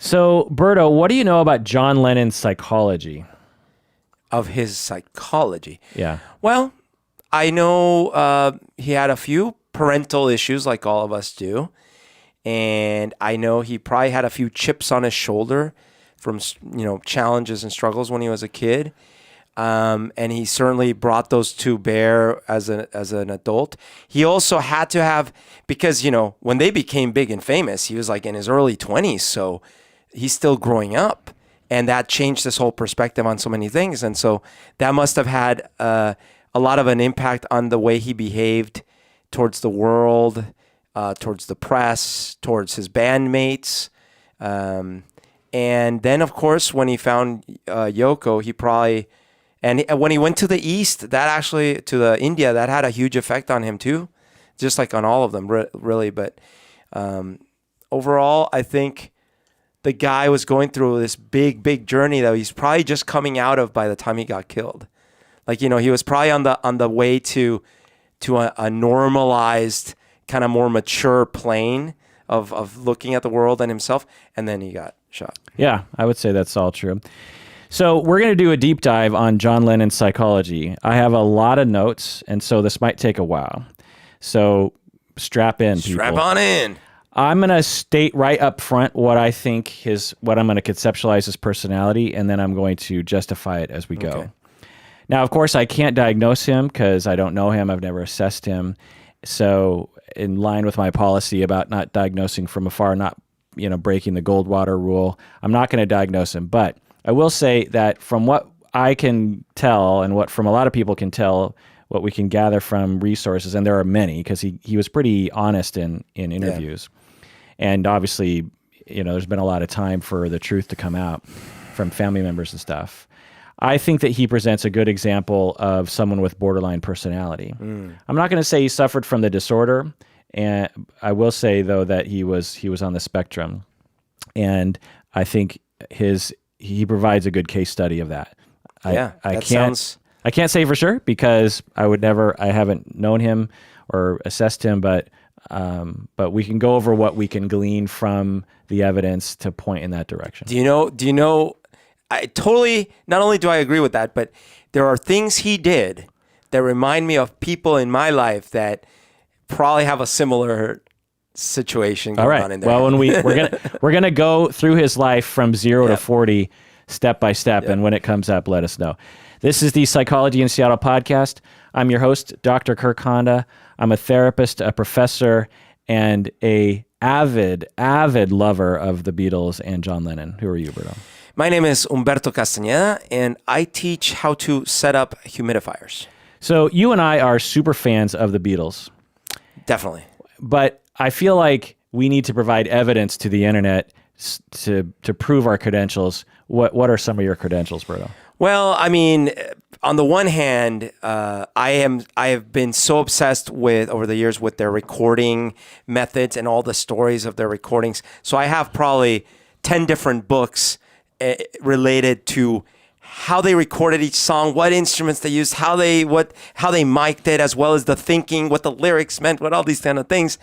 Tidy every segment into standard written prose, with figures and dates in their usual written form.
So, Berto, what do you know about John Lennon's psychology? Of his psychology? Yeah. Well, I know he had a few parental issues like all of us do. And I know he probably had a few chips on his shoulder from, challenges and struggles when he was a kid. And he certainly brought those to bear as an adult. He also had to have, because, when they became big and famous, he was like in his early 20s. So he's still growing up. And that changed his whole perspective on so many things. And so that must have had a lot of an impact on the way he behaved towards the world, towards the press, towards his bandmates. And then, of course, when he found Yoko, he probably... And when he went to the East, to India, that had a huge effect on him too, just like on all of them, really. But overall, I think the guy was going through this big, big journey that he's probably just coming out of by the time he got killed. Like, he was probably on the way to a normalized, kind of more mature plane of looking at the world and himself, and then he got shot. Yeah, I would say that's all true. So we're going to do a deep dive on John Lennon's psychology. I have a lot of notes, and so this might take a while. So strap in, people. Strap on in. I'm going to state right up front what I think what I'm going to conceptualize his personality, and then I'm going to justify it as we go. Okay. Now, of course, I can't diagnose him because I don't know him. I've never assessed him. So in line with my policy about not diagnosing from afar, not breaking the Goldwater rule, I'm not going to diagnose him. But I will say that from what I can tell and what from a lot of people can tell, what we can gather from resources, and there are many because he was pretty honest in interviews. Yeah. And obviously, there's been a lot of time for the truth to come out from family members and stuff. I think that he presents a good example of someone with borderline personality. I'm not going to say he suffered from the disorder, and I will say though that he was on the spectrum, and I think he provides a good case study of that. I can't say for sure because I haven't known him or assessed him, but we can go over what we can glean from the evidence to point in that direction. Do you know, not only do I agree with that, but there are things he did that remind me of people in my life that probably have a similar situation going on in there. Well, when we're gonna go through his life from 0 to 40 step by step, and when it comes up, let us know. This is the Psychology in Seattle podcast. I'm your host, Dr. Kirk Honda. I'm a therapist, a professor, and a avid lover of the Beatles and John Lennon. Who are you, Berto? My name is Humberto Castañeda, and I teach how to set up humidifiers. So you and I are super fans of the Beatles. Definitely. But I feel like we need to provide evidence to the internet to prove our credentials. What are some of your credentials, Berto? Well, I mean, on the one hand, I have been so obsessed over the years with their recording methods and all the stories of their recordings. So I have probably 10 different books related to how they recorded each song, what instruments they used, how they mic'd it, as well as the thinking, what the lyrics meant, what all these kind of things.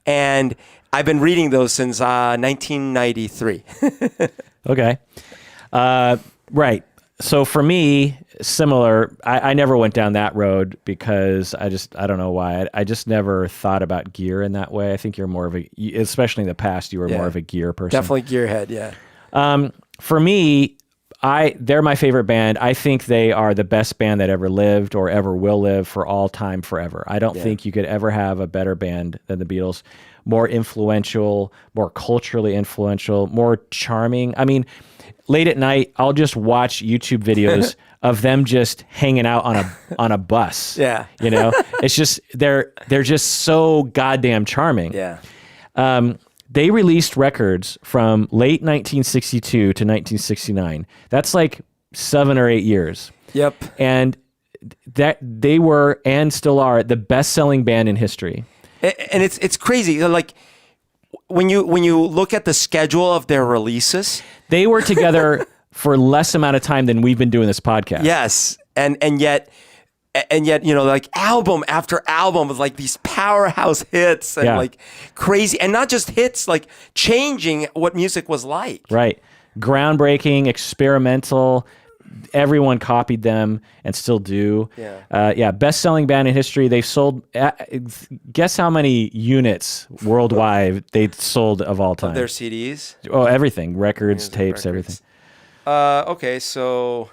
And I've been reading those since 1993. Okay. Right. So for me, similar, I never went down that road because I don't know why. I just never thought about gear in that way. I think you're more of especially in the past, you were more of a gear person. Definitely gearhead, yeah. For me, they're my favorite band. I think they are the best band that ever lived or ever will live for all time, forever. I don't think you could ever have a better band than the Beatles. More influential, more culturally influential, more charming. I mean, late at night, I'll just watch YouTube videos of them just hanging out on a bus. Yeah. It's just they're just so goddamn charming. Yeah. They released records from late 1962 to 1969. That's like 7 or 8 years. Yep. And that they were and still are the best-selling band in history. And it's crazy. Like when you look at the schedule of their releases, they were together for less amount of time than we've been doing this podcast. Yes. And yet And yet, like album after album with like these powerhouse hits and like crazy, and not just hits, like changing what music was like. Right. Groundbreaking, experimental. Everyone copied them and still do. Best-selling band in history. They've sold, guess how many units worldwide they sold of all time? Of their CDs? Oh, everything. Records, tapes, everything. Okay, so,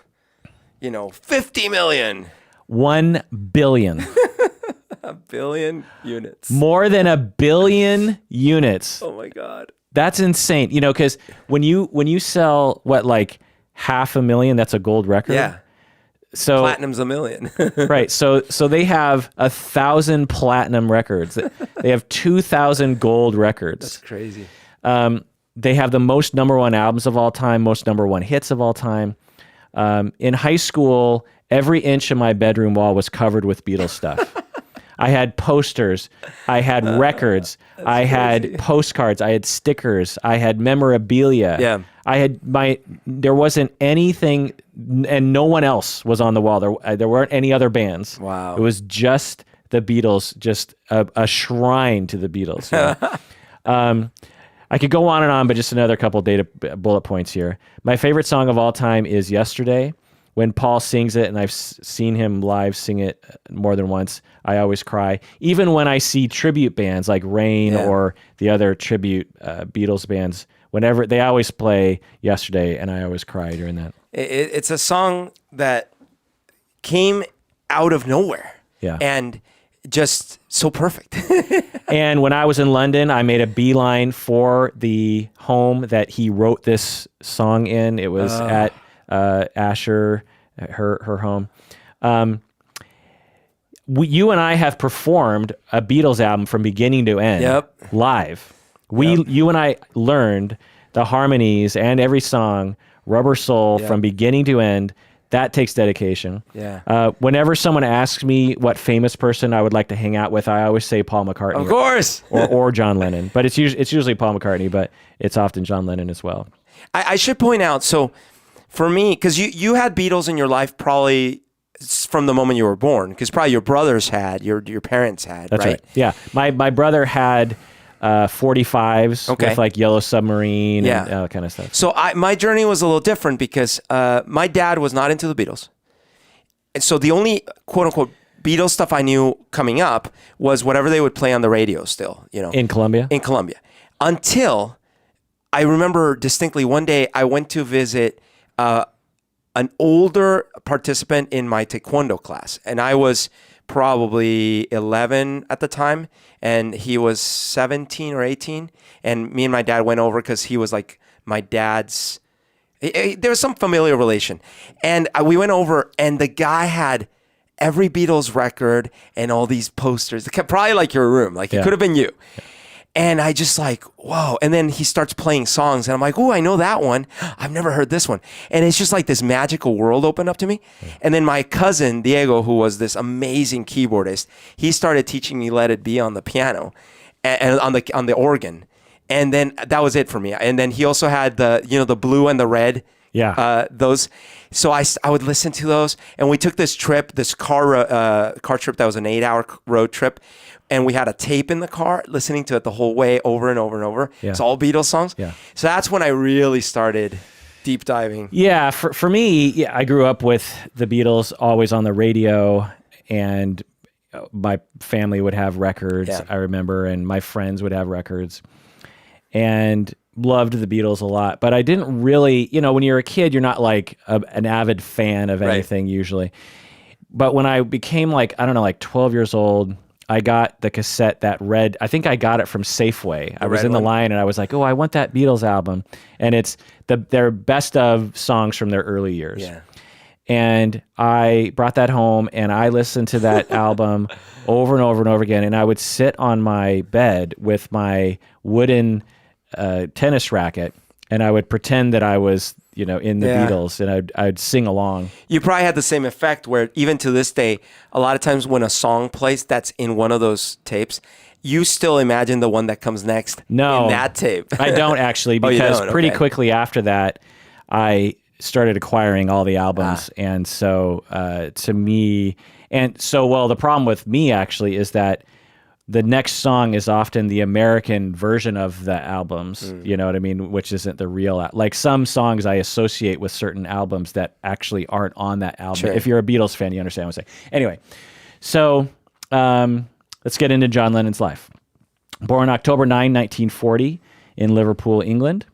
50 million. 1 billion. A billion units. More than 1 billion units. Oh my God. That's insane. Because when you sell like 500,000, that's a gold record. Yeah. So platinum's 1 million. Right. So they have 1,000 platinum records. They have 2,000 gold records. That's crazy. They have the most #1 albums of all time, most #1 hits of all time. In high school, every inch of my bedroom wall was covered with Beatles stuff. I had posters, I had records, I had postcards, I had stickers, I had memorabilia. Yeah. There wasn't anything, and no one else was on the wall. There weren't any other bands. Wow. It was just the Beatles, just a shrine to the Beatles. I could go on and on, but just another couple data bullet points here. My favorite song of all time is Yesterday. When Paul sings it, and I've seen him live sing it more than once, I always cry. Even when I see tribute bands like Rain or the other tribute Beatles bands, whenever they always play Yesterday, and I always cry during that. It's a song that came out of nowhere. Yeah. And just so perfect. And when I was in London, I made a beeline for the home that he wrote this song in. It was at Asher, her home. You and I have performed a Beatles album from beginning to end live. You and I learned the harmonies and every song, Rubber Soul, from beginning to end. That takes dedication. Yeah. Whenever someone asks me what famous person I would like to hang out with, I always say Paul McCartney. Of course. or John Lennon. But it's usually Paul McCartney, but it's often John Lennon as well. I should point out, so for me, because you had Beatles in your life probably from the moment you were born, because probably your brothers had, your parents had, That's right. Yeah. My brother had 45s with like Yellow Submarine and all that kind of stuff. So my journey was a little different because my dad was not into the Beatles. And so the only quote unquote Beatles stuff I knew coming up was whatever they would play on the radio still, In Colombia? In Colombia. Until I remember distinctly one day I went to visit an older participant in my taekwondo class. And I was probably 11 at the time, and he was 17 or 18. And me and my dad went over because he was like my dad's, there was some familiar relation. And we went over, and the guy had every Beatles record and all these posters. Probably like your room, like it could have been you. And I just like, whoa. And then he starts playing songs, and I'm like, oh, I know that one. I've never heard this one. And it's just like this magical world opened up to me. And then my cousin, Diego, who was this amazing keyboardist, he started teaching me Let It Be on the piano and on the organ. And then that was it for me. And then he also had the blue and the red. Yeah. Those. So I would listen to those. And we took this trip, this car trip that was an 8-hour road trip. And we had a tape in the car, listening to it the whole way over and over and over. Yeah. It's all Beatles songs. Yeah. So that's when I really started deep diving. Yeah, for me, I grew up with the Beatles always on the radio, and my family would have records, I remember, and my friends would have records, and loved the Beatles a lot. But I didn't really, when you're a kid, you're not like an avid fan of anything usually. But when I became like 12 years old, I got the cassette that read, I think I got it from Safeway. I was in the line and I was like, oh, I want that Beatles album. And it's their best of songs from their early years. Yeah. And I brought that home and I listened to that album over and over and over again. And I would sit on my bed with my wooden tennis racket, and I would pretend that I was, in the Beatles, and I'd sing along. You probably had the same effect where even to this day, a lot of times when a song plays that's in one of those tapes, you still imagine the one that comes next in that tape. I don't actually, because pretty quickly after that, I started acquiring all the albums. And so to me, And so, well, the problem with me actually is that the next song is often the American version of the albums, you know what I mean? Which isn't the real, like some songs I associate with certain albums that actually aren't on that album. Sure. If you're a Beatles fan, you understand what I'm saying. Anyway, so let's get into John Lennon's life. Born October 9, 1940 in Liverpool, England.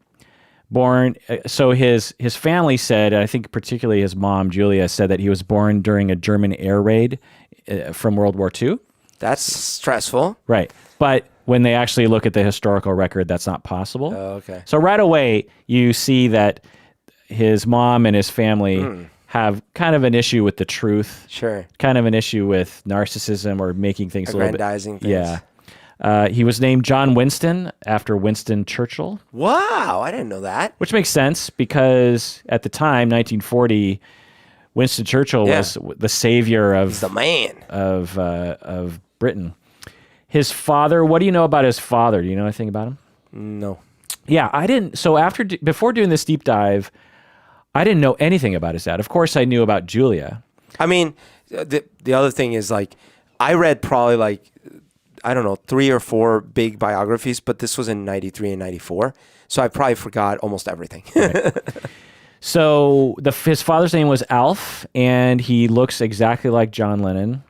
So his family said, I think particularly his mom, Julia, said that he was born during a German air raid from World War II. That's stressful. Right. But when they actually look at the historical record, that's not possible. Oh, okay. So right away, you see that his mom and his family have kind of an issue with the truth. Sure. Kind of an issue with narcissism or making things a little bit... Aggrandizing things. Yeah. He was named John Winston after Winston Churchill. Wow, I didn't know that. Which makes sense because at the time, 1940, Winston Churchill was the savior of... He's the man. Of Britain. His father, what do you know about his father? Do you know anything about him? No. Yeah, I didn't. So before doing this deep dive, I didn't know anything about his dad. Of course, I knew about Julia. I mean, the other thing is like, I read probably like, I don't know, 3 or 4 big biographies, but this was in 93 and 94. So I probably forgot almost everything. Right. So his father's name was Alf, and he looks exactly like John Lennon.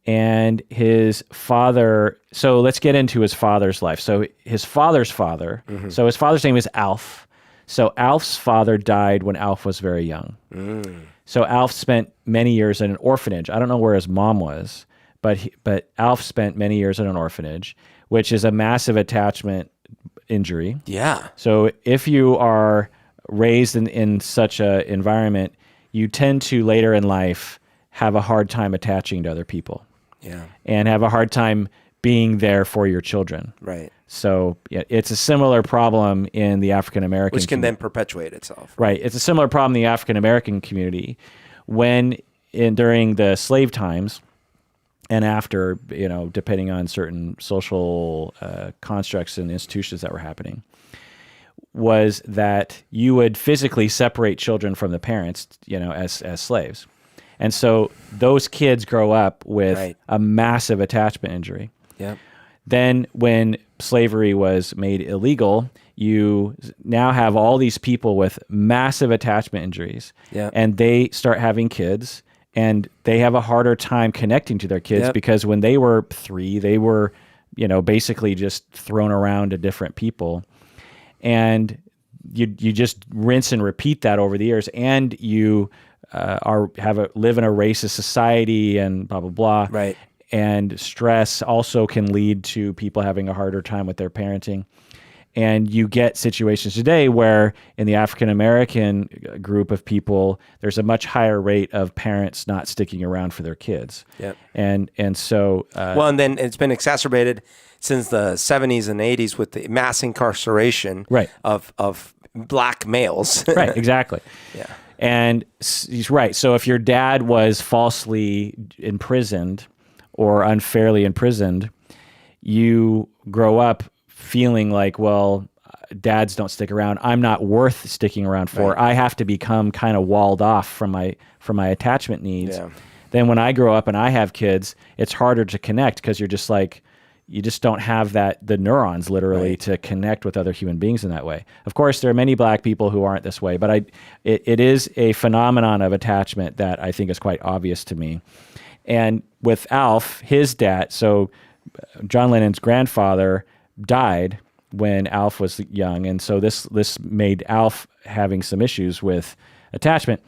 And his father, so let's get into his father's life. So his father's father, so his father's name is Alf. So Alf's father died when Alf was very young. So Alf spent many years in an orphanage. I don't know where his mom was, but Alf spent many years in an orphanage, which is a massive attachment injury. Yeah. So if you are raised in such an environment, you tend to later in life have a hard time attaching to other people. Yeah. And have a hard time being there for your children. Right. So yeah, it's a similar problem in the African American Which can then perpetuate itself. Right. It's a similar problem in the African American community during the slave times and after, depending on certain social constructs and institutions that were happening, was that you would physically separate children from the parents, as slaves. And so those kids grow up with a massive attachment injury. Yep. Then when slavery was made illegal, you now have all these people with massive attachment injuries. Yep. And they start having kids, and they have a harder time connecting to their kids because when they were 3, they were, basically just thrown around to different people. And you just rinse and repeat that over the years, and you live in a racist society and blah, blah, blah. Right. And stress also can lead to people having a harder time with their parenting. And you get situations today where in the African-American group of people, there's a much higher rate of parents not sticking around for their kids. Yep. And so... and then it's been exacerbated since the 70s and 80s with the mass incarceration of black males. Right, exactly. Yeah. And he's right. So if your dad was falsely imprisoned or unfairly imprisoned, you grow up feeling like, well, dads don't stick around. I'm not worth sticking around for. Right. I have to become kind of walled off from my attachment needs. Yeah. Then when I grow up and I have kids, it's harder to connect because you're just like, you just don't have the neurons literally to connect with other human beings in that way. Of course, there are many black people who aren't this way, but it is a phenomenon of attachment that I think is quite obvious to me. And with Alf, his dad, so John Lennon's grandfather died when Alf was young, and so this made Alf having some issues with attachment.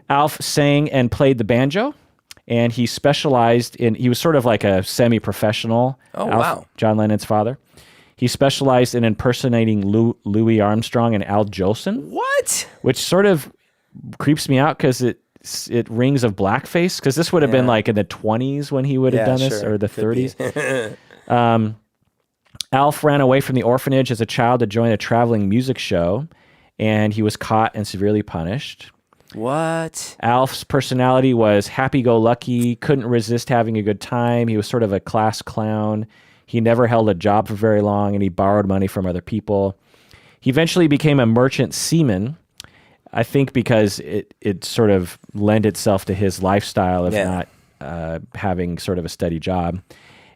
Alf sang and played the banjo. And he he was sort of like a semi-professional. Oh, Alf, wow. John Lennon's father. He specialized in impersonating Louis Armstrong and Al Jolson. What? Which sort of creeps me out because it rings of blackface, because this would have been like in the 20s when he would have done this, or the 30s. Alf ran away from the orphanage as a child to join a traveling music show, and he was caught and severely punished. What? Alf's personality was happy-go-lucky, couldn't resist having a good time. He was sort of a class clown. He never held a job for very long, and he borrowed money from other people. He eventually became a merchant seaman, I think because it sort of lent itself to his lifestyle of not having sort of a steady job.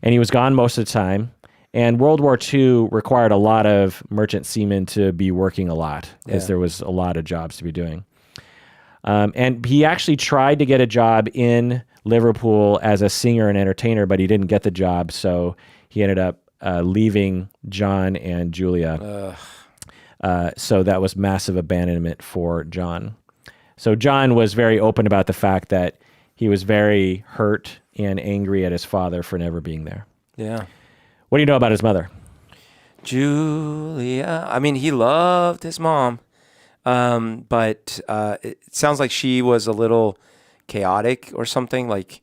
And he was gone most of the time. And World War II required a lot of merchant seamen to be working a lot because there was a lot of jobs to be doing. And he actually tried to get a job in Liverpool as a singer and entertainer, but he didn't get the job. So he ended up leaving John and Julia. So that was massive abandonment for John. So John was very open about the fact that he was very hurt and angry at his father for never being there. Yeah. What do you know about his mother? Julia. I mean, he loved his mom, but it sounds like she was a little chaotic or something, like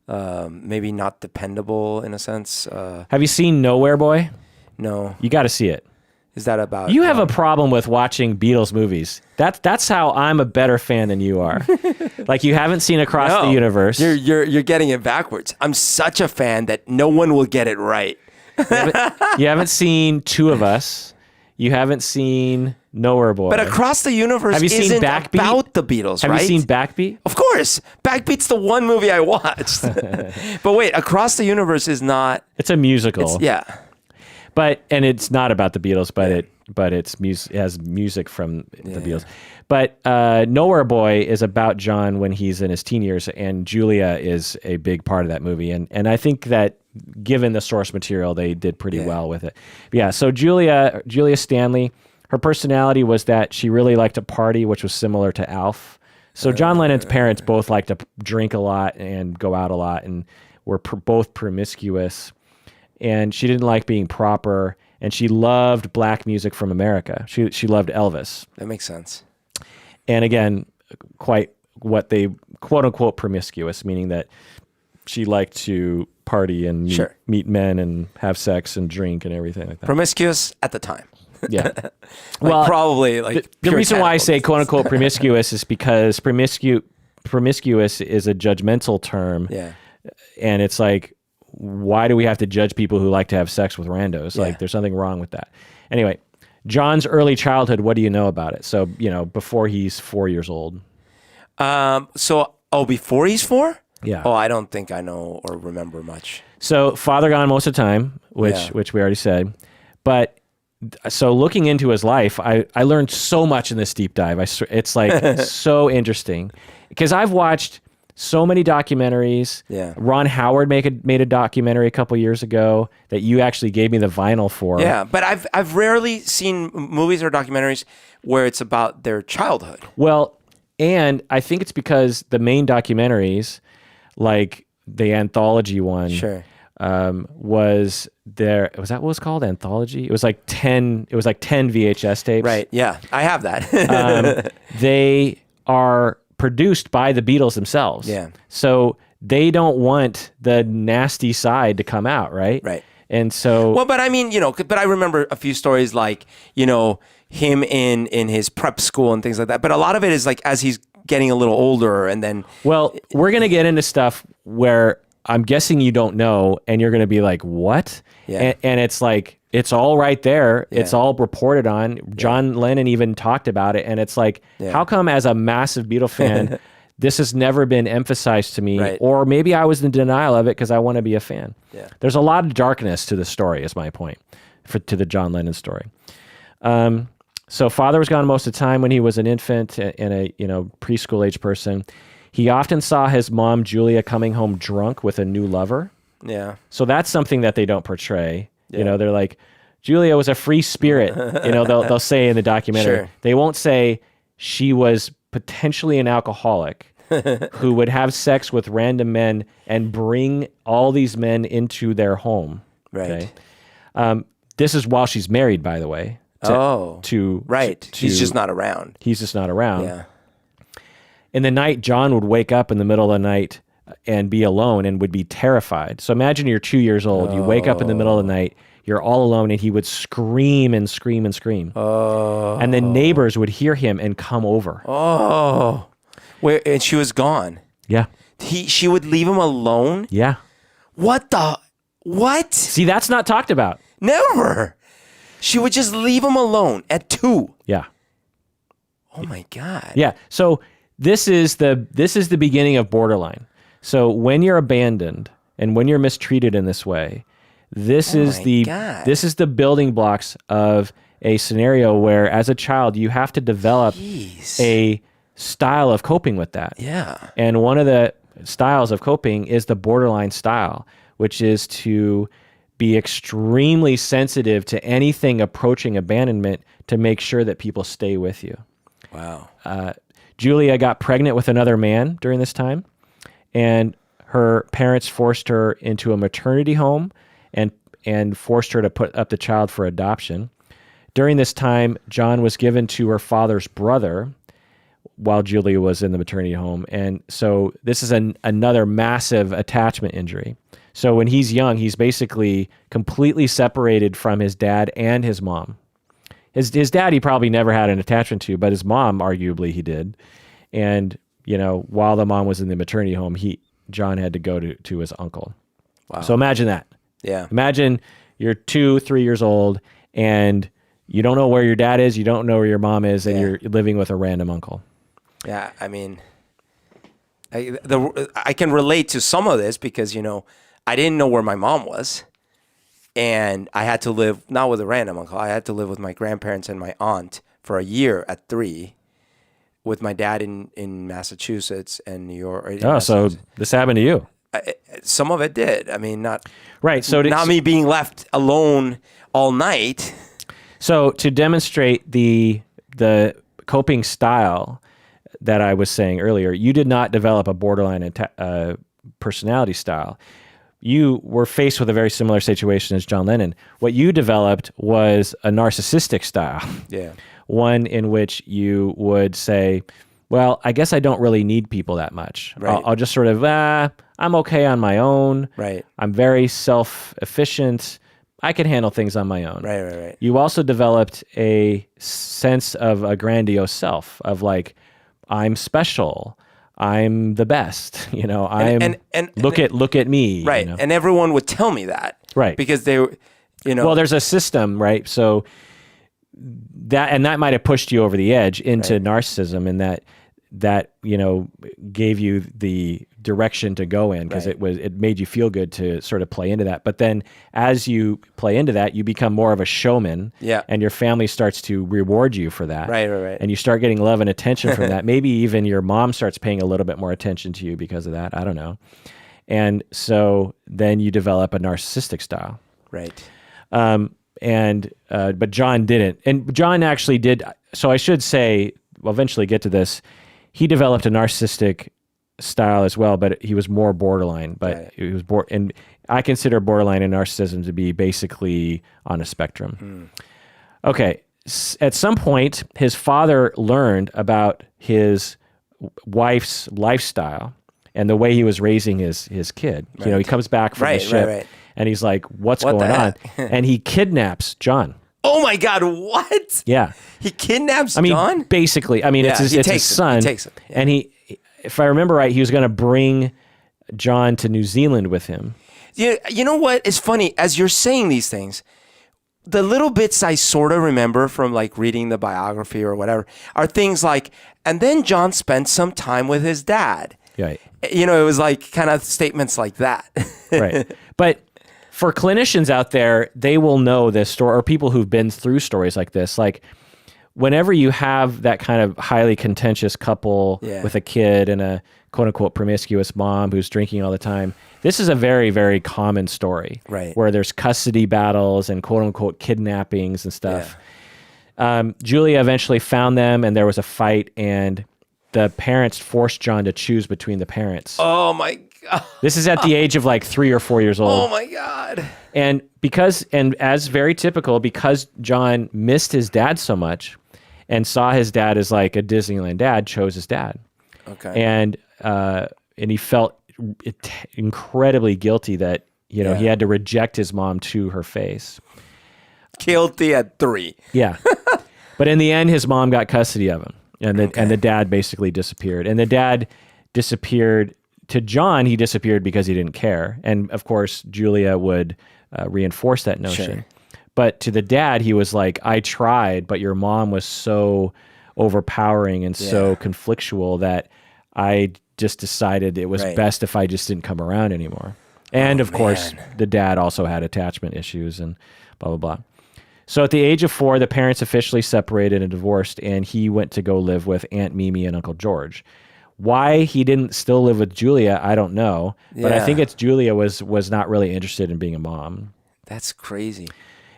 maybe not dependable in a sense. Have you seen Nowhere Boy? No. You got to see it. Is that about... You have a problem with watching Beatles movies. That's how I'm a better fan than you are. Like, you haven't seen Across the Universe. You're getting it backwards. I'm such a fan that no one will get it right. You haven't seen Two of Us. You haven't seen Nowhere Boy. But Across the Universe isn't about the Beatles, right? Have you seen Backbeat? Of course. Backbeat's the one movie I watched. But wait, Across the Universe is not... It's a musical. And it's not about the Beatles, but it has music from the Beatles. But Nowhere Boy is about John when he's in his teen years, and Julia is a big part of that movie. And I think that given the source material, they did pretty well with it. Yeah. So Julia Stanley, her personality was that she really liked to party, which was similar to Alf. So John Lennon's parents both liked to drink a lot and go out a lot, and were both promiscuous. And she didn't like being proper, and she loved black music from America. She loved Elvis. That makes sense. And again, quite what they quote unquote promiscuous, meaning that she liked to party and meet men and have sex and drink and everything like that. Promiscuous at the time. Yeah. Well, probably like the reason why I say quote unquote promiscuous is because promiscuous is a judgmental term. Yeah. And it's like, why do we have to judge people who like to have sex with randos? Like, there's something wrong with that. Anyway, John's early childhood, what do you know about it? So, before he's 4 years old. Before he's 4? Yeah. Oh, I don't think I know or remember much. So, father gone most of the time, which we already said. But, so looking into his life, I learned so much in this deep dive. It's like so interesting. Because I've watched so many documentaries. Yeah. Ron Howard made a documentary a couple years ago that you actually gave me the vinyl for. Yeah, but I've rarely seen movies or documentaries where it's about their childhood. Well, and I think it's because the main documentaries, like the anthology one, was that what it was called? Anthology? It was like 10 VHS tapes. Right. Yeah. I have that. They are produced by the Beatles themselves. Yeah. So they don't want the nasty side to come out, right? Right. And so... Well, but I mean, but I remember a few stories like, him in his prep school and things like that. But a lot of it is like as he's getting a little older and then... Well, we're going to get into stuff where I'm guessing you don't know and you're going to be like, what? Yeah. And it's like... It's all right there. Yeah. It's all reported on. John Lennon even talked about it. And it's like, how come as a massive Beatle fan, this has never been emphasized to me? Right. Or maybe I was in denial of it because I want to be a fan. Yeah. There's a lot of darkness to the story, is my point, to the John Lennon story. So father was gone most of the time when he was an infant and a preschool age person. He often saw his mom, Julia, coming home drunk with a new lover. Yeah. So that's something that they don't portray. Yeah. They're like, Julia was a free spirit. They'll say in the documentary. Sure. They won't say she was potentially an alcoholic who would have sex with random men and bring all these men into their home. Right. Okay? This is while she's married, by the way. He's just not around. He's just not around. Yeah. In the night, John would wake up in the middle of the night and be alone and would be terrified. So imagine you're 2 years old. You wake up in the middle of the night. You're all alone, and he would scream and scream and scream. Oh. And the neighbors would hear him and come over. Oh. Wait, and she was gone. Yeah. She would leave him alone? Yeah. What? See, that's not talked about. Never. She would just leave him alone at 2. Yeah. Oh my God. Yeah. So this is the beginning of borderline. So when you're abandoned and when you're mistreated in this way, this Oh is my the God. this is the building blocks of a scenario where, as a child, you have to develop Jeez. a style of coping with that. Yeah. And one of the styles of coping is the borderline style, which is to be extremely sensitive to anything approaching abandonment to make sure that people stay with you. Wow. Julia got pregnant with another man during this time, and her parents forced her into a maternity home and forced her to put up the child for adoption. During this time, John was given to her father's brother while Julia was in the maternity home. And so this is another massive attachment injury. So when he's young, he's basically completely separated from his dad and his mom. His dad, he probably never had an attachment to, but his mom, arguably, he did. And, while the mom was in the maternity home, John had to go to his uncle. Wow. So imagine that. Yeah. Imagine you're 2-3 years old and you don't know where your dad is, you don't know where your mom is, and you're living with a random uncle. Yeah. I mean, I can relate to some of this because, I didn't know where my mom was. And I had to live, not with a random uncle, I had to live with my grandparents and my aunt for a year at 3, with my dad in Massachusetts and New York. Oh, so this happened to you. Some of it did. I mean, not right. So not me being left alone all night. So to demonstrate the coping style that I was saying earlier, you did not develop a borderline personality style. You were faced with a very similar situation as John Lennon. What you developed was a narcissistic style. Yeah. One in which you would say, well, I guess I don't really need people that much. Right. I'll just sort of, I'm okay on my own. Right. I'm very self-efficient. I can handle things on my own. Right. You also developed a sense of a grandiose self, of like, I'm special. I'm the best. Look at me. Right. And everyone would tell me that. Right. Because they, Well, there's a system, right? So that might have pushed you over the edge into narcissism, and that gave you the direction to go in, because it made you feel good to sort of play into that. But then as you play into that, you become more of a showman, and your family starts to reward you for that. Right. And you start getting love and attention from that. Maybe even your mom starts paying a little bit more attention to you because of that. I don't know. And so then you develop a narcissistic style. Right. But John didn't. And John actually did. So I should say, we'll eventually get to this. He developed a narcissistic style as well, but he was more borderline. But he was and I consider borderline and narcissism to be basically on a spectrum. Okay. At some point, his father learned about his wife's lifestyle and the way he was raising his kid. He comes back from the ship. And he's like, what's going on? And he kidnaps John. Oh my God, what? Yeah. He kidnaps John? Basically. It's his son. He takes him. Yeah. And if I remember right, he was going to bring John to New Zealand with him. Yeah, you know what? It's funny. As you're saying these things, the little bits I sort of remember from like reading the biography or whatever are things like, and then John spent some time with his dad. Right. It was like kind of statements like that. Right. But for clinicians out there, they will know this story, or people who've been through stories like this. Like, whenever you have that kind of highly contentious couple with a kid and a quote unquote promiscuous mom who's drinking all the time, this is a very, very common story. Right. Where there's custody battles and quote unquote kidnappings and stuff. Yeah. Julia eventually found them, and there was a fight, and the parents forced John to choose between the parents. Oh my God. This is at the age of like 3 or 4 years old. Oh my God. And as very typical, because John missed his dad so much and saw his dad as like a Disneyland dad, chose his dad. Okay. And he felt incredibly guilty that, he had to reject his mom to her face. Guilty at 3. Yeah. But in the end, his mom got custody of him, and the dad basically disappeared. And the dad disappeared. To John, he disappeared because he didn't care. And of course, Julia would reinforce that notion. Sure. But to the dad, he was like, I tried, but your mom was so overpowering and so conflictual that I just decided it was Right. best if I just didn't come around anymore. And of course, the dad also had attachment issues and blah, blah, blah. So at the age of 4, the parents officially separated and divorced, and he went to go live with Aunt Mimi and Uncle George. Why he didn't still live with Julia, I don't know. But I think it's Julia was not really interested in being a mom. That's crazy.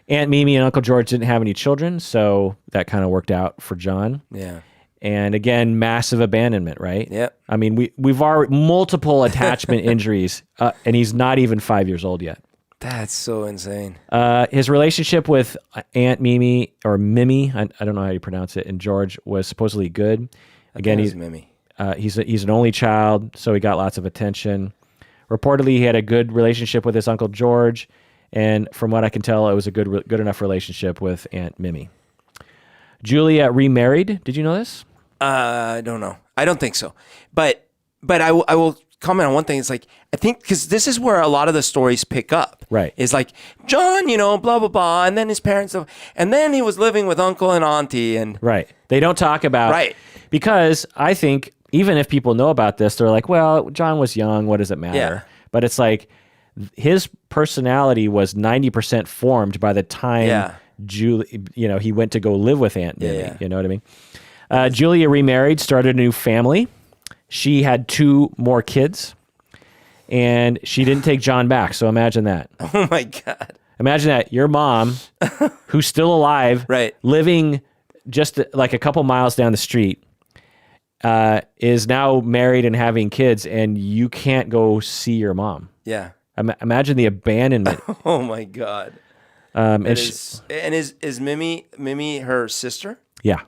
Aunt Mimi and Uncle George didn't have any children, so that kind of worked out for John. Yeah. And again, massive abandonment, right? Yep. I mean, we've already multiple attachment injuries, and he's not even 5 years old yet. That's so insane. His relationship with Aunt Mimi, or Mimi, I don't know how you pronounce it, and George was supposedly good. Again, he's Mimi. he's an only child, so he got lots of attention. Reportedly, he had a good relationship with his Uncle George, and from what I can tell, it was a good enough relationship with Aunt Mimi. Julia remarried. Did you know this? I don't know. I don't think so. But I will comment on one thing. It's like, I think, because this is where a lot of the stories pick up. Right. It's like, John, blah, blah, blah. And then his parents, and then he was living with uncle and auntie. And Right. They don't talk about... Right. Because I think even if people know about this, they're like, well, John was young. What does it matter? Yeah. But it's like his personality was 90% formed by the time he went to go live with Aunt Mimi. Yeah. You know what I mean? Julia remarried, started a new family. She had 2 more kids, and she didn't take John back. So imagine that. oh my God. Imagine that. Your mom, who's still alive, Right. living just like a couple miles down the street, is now married and having kids, and you can't go see your mom. Yeah. Imagine the abandonment. Oh my God. And Is Mimi her sister? Yeah.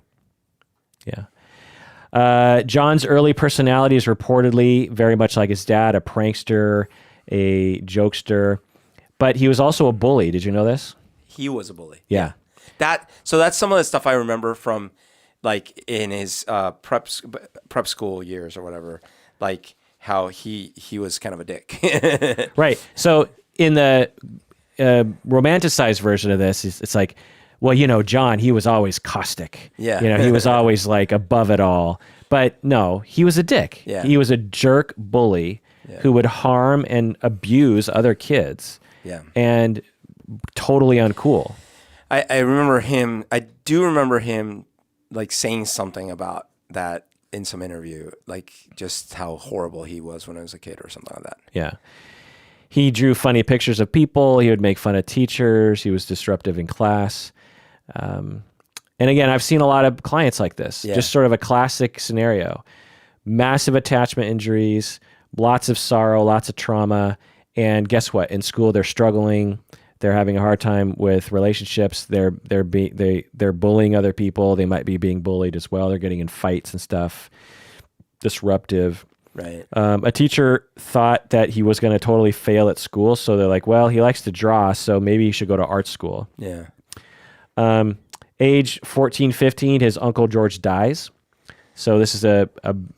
John's early personality is reportedly very much like his dad, a prankster, a jokester, but he was also a bully. Did you know this? He was a bully. Yeah. So that's some of the stuff I remember from, like, in his prep school years or whatever, like how he was kind of a dick. Right. So in the romanticized version of this, it's like, well, John, he was always caustic. Yeah. He was always like above it all. But no, he was a dick. Yeah. He was a jerk bully who would harm and abuse other kids. Yeah. And totally uncool. I do remember him like saying something about that in some interview, like just how horrible he was when I was a kid or something like that. Yeah. He drew funny pictures of people. He would make fun of teachers. He was disruptive in class. And again, I've seen a lot of clients like this, just sort of a classic scenario. Massive attachment injuries, lots of sorrow, lots of trauma. And guess what? In school, they're struggling. They're having a hard time with relationships. They're bullying other people. They might be being bullied as well. They're getting in fights and stuff. Disruptive. Right. A teacher thought that he was going to totally fail at school, so they're like, well, he likes to draw, so maybe he should go to art school. Yeah. Age 14, 15, his Uncle George dies. So this is a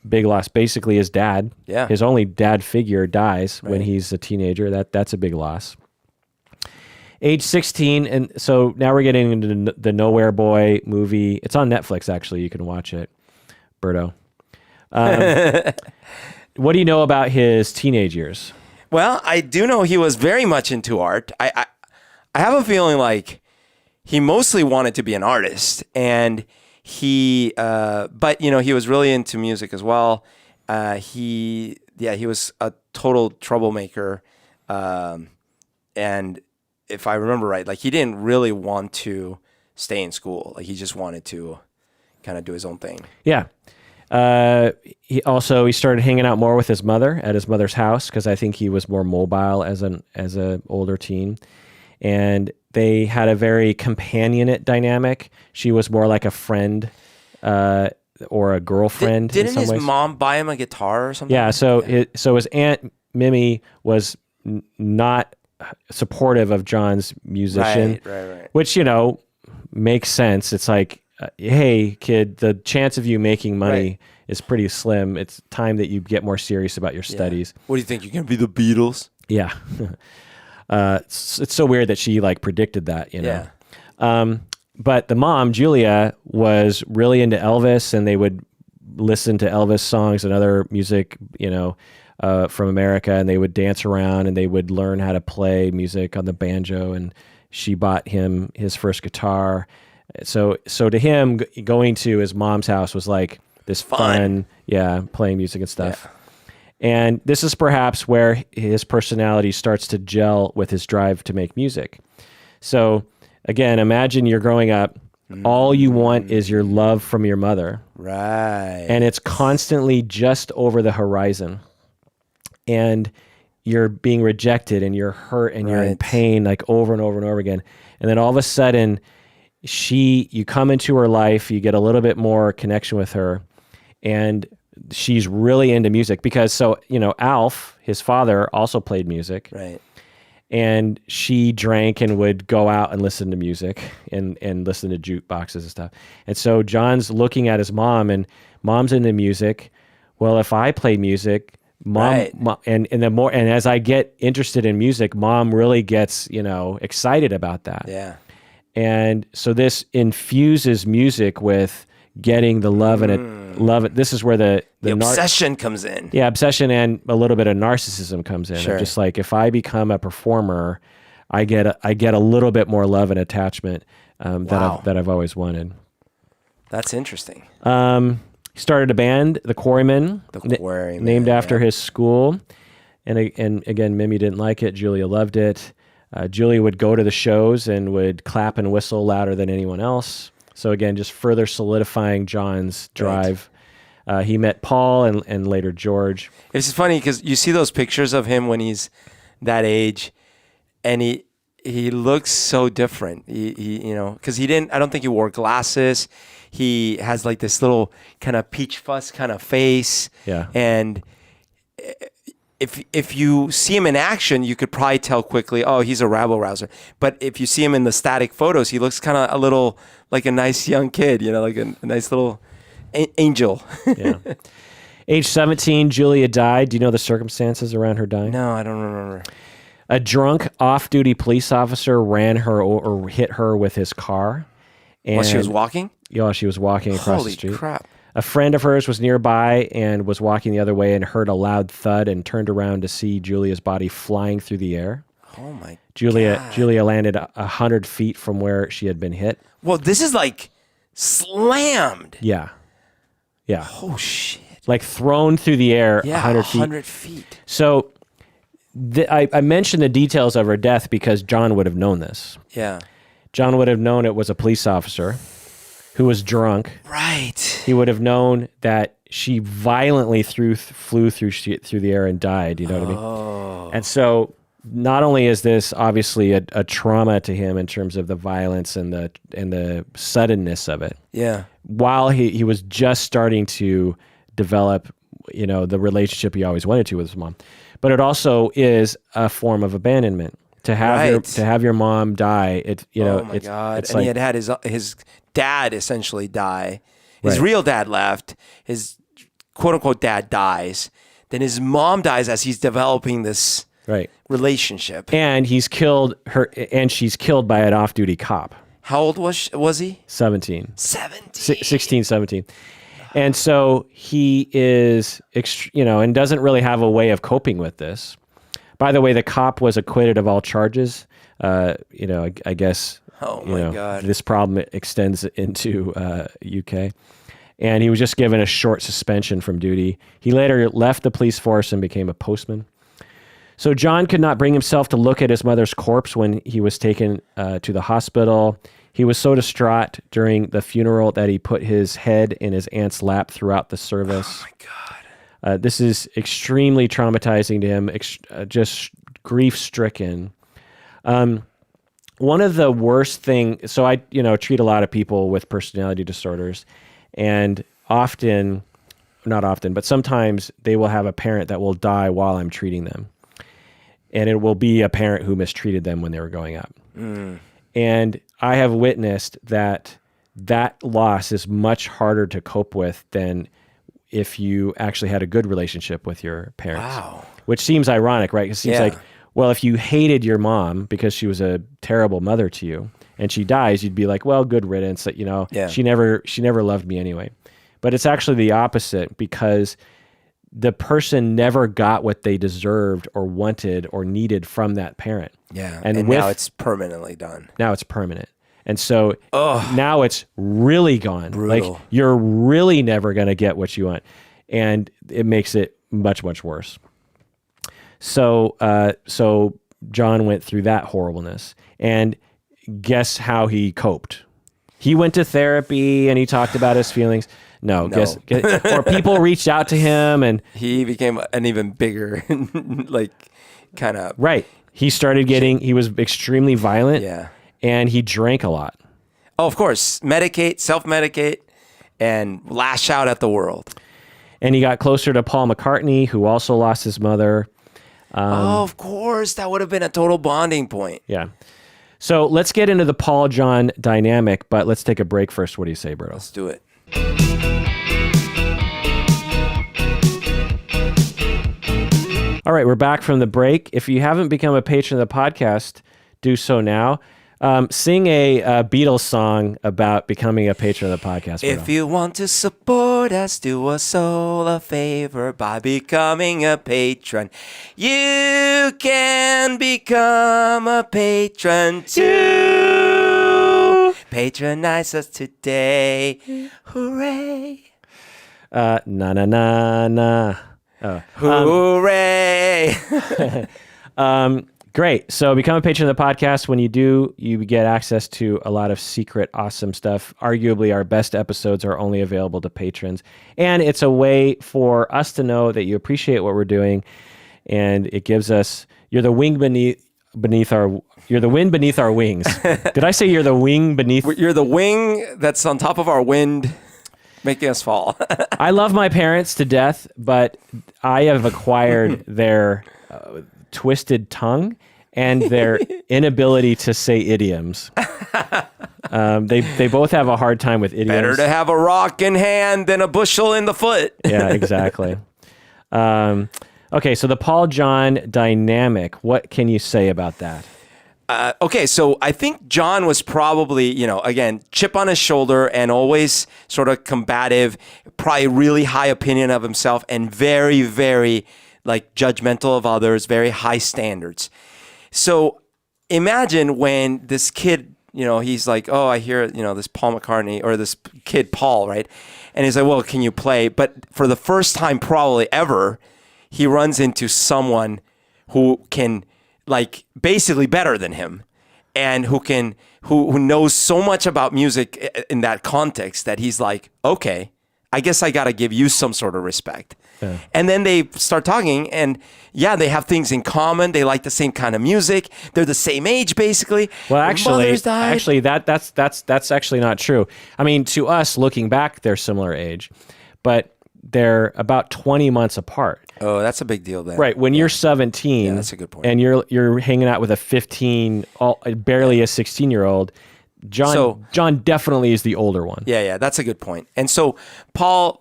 big loss. Basically, his dad, his only dad figure, dies when he's a teenager. That's a big loss. Age 16, and so now we're getting into the Nowhere Boy movie. It's on Netflix, actually. You can watch it. Berto. What do you know about his teenage years? Well, I do know he was very much into art. I have a feeling like he mostly wanted to be an artist, and but he was really into music as well. He was a total troublemaker, and if I remember right, like he didn't really want to stay in school. Like he just wanted to kind of do his own thing. Yeah. He started hanging out more with his mother at his mother's house because I think he was more mobile as an older teen, and they had a very companionate dynamic. She was more like a friend or a girlfriend. Didn't his mom buy him a guitar or something? Yeah. So his Aunt Mimi was not supportive of John's musician, right. Which makes sense. It's like, hey, kid, the chance of you making money is pretty slim. It's time that you get more serious about your studies. What do you think? You're going to be the Beatles? Yeah. It's so weird that she predicted that, Yeah. But the mom, Julia, was really into Elvis, and they would listen to Elvis songs and other music, from America, and they would dance around and they would learn how to play music on the banjo. And she bought him his first guitar. So to him, going to his mom's house was like this fun, playing music and stuff. Yeah. And this is perhaps where his personality starts to gel with his drive to make music. So again, imagine you're growing up, all you want is your love from your mother. Right. And it's constantly just over the horizon. And you're being rejected and you're hurt and you're in pain like over and over and over again. And then all of a sudden, you come into her life, you get a little bit more connection with her, and she's really into music because Alf, his father, also played music. Right. And she drank and would go out and listen to music and listen to jukeboxes and stuff. And so John's looking at his mom, and mom's into music. Well, if I play music, mom and as I get interested in music, mom really gets, excited about that. Yeah. And so this infuses music with getting the love love it. This is where the obsession comes in. Yeah, obsession and a little bit of narcissism comes in. Sure. Just like if I become a performer, I get a little bit more love and attachment that I've always wanted. That's interesting. He started a band, the Quarrymen, named after his school. And again, Mimi didn't like it. Julia loved it. Julia would go to the shows and would clap and whistle louder than anyone else. So again, just further solidifying John's drive. Right. He met Paul and later George. It's funny because you see those pictures of him when he's that age, and he looks so different. He because I don't think he wore glasses. He has like this little kind of peach fuzz kind of face. Yeah. And if you see him in action, you could probably tell quickly, oh, he's a rabble-rouser. But if you see him in the static photos, he looks kind of a little like a nice young kid, like a nice little angel. Yeah. Age 17, Julia died. Do you know the circumstances around her dying? No, I don't remember. A drunk off-duty police officer ran her or hit her with his car. While she was walking? Yeah, she was walking across the street. Holy crap. A friend of hers was nearby and was walking the other way and heard a loud thud and turned around to see Julia's body flying through the air. Oh my God. Julia landed 100 feet from where she had been hit. Well, this is like slammed. Yeah. Yeah. Oh, shit. Like thrown through the air 100 feet. 100 feet. So I mentioned the details of her death because John would have known this. Yeah. John would have known it was a police officer who was drunk. Right. He would have known that she violently flew through the air and died. You know what I mean? Oh. And so not only is this obviously a trauma to him in terms of the violence and the suddenness of it. Yeah. While he was just starting to develop, the relationship he always wanted to with his mom, but it also is a form of abandonment. To have your mom die, oh my God! It's and like, he had his dad essentially die. His real dad left. His quote unquote dad dies. Then his mom dies as he's developing this relationship. And he's killed her, and she's killed by an off-duty cop. How old was he? 17. 16, 17. And so he is, and doesn't really have a way of coping with this. By the way, the cop was acquitted of all charges. I guess. Oh my God! This problem extends into UK, and he was just given a short suspension from duty. He later left the police force and became a postman. So John could not bring himself to look at his mother's corpse when he was taken to the hospital. He was so distraught during the funeral that he put his head in his aunt's lap throughout the service. Oh my God! This is extremely traumatizing to him, just grief-stricken. One of the worst things, so I, treat a lot of people with personality disorders, and not often, but sometimes they will have a parent that will die while I'm treating them. And it will be a parent who mistreated them when they were growing up. Mm. And I have witnessed that loss is much harder to cope with than if you actually had a good relationship with your parents. Wow. Which seems ironic, right? It seems like, well, if you hated your mom because she was a terrible mother to you and she dies, you'd be like, well, good riddance, that, she never loved me anyway. but it's actually the opposite, because the person never got what they deserved or wanted or needed from that parent. Yeah. And now it's permanently done. Now it's permanent. And so now it's really gone. Brutal. Like, you're really never going to get what you want. And it makes it much, much worse. So, so John went through that horribleness, and guess how he coped? He went to therapy and he talked about his feelings. No. Guess, or people reached out to him, and he became an even bigger, like, kind of. Right. He started he was extremely violent. Yeah. And he drank a lot. Oh, of course. Medicate, self-medicate, and lash out at the world. And he got closer to Paul McCartney, who also lost his mother. Of course. That would have been a total bonding point. Yeah. So let's get into the Paul-John dynamic, but let's take a break first. What do you say, Berto? Let's do it. All right, we're back from the break. If you haven't become a patron of the podcast, do so now. Sing a Beatles song about becoming a patron of the podcast. If you want to support us, do us all a favor by becoming a patron. You can become a patron too. Patronize us today. Hooray. Na na na na. Hooray. Great. So become a patron of the podcast. When you do, you get access to a lot of secret, awesome stuff. Arguably, our best episodes are only available to patrons. And it's a way for us to know that you appreciate what we're doing. And it gives us, you're the wind beneath our wings. Did I say you're the wing beneath? You're the wing that's on top of our wind, making us fall. I love my parents to death, but I have acquired their twisted tongue and their inability to say idioms. They both have a hard time with idioms. Better to have a rock in hand than a bushel in the foot. Yeah, exactly. Okay, so the Paul-John dynamic, what can you say about that? Okay, so I think John was probably, again, chip on his shoulder and always sort of combative, probably really high opinion of himself and very, very like judgmental of others, very high standards. So imagine when this kid, he's like, oh, I hear, this Paul McCartney or this kid, Paul, right? And he's like, well, can you play? But for the first time probably ever, he runs into someone who can like basically better than him and who knows so much about music in that context that he's like, okay, I guess I got to give you some sort of respect. Yeah. And then they start talking and they have things in common. They like the same kind of music. They're the same age basically. Well, actually that's actually not true. I mean, to us looking back, they're similar age, but they're about 20 months apart. Oh, that's a big deal then. Right. When you're 17 that's a good point. And you're hanging out with a 15, barely a 16-year-old, John definitely is the older one. Yeah, that's a good point. And so Paul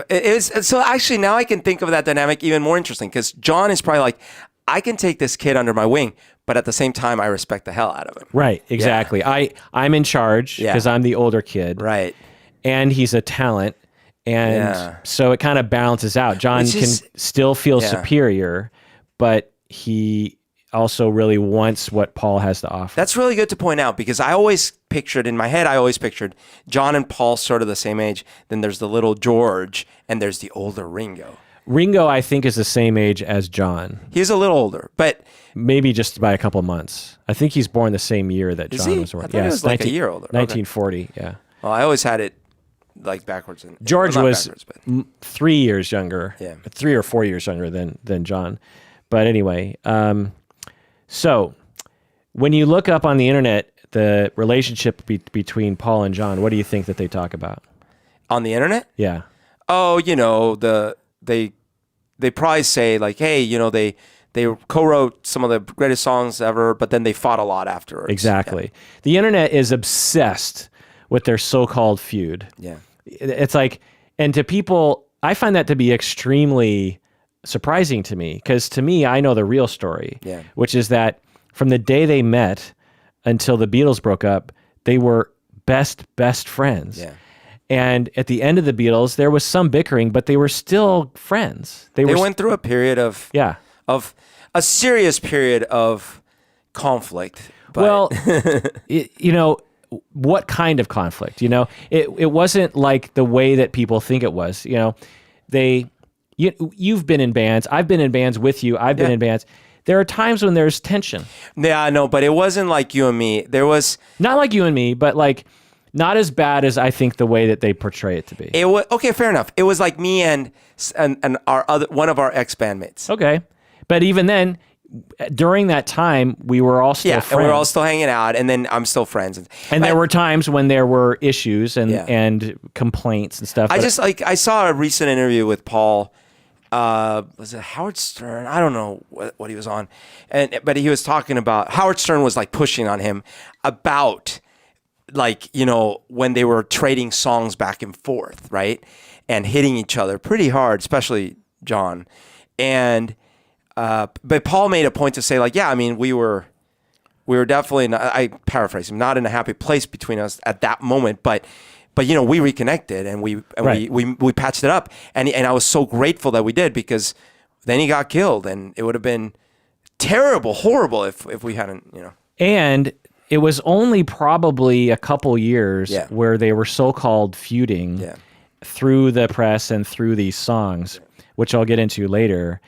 so actually now I can think of that dynamic even more interesting because John is probably like, I can take this kid under my wing, but at the same time I respect the hell out of him. Right, exactly. Yeah. I'm in charge because I'm the older kid. Right. And he's a talent. And so it kind of balances out. John can still feel superior, but he also really wants what Paul has to offer. That's really good to point out because I always pictured John and Paul sort of the same age. Then there's the little George and there's the older Ringo. Ringo, I think, is the same age as John. He's a little older, but maybe just by a couple months. I think he's born the same year that John was born. I thought he was like a year older. 1940, yeah. Well, I always had it like backwards. George was 3 years younger. Yeah. 3 or 4 years younger than John. But anyway, so when you look up on the internet the relationship between Paul and John, what do you think that they talk about? On the internet? Yeah. Oh, they probably say like, hey, they co-wrote some of the greatest songs ever, but then they fought a lot afterwards. Exactly. Yeah. The internet is obsessed with their so-called feud. Yeah. It's like, and to people, I find that to be extremely surprising to me, because to me, I know the real story, which is that from the day they met until the Beatles broke up, they were best friends. Yeah. And at the end of the Beatles, there was some bickering, but they were still friends. They went through a period of a serious period of conflict. But Well, what kind of conflict? It wasn't like the way that people think it was. You've been in bands. I've been in bands with you. I've been in bands. There are times when there's tension. Yeah, I know, but it wasn't like you and me. There was not like you and me, but like not as bad as I think the way that they portray it to be. It was okay. Fair enough. It was like me and our one of our ex-bandmates. Okay, but even then, during that time, we were all still friends. And we were all still hanging out, and then I'm still friends. And there were times when there were issues and complaints and stuff. I saw a recent interview with Paul. Was it Howard Stern? I don't know what he was on, but he was talking about Howard Stern was like pushing on him about when they were trading songs back and forth, right, and hitting each other pretty hard, especially John, and but Paul made a point to say we were definitely not, I paraphrase him, not in a happy place between us at that moment, but we reconnected and we patched it up, and I was so grateful that we did, because then he got killed, and it would have been terrible, horrible if we hadn't, And it was only probably a couple years where they were so-called feuding through the press and through these songs, which I'll get into later.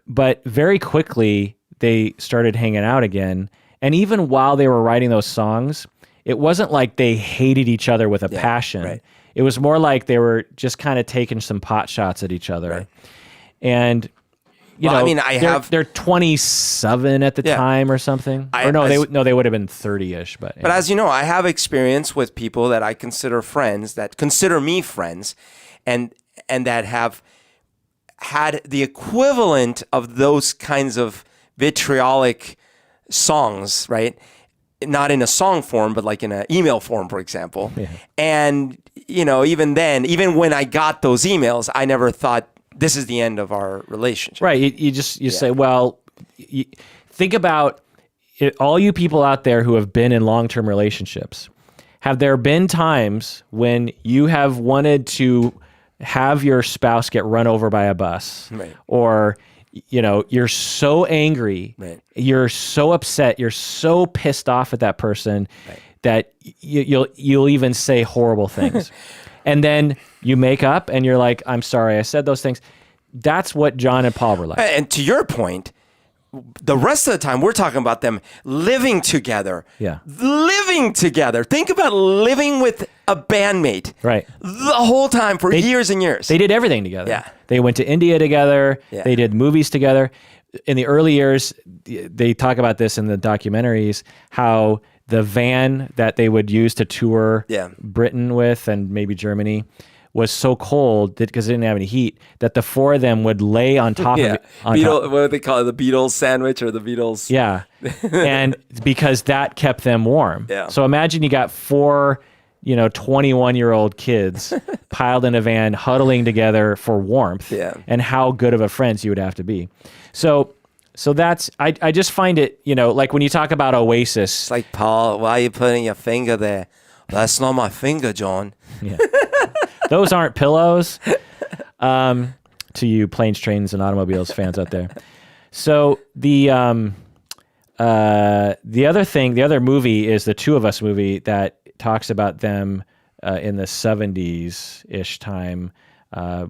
But very quickly they started hanging out again, and even while they were writing those songs, it wasn't like they hated each other with a passion. Right. It was more like they were just kind of taking some pot shots at each other. Right. And, they're 27 at the time or something. They would have been 30-ish. But as you know, I have experience with people that I consider friends, that consider me friends, and that have had the equivalent of those kinds of vitriolic songs, right? Not in a song form, but like in an email form, for example. Yeah. And, even then, even when I got those emails, I never thought this is the end of our relationship. Right. You say, well, think about it, all you people out there who have been in long-term relationships. Have there been times when you have wanted to have your spouse get run over by a bus? Right. Or you're so angry, right, you're so upset, you're so pissed off at that person, right, that you'll even say horrible things. And then you make up and you're like, I'm sorry I said those things. That's what John and Paul were like. And to your point, the rest of the time we're talking about them living together. Yeah. Living together. Think about living with a bandmate. Right. The whole time for years and years. They did everything together. Yeah. They went to India together. Yeah. They did movies together. In the early years, they talk about this in the documentaries, how the van that they would use to tour Britain with and maybe Germany was so cold that because it didn't have any heat, that the four of them would lay on top of it. What do they call it? The Beatles sandwich or the Beatles? Yeah. And because that kept them warm. Yeah. So imagine you got four, 21-year-old kids piled in a van, huddling together for warmth, and how good of a friends you would have to be. So that's, I just find it, like when you talk about Oasis. It's like, Paul, why are you putting your finger there? That's not my finger, John. Yeah. Those aren't pillows, to you planes, trains, and automobiles fans out there. So the other movie is the Two of Us movie that talks about them in the 70s-ish time,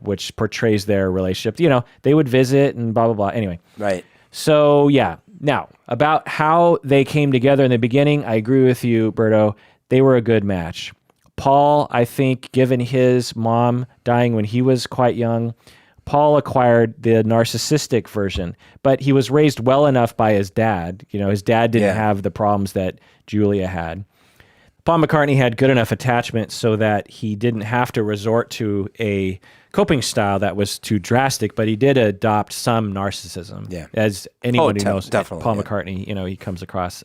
which portrays their relationship. They would visit and blah, blah, blah. Anyway. Right. So, yeah. Now, about how they came together in the beginning, I agree with you, Berto. They were a good match. Paul, I think, given his mom dying when he was quite young, Paul acquired the narcissistic version, but he was raised well enough by his dad. His dad didn't have the problems that Julia had. Paul McCartney had good enough attachment so that he didn't have to resort to a coping style that was too drastic, but he did adopt some narcissism. Yeah. As anyone who knows Paul McCartney, he comes across.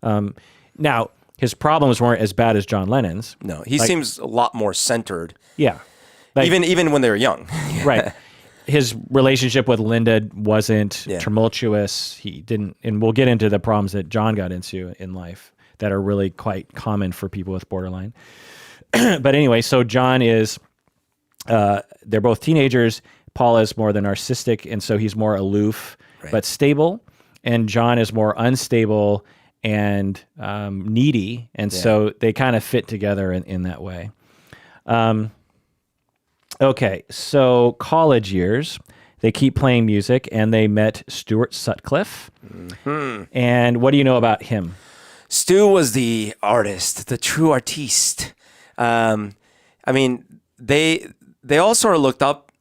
Now, his problems weren't as bad as John Lennon's. No, he seems a lot more centered. Yeah. Even when they were young. Right. His relationship with Linda wasn't tumultuous. He didn't, and we'll get into the problems that John got into in life that are really quite common for people with borderline. But anyway, so John is, they're both teenagers. Paul is more the narcissistic, and so he's more aloof, but stable. And John is more unstable and needy. And so they kind of fit together in that way. Okay, so college years, they keep playing music, and they met Stuart Sutcliffe. And what do you know about him? Stu was the artist, the true artiste. I mean, they all sort of looked up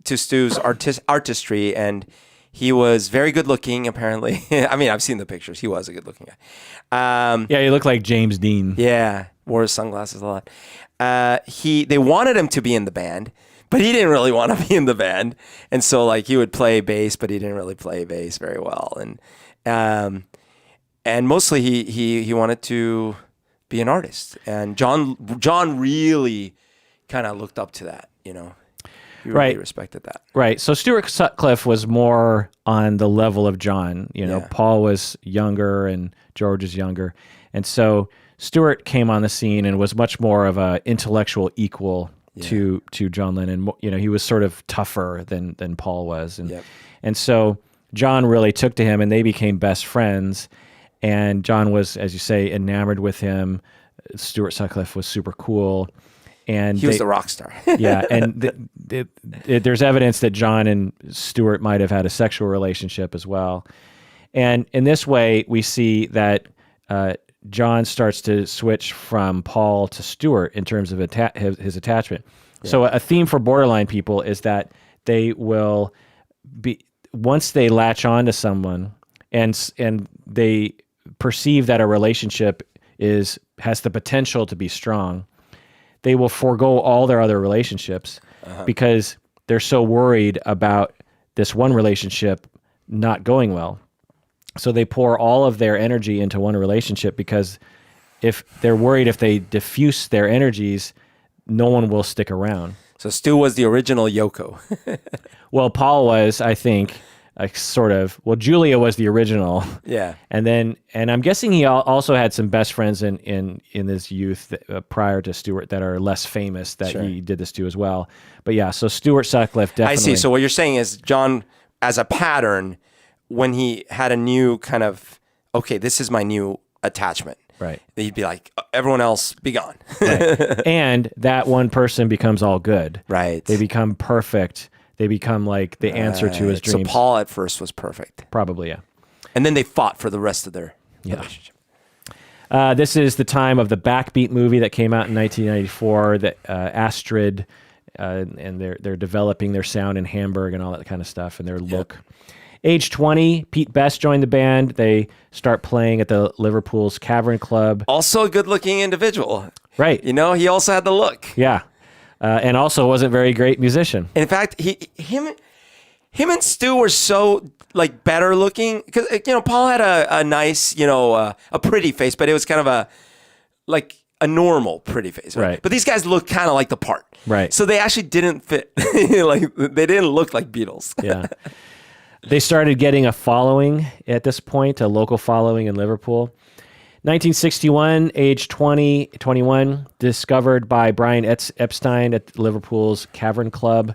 to Stu's artistry, and he was very good looking, apparently. I mean, I've seen the pictures. He was a good looking guy. Yeah, he looked like James Dean. Yeah, wore his sunglasses a lot. They wanted him to be in the band, but he didn't really want to be in the band. And so like he would play bass, but he didn't really play bass very well. And mostly he wanted to be an artist. And John really kind of looked up to that, you know. He really respected that. Right. So Stuart Sutcliffe was more on the level of John. You know, Paul was younger and George is younger. And so Stuart came on the scene and was much more of an intellectual equal to John Lennon. You know, he was sort of tougher than Paul was. And so John really took to him, and they became best friends. And John was, as you say, enamored with him. Stuart Sutcliffe was super cool. And he was the rock star. Yeah, and there's evidence that John and Stuart might have had a sexual relationship as well. And in this way, we see that John starts to switch from Paul to Stuart in terms of his attachment. Yeah. So a theme for borderline people is that they will be, once they latch on to someone and they perceive that a relationship has the potential to be strong, they will forego all their other relationships because they're so worried about this one relationship not going well. So they pour all of their energy into one relationship because if they're worried if they diffuse their energies, no one will stick around. So Stu was the original Yoko. Well, Paul was, I think, Julia was the original. Yeah. And I'm guessing he also had some best friends in his youth prior to Stuart that are less famous that he did this to as well. But yeah, so Stuart Sutcliffe definitely. I see. So what you're saying is John, as a pattern, when he had a new kind of, okay, this is my new attachment. Right. He'd be like, everyone else, be gone. Right. And that one person becomes all good. Right. They become perfect. They become like the answer to his dreams. So Paul at first was perfect. Probably, yeah. And then they fought for the rest of their relationship. This is the time of the Backbeat movie that came out in 1994. That Astrid and they're developing their sound in Hamburg and all that kind of stuff and their look. Age 20, Pete Best joined the band. They start playing at the Liverpool's Cavern Club. Also a good-looking individual. Right. You know, he also had the look. Yeah. And also wasn't a very great musician. In fact, him and Stu were so like better looking because Paul had a nice a pretty face, but it was kind of a normal pretty face, right? But these guys looked kind of like the part, right? So they actually didn't fit. Like they didn't look like Beatles. Yeah. They started getting a following at this point, a local following in Liverpool. 1961, age 21, discovered by Brian Epstein at Liverpool's Cavern Club.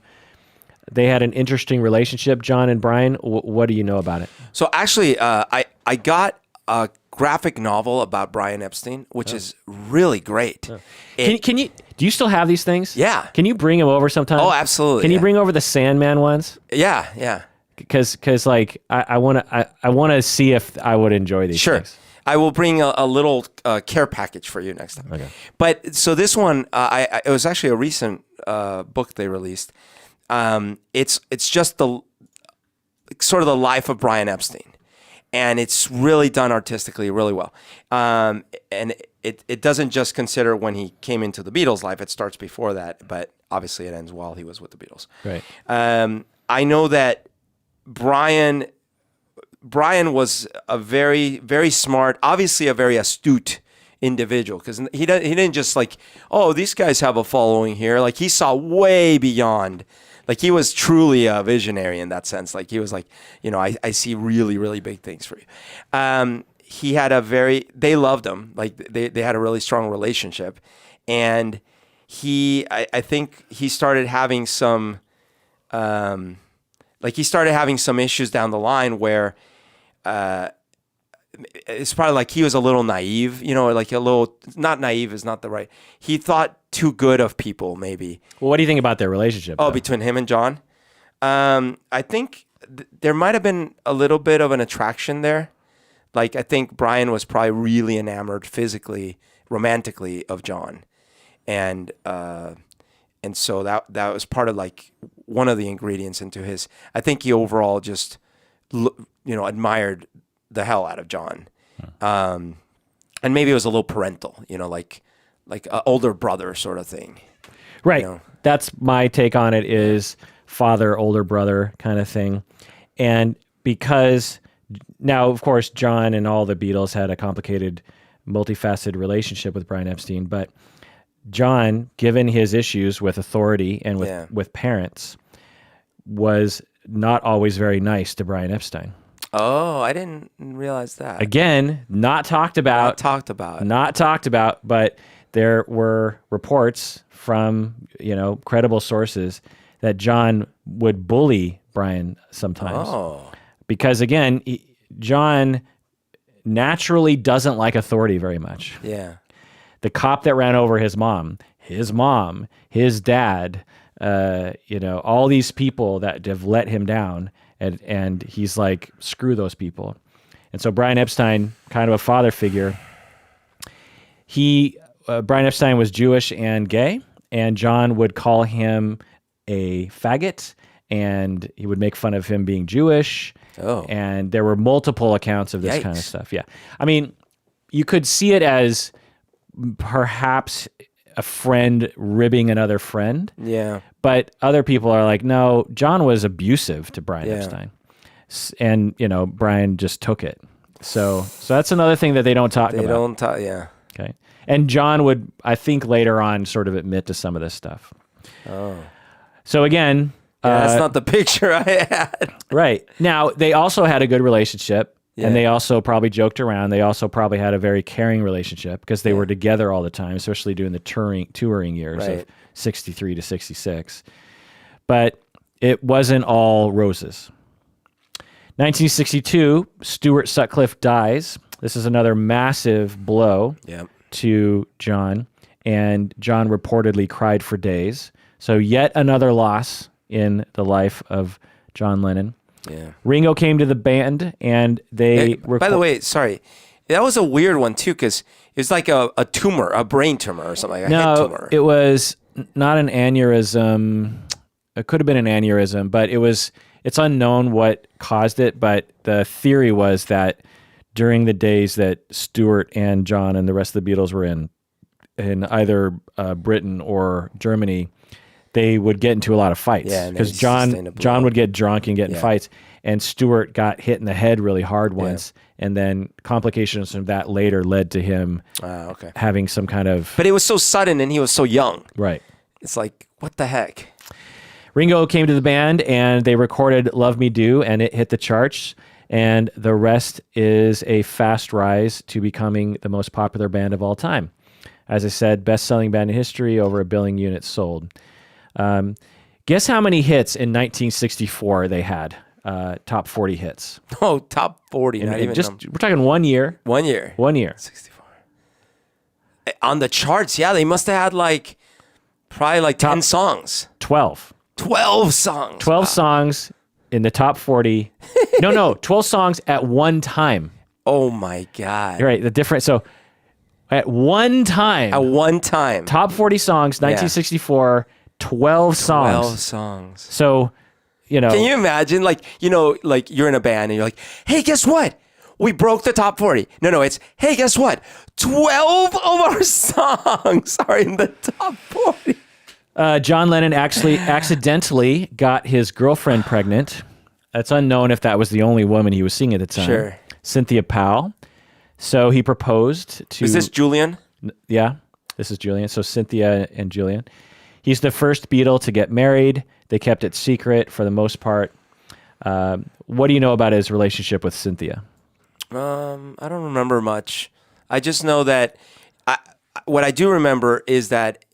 They had an interesting relationship, John and Brian. What do you know about it? So actually, I got a graphic novel about Brian Epstein, which is really great. Can you? Do you still have these things? Yeah. Can you bring them over sometime? Oh, absolutely. Can you bring over the Sandman ones? Yeah. Because like I want to see if I would enjoy these. Sure. Things. I will bring a little care package for you next time. Okay. But so this one, it was actually a recent book they released. It's just the sort of the life of Brian Epstein, and it's really done artistically really well. And it doesn't just consider when he came into the Beatles' life. It starts before that, but obviously it ends while he was with the Beatles. Right. I know that Brian was a very, very smart, obviously a very astute individual because he didn't just like, oh, these guys have a following here. Like he saw way beyond. Like he was truly a visionary in that sense. Like he was like, I see really, really big things for you. He had they loved him. Like they had a really strong relationship. And I think he started having some, he started having some issues down the line where, it's probably like he was a little naive, like a little, not naive is not the right. He thought too good of people, maybe. Well, what do you think about their relationship? Oh, though? between him and John? I think there might have been a little bit of an attraction there. Like, I think Brian was probably really enamored physically, romantically of John. And so that was part of like one of the ingredients into his, I think he overall just, admired the hell out of John. And maybe it was a little parental, like an older brother sort of thing. Right. That's my take on it, is father, older brother kind of thing. And because now, of course, John and all the Beatles had a complicated, multifaceted relationship with Brian Epstein, but John, given his issues with authority and with parents, was not always very nice to Brian Epstein. Oh, I didn't realize that. Again, not talked about, but there were reports from, credible sources that John would bully Brian sometimes. Oh. Because again, John naturally doesn't like authority very much. Yeah. The cop that ran over his mom, his dad, all these people that have let him down, and he's like, screw those people. And so Brian Epstein, kind of a father figure, Brian Epstein was Jewish and gay, and John would call him a faggot, and he would make fun of him being Jewish. Oh. And there were multiple accounts of this Yikes. kind of stuff. Yeah. I mean, you could see it as perhaps a friend ribbing another friend. Yeah. But other people are like, no, John was abusive to Brian Epstein. And, Brian just took it. So that's another thing that they don't talk about. They don't talk, yeah. Okay. And John would, I think, later on sort of admit to some of this stuff. Oh. So again... that's not the picture I had. Right. Now, they also had a good relationship, and they also probably joked around. They also probably had a very caring relationship because they were together all the time, especially during the touring years of 63 to 66. But it wasn't all roses. 1962, Stuart Sutcliffe dies. This is another massive blow to John, and John reportedly cried for days. So yet another loss in the life of John Lennon. Yeah. Ringo came to the band, and they... by the way, sorry, that was a weird one too, because it was like a tumor, a brain tumor or something, like a head tumor. It was not an aneurysm. It could have been an aneurysm, but it's unknown what caused it, but the theory was that during the days that Stuart and John and the rest of the Beatles were in either Britain or Germany, they would get into a lot of fights because John would get drunk and get in fights, and Stuart got hit in the head really hard once, and then complications from that later led to him having some kind of... But it was so sudden, and he was so young. Right. It's like, what the heck? Ringo came to the band, and they recorded Love Me Do, and it hit the charts, and the rest is a fast rise to becoming the most popular band of all time. As I said, best-selling band in history, over 1 billion units sold. Guess how many hits in 1964 they had? Top 40 hits. Oh, top 40. Not even we're talking 1 year. 1 year. 1 year. 64. On the charts, they must have had probably 10 songs. 12. 12 songs. 12 songs in the top 40. No, 12 songs at one time. Oh my God. You're right. The difference. So at one time. Top 40 songs, 1964. 12 songs. 12 songs. So, Can you imagine, you're in a band and you're like, hey, guess what? We broke the top 40. No, it's, hey, guess what? 12 of our songs are in the top 40. John Lennon actually accidentally got his girlfriend pregnant. It's unknown if that was the only woman he was seeing at the time. Sure. Cynthia Powell. So he proposed to... Is this Julian? Yeah, this is Julian. So Cynthia and Julian. He's the first Beatle to get married. They kept it secret for the most part. What do you know about his relationship with Cynthia? I don't remember much. I just know that what I do remember is that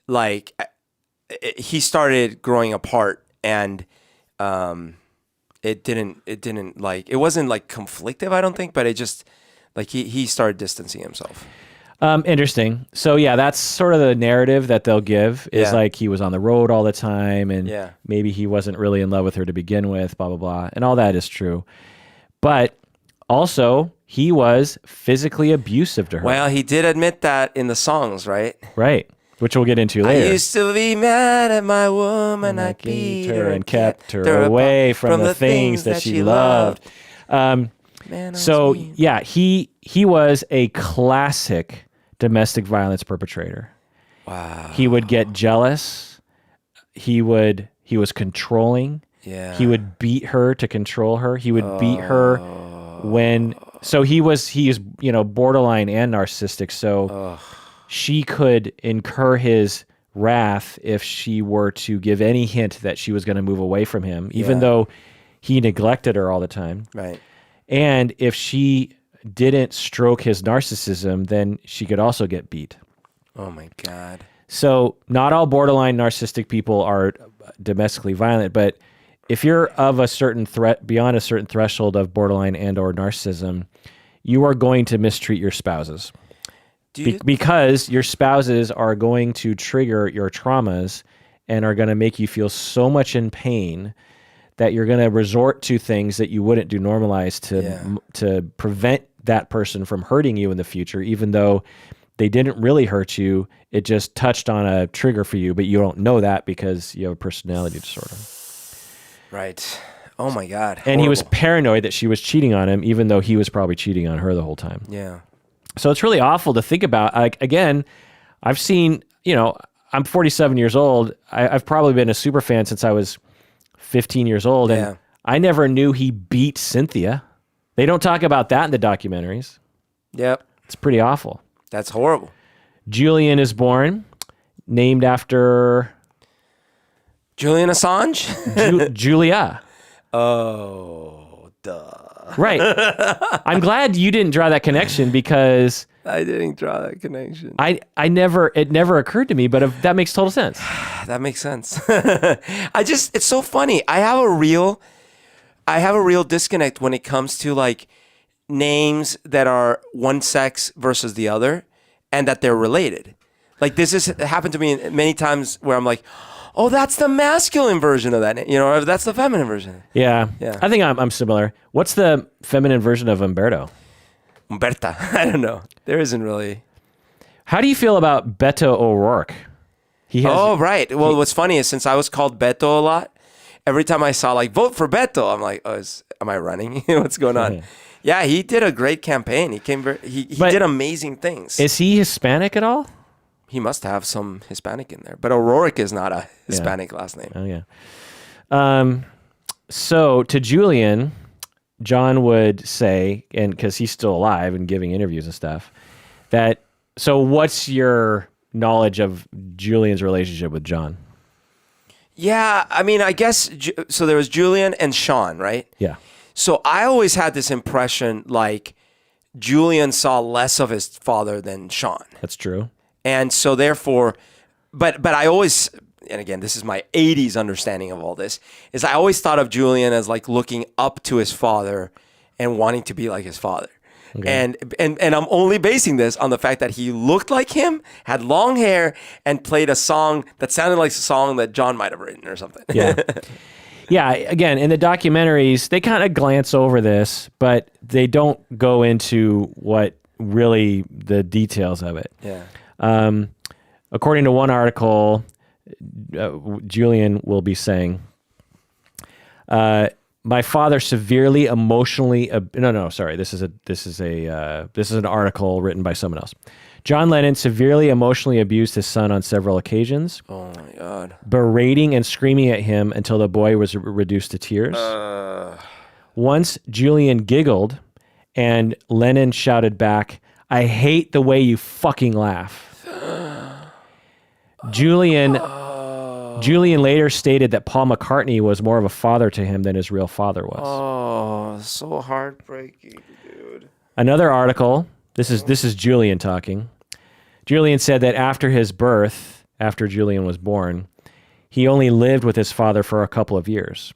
like he started growing apart, and it wasn't like conflictive, I don't think, but it just like he started distancing himself. Interesting. So yeah, that's sort of the narrative that they'll give is like he was on the road all the time and maybe he wasn't really in love with her to begin with, blah, blah, blah. And all that is true. But also he was physically abusive to her. Well, he did admit that in the songs, right? Right. Which we'll get into later. I used to be mad at my woman. I beat her and kept her away from the things that she loved. So yeah, he was a classic domestic violence perpetrator. Wow. He would get jealous. He was controlling. Yeah. He would beat her to control her. He would beat her so he is, borderline and narcissistic. So she could incur his wrath if she were to give any hint that she was going to move away from him, even though he neglected her all the time. Right. And if she didn't stroke his narcissism, then she could also get beat. Oh my God. So not all borderline narcissistic people are domestically violent, but if you're of a certain beyond a certain threshold of borderline and or narcissism, you are going to mistreat your spouses. Because your spouses are going to trigger your traumas and are going to make you feel so much in pain that you're going to resort to things that you wouldn't do normalized to prevent that person from hurting you in the future, even though they didn't really hurt you. It just touched on a trigger for you, but you don't know that because you have a personality disorder. Right. Oh my God. And Horrible. he was paranoid that she was cheating on him, even though he was probably cheating on her the whole time. Yeah. So it's really awful to think about. Like, again, I've seen, I'm 47 years old. I've probably been a super fan since I was 15 years old. And I never knew he beat Cynthia. They don't talk about that in the documentaries. Yep. It's pretty awful. That's horrible. Julian is born, named after... Julian Assange? Julia. Oh, duh. Right. I'm glad you didn't draw that connection because... I didn't draw that connection. It never occurred to me, but that makes total sense. That makes sense. It's so funny. I have a real disconnect when it comes to like names that are one sex versus the other and that they're related. Like this has happened to me many times where I'm like, oh, that's the masculine version of that name, or that's the feminine version. Yeah. I think I'm similar. What's the feminine version of Humberto? Humberta. I don't know. There isn't really. How do you feel about Beto O'Rourke? Right. Well, what's funny is since I was called Beto a lot, every time I saw like vote for Beto, I'm like, am I running? What's going on? Yeah, he did a great campaign. He did amazing things. Is he Hispanic at all? He must have some Hispanic in there, but O'Rourke is not a Hispanic last name. Oh yeah. So to Julian, John would say, and because he's still alive and giving interviews and stuff, that. So what's your knowledge of Julian's relationship with John? Yeah, I mean, I guess so. There was Julian and Sean, right? Yeah. So I always had this impression like Julian saw less of his father than Sean. That's true. And so therefore, but I always, and again, this is my 80s understanding of all this, is I always thought of Julian as like looking up to his father and wanting to be like his father. Okay. And I'm only basing this on the fact that he looked like him, had long hair, and played a song that sounded like a song that John might have written or something. Yeah. Yeah, again, in the documentaries, they kind of glance over this, but they don't go into what really the details of it. Yeah. According to one article, Julian will be saying, my father severely emotionally, this is an article written by someone else. John Lennon severely emotionally abused his son on several occasions. Oh my God. Berating and screaming at him until the boy was reduced to tears. Once Julian giggled and Lennon shouted back, "I hate the way you fucking laugh." Julian later stated that Paul McCartney was more of a father to him than his real father was. Oh, so heartbreaking, dude. Another article, this is Julian talking. Julian said that after his birth, after Julian was born, he only lived with his father for a couple of years.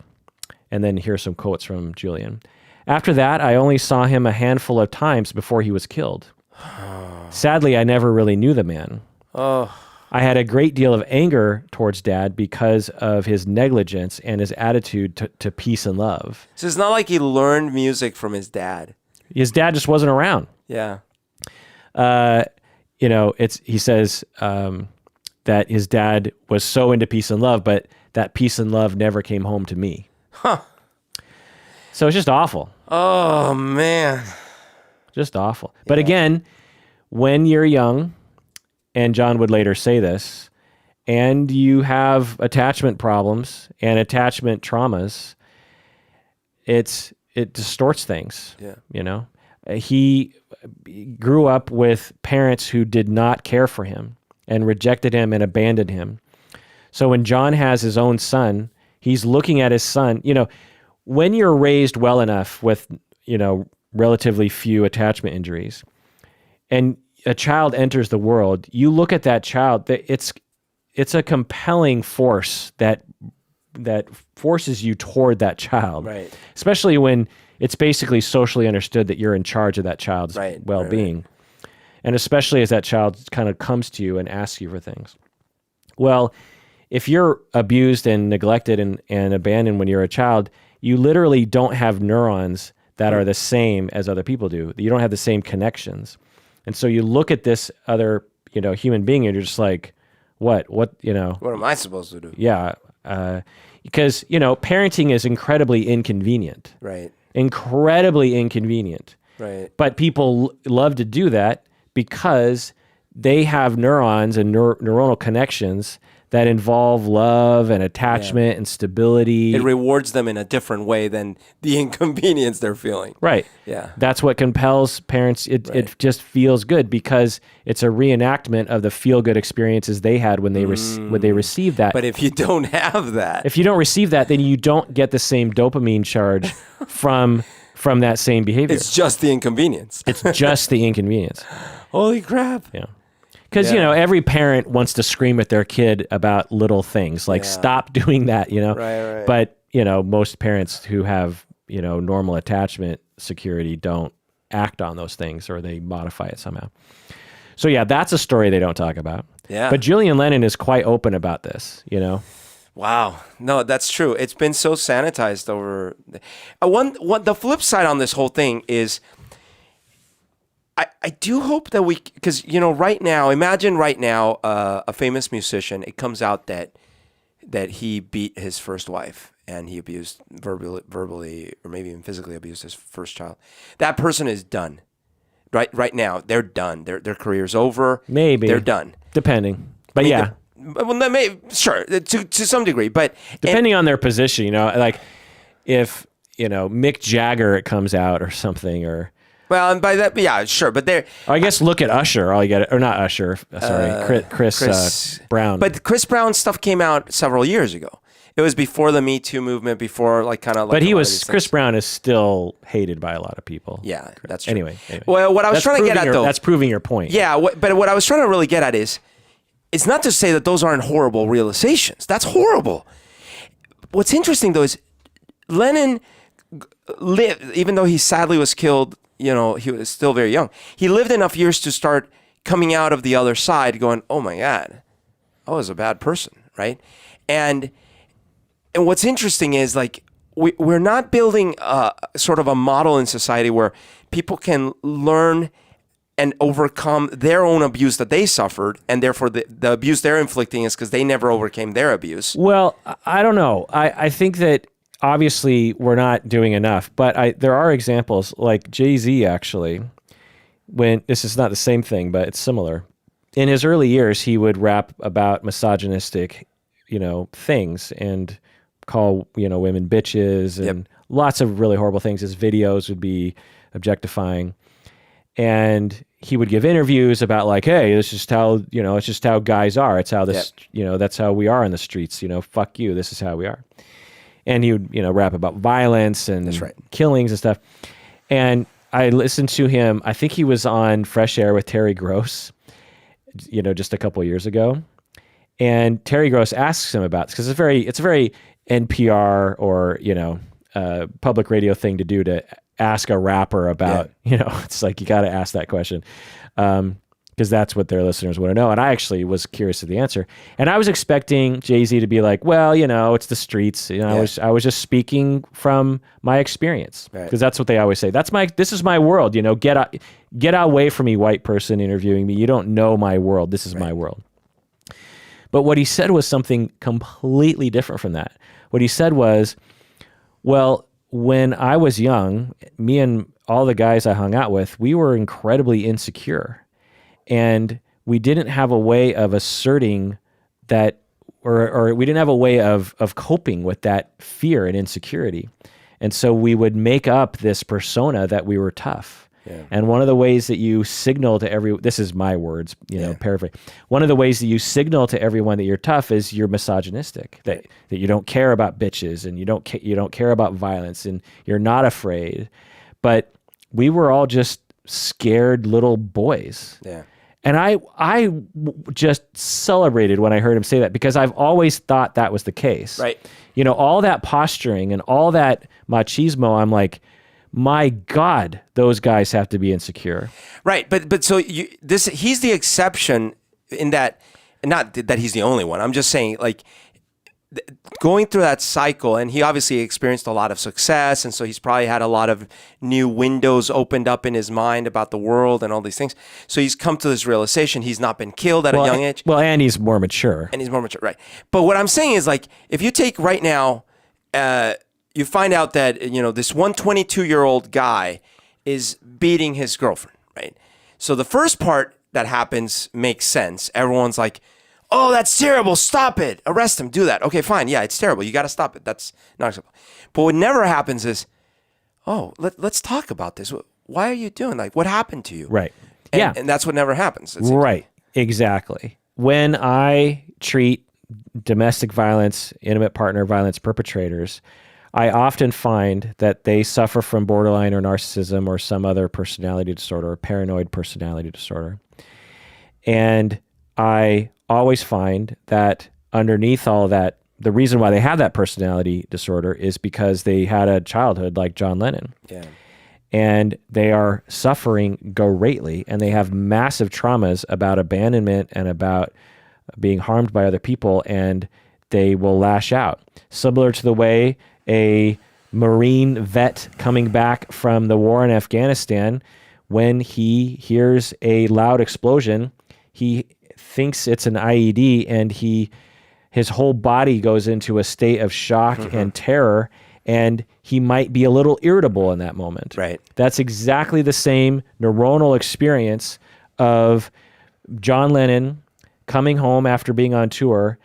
And then here's some quotes from Julian. After that, I only saw him a handful of times before he was killed. Sadly, I never really knew the man. Oh. I had a great deal of anger towards Dad because of his negligence and his attitude to peace and love. So it's not like he learned music from his dad. His dad just wasn't around. Yeah. He says that his dad was so into peace and love, but that peace and love never came home to me. Huh. So it's just awful. Oh, man. Just awful. But again, when you're young, and John would later say this, and you have attachment problems and attachment traumas, it distorts things. Yeah. He grew up with parents who did not care for him and rejected him and abandoned him. So when John has his own son, he's looking at his son. When you're raised well enough with, relatively few attachment injuries, and a child enters the world, you look at that child, it's a compelling force that forces you toward that child. Right. Especially when it's basically socially understood that you're in charge of that child's well-being. Right. And especially as that child kind of comes to you and asks you for things. Well, if you're abused and neglected and abandoned when you're a child, you literally don't have neurons that are the same as other people do. You don't have the same connections. And so you look at this other, human being and you're just like, what, What am I supposed to do? Yeah. Because, parenting is incredibly inconvenient. Right. Incredibly inconvenient. Right. But people love to do that because they have neurons and neuronal connections that involve love and attachment and stability. It rewards them in a different way than the inconvenience they're feeling. Right. Yeah. That's what compels parents. It just feels good because it's a reenactment of the feel-good experiences they had when they received that. But if you don't have that, if you don't receive that, then you don't get the same dopamine charge from that same behavior. It's just the inconvenience. It's just the inconvenience. Holy crap. Yeah. Because, every parent wants to scream at their kid about little things, like stop doing that, Right. But, most parents who have, normal attachment security don't act on those things or they modify it somehow. So, that's a story they don't talk about. Yeah. But Julian Lennon is quite open about this, Wow. No, that's true. It's been so sanitized over. The flip side on this whole thing is I do hope that because, imagine right now a famous musician, it comes out that he beat his first wife and he abused verbally or maybe even physically abused his first child. That person is done. Right now, they're done. Their career's over. Maybe. They're done. Depending. But sure, to some degree, but depending on their position, like if, Mick Jagger comes out or something or... Well, and by that, yeah, sure, but there. I guess look at Usher. All you get, or not Usher. Sorry, Chris Brown. But Chris Brown's stuff came out several years ago. It was before the Me Too movement, before But Chris Brown is still hated by a lot of people. Yeah, that's true. Anyway. Well, what I was trying to get at though, that's proving your point. Yeah, but what I was trying to really get at is, it's not to say that those aren't horrible realizations. That's horrible. What's interesting though is Lennon lived, even though he sadly was killed. He was still very young. He lived enough years to start coming out of the other side going, oh my God, I was a bad person, right? And what's interesting is we're not building sort of a model in society where people can learn and overcome their own abuse that they suffered, and therefore the abuse they're inflicting is because they never overcame their abuse. Well, I don't know. I think that obviously, we're not doing enough, but there are examples like Jay-Z actually, when this is not the same thing, but it's similar. In his early years, he would rap about misogynistic, things and call, women bitches and lots of really horrible things. His videos would be objectifying. And he would give interviews about hey, this is how, it's just how guys are. It's how this, that's how we are in the streets, fuck you. This is how we are. And he would, rap about violence and killings and stuff. And I listened to him, I think he was on Fresh Air with Terry Gross, just a couple of years ago. And Terry Gross asks him about this because it's a very NPR or public radio thing to do, to ask a rapper about. It's like you got to ask that question because that's what their listeners want to know. And I actually was curious of the answer, and I was expecting Jay-Z to be like, well, it's the streets. I was just speaking from my experience, because that's what they always say. This is my world. Get away from me, white person interviewing me. You don't know my world. This is my world. But what he said was something completely different from that. What he said was, well, when I was young, me and all the guys I hung out with, we were incredibly insecure. And we didn't have a way of asserting that, or we didn't have a way of coping with that fear and insecurity. And so we would make up this persona that we were tough. Yeah. And one of the ways that you signal to this is my words, paraphrase. One of the ways that you signal to everyone that you're tough is you're misogynistic, that you don't care about bitches, and you don't care about violence, and you're not afraid. But we were all just scared little boys. Yeah. And I just celebrated when I heard him say that, because I've always thought that was the case. Right. All that posturing and all that machismo, I'm like, my God, those guys have to be insecure. Right. But so he's the exception in that, not that he's the only one. I'm just saying, like, going through that cycle, and he obviously experienced a lot of success, and so he's probably had a lot of new windows opened up in his mind about the world and all these things. So he's come to this realization he's not been killed at a young age. Well, and he's more mature. Right. But what I'm saying is, like, if you take right now, you find out that, this 122-year-old guy is beating his girlfriend, right? So the first part that happens makes sense. Everyone's like, oh, that's terrible. Stop it. Arrest him. Do that. Okay, fine. Yeah, it's terrible. You got to stop it. That's not acceptable. But what never happens is, oh, let's talk about this. Why are you doing, like, what happened to you? Right. And that's what never happens. Right. Exactly. When I treat domestic violence, intimate partner violence perpetrators, I often find that they suffer from borderline or narcissism or some other personality disorder, or paranoid personality disorder. And I always find that underneath all that, the reason why they have that personality disorder is because they had a childhood like John Lennon. Yeah. And they are suffering greatly, and they have massive traumas about abandonment and about being harmed by other people, and they will lash out. Similar to the way a Marine vet coming back from the war in Afghanistan, when he hears a loud explosion, he thinks it's an IED, and his whole body goes into a state of shock and terror, and he might be a little irritable in that moment. Right. That's exactly the same neuronal experience of John Lennon coming home after being on tour,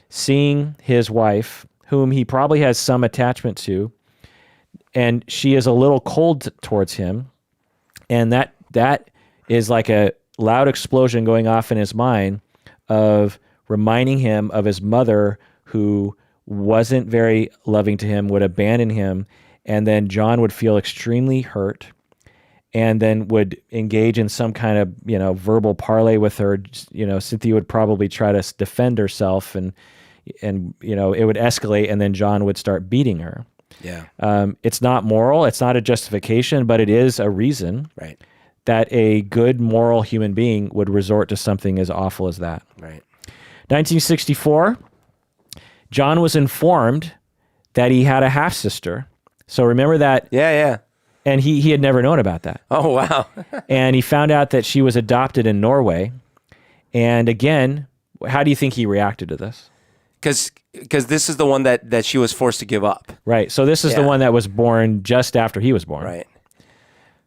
seeing his wife, whom he probably has some attachment to, and she is a little cold towards him, and that is like a loud explosion going off in his mind of reminding him of his mother, who wasn't very loving to him, would abandon him, and then John would feel extremely hurt, and then would engage in some kind of verbal parley with her. Cynthia would probably try to defend herself, and it would escalate, and then John would start beating her. Yeah. It's not moral. It's not a justification, but it is a reason that a good moral human being would resort to something as awful as that. Right. 1964, John was informed that he had a half-sister. So remember that? Yeah. And he had never known about that. Oh, wow. And he found out that she was adopted in Norway. And again, how do you think he reacted to this? Because this is the one that she was forced to give up. Right. So this is the one that was born just after he was born. Right.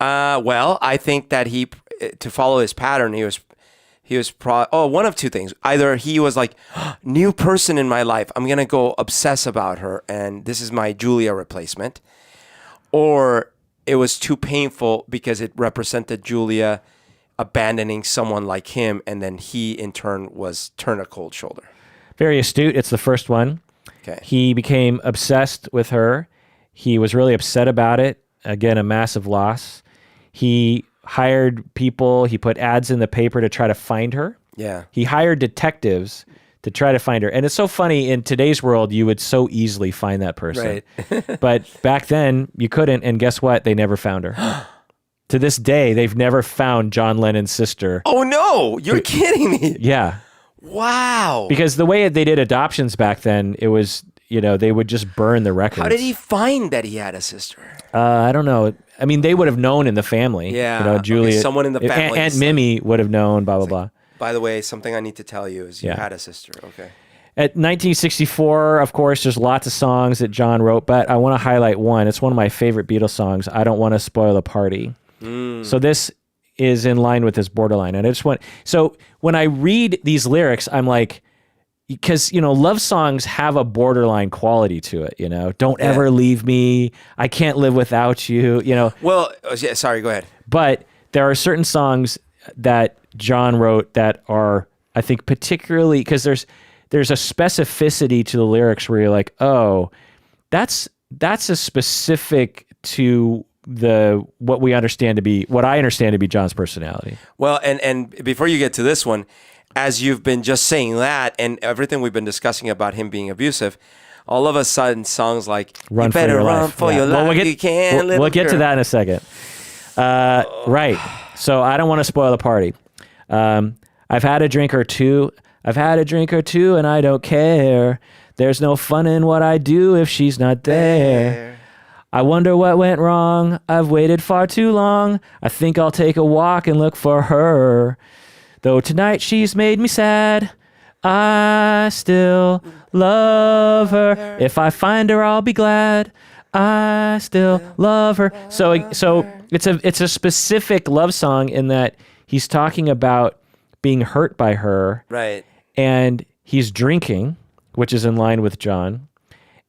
Well, I think that to follow his pattern, he was one of two things. Either he was like, new person in my life, I'm going to go obsess about her, and this is my Julia replacement. Or it was too painful because it represented Julia abandoning someone like him, and then he in turn was turned a cold shoulder. Very astute. It's the first one. Okay. He became obsessed with her. He was really upset about it. Again, a massive loss. He hired people. He put ads in the paper to try to find her. Yeah. He hired detectives to try to find her. And it's so funny, in today's world, you would so easily find that person. Right. But back then, you couldn't, and guess what? They never found her. To this day, they've never found John Lennon's sister. Oh, no. You're kidding me. Yeah. Wow. Because the way they did adoptions back then, it was, they would just burn the records. How did he find that he had a sister? I don't know. I mean, they would have known in the family. Yeah. Julia. Okay, someone in the family. Aunt Mimi would have known, blah, blah, blah. By the way, something I need to tell you is you had a sister. Okay. At 1964, of course, there's lots of songs that John wrote, but I want to highlight one. It's one of my favorite Beatles songs, I Don't Want to Spoil the Party. So this is in line with this borderline. And so when I read these lyrics, I'm like, because, love songs have a borderline quality to it, don't ever leave me. I can't live without you, Well, sorry, go ahead. But there are certain songs that John wrote that are, I think, particularly, because there's a specificity to the lyrics where you're like, oh, that's a specific to what I understand to be John's personality. Well, and before you get to this one, as you've been just saying that and everything we've been discussing about him being abusive, all of a sudden songs like Run you better for your run life. for your life. You can't live. We'll get to that in a second. Right. So I don't want to spoil the party. I've had a drink or two. And I don't care. There's no fun in what I do if she's not there. I wonder what went wrong. I've waited far too long. I think I'll take a walk and look for her. Though tonight she's made me sad, I still love her. If I find her, I'll be glad. I still love her. So it's a specific love song in that he's talking about being hurt by her. Right. And he's drinking, which is in line with John.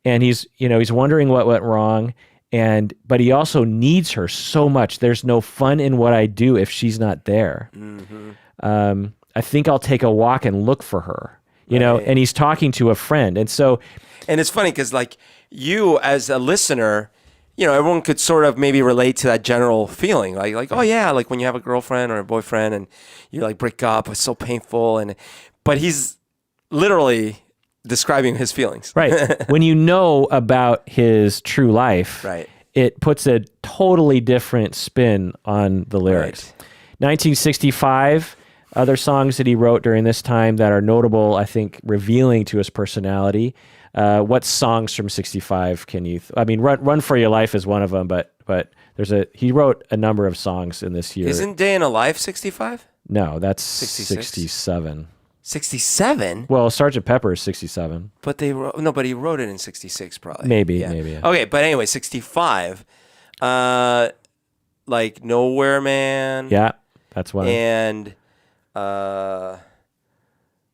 And he's wondering what went wrong. But he also needs her so much. There's no fun in what I do if she's not there. Mm-hmm. I think I'll take a walk and look for her, and he's talking to a friend. And it's funny because like you as a listener, everyone could sort of maybe relate to that general feeling like, oh yeah, like when you have a girlfriend or a boyfriend and you like break up, it's so painful. But he's literally describing his feelings. Right. When you know about his true life, right, it puts a totally different spin on the lyrics. Right. 1965, other songs that he wrote during this time that are notable, I think, revealing to his personality. What songs from 65 can you... Run for Your Life is one of them, but he wrote a number of songs in this year. Isn't Day in a Life 65? No, that's 66? 67. 67? Well, Sgt. Pepper is 67. But he wrote it in 66 probably. Maybe. Yeah. Yeah. Okay, but anyway, 65. Like Nowhere Man. Yeah, that's one. And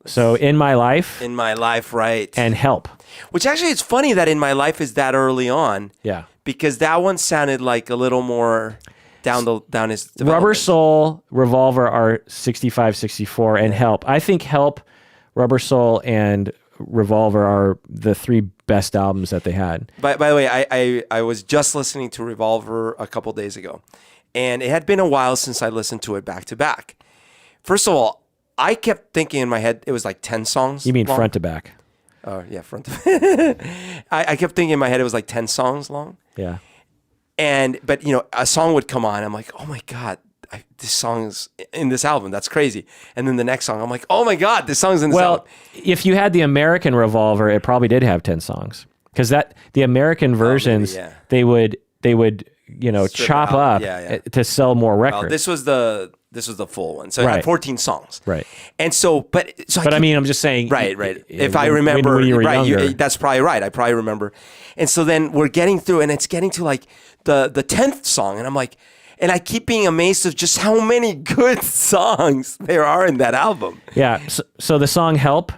so In My Life. In My Life, right. And Help. Which actually, it's funny that In My Life is that early on. Yeah. Because that one sounded like a little more down his development. Rubber Soul, Revolver are 65, 64, and Help. I think Help, Rubber Soul, and Revolver are the three best albums that they had. By the way, I was just listening to Revolver a couple days ago, and it had been a while since I listened to it back to back. First of all, I kept thinking in my head it was like 10 songs. You mean long. front to back? Oh, yeah, front to back. I kept thinking in my head it was like 10 songs long. Yeah. But a song would come on. I'm like, oh my God, this song's in this album. That's crazy. And then the next song, I'm like, oh my God, this song's in this album. Well, if you had the American Revolver, it probably did have 10 songs. Because the American versions, they would chop up to sell more records. Well, this was the full one. So it had 14 songs. Right. And so, I'm just saying. Right. If I remember, when you were younger. That's probably right. I probably remember. And so then we're getting through, and it's getting to like the 10th song, and I'm like, and I keep being amazed of just how many good songs there are in that album. Yeah. So the song Help,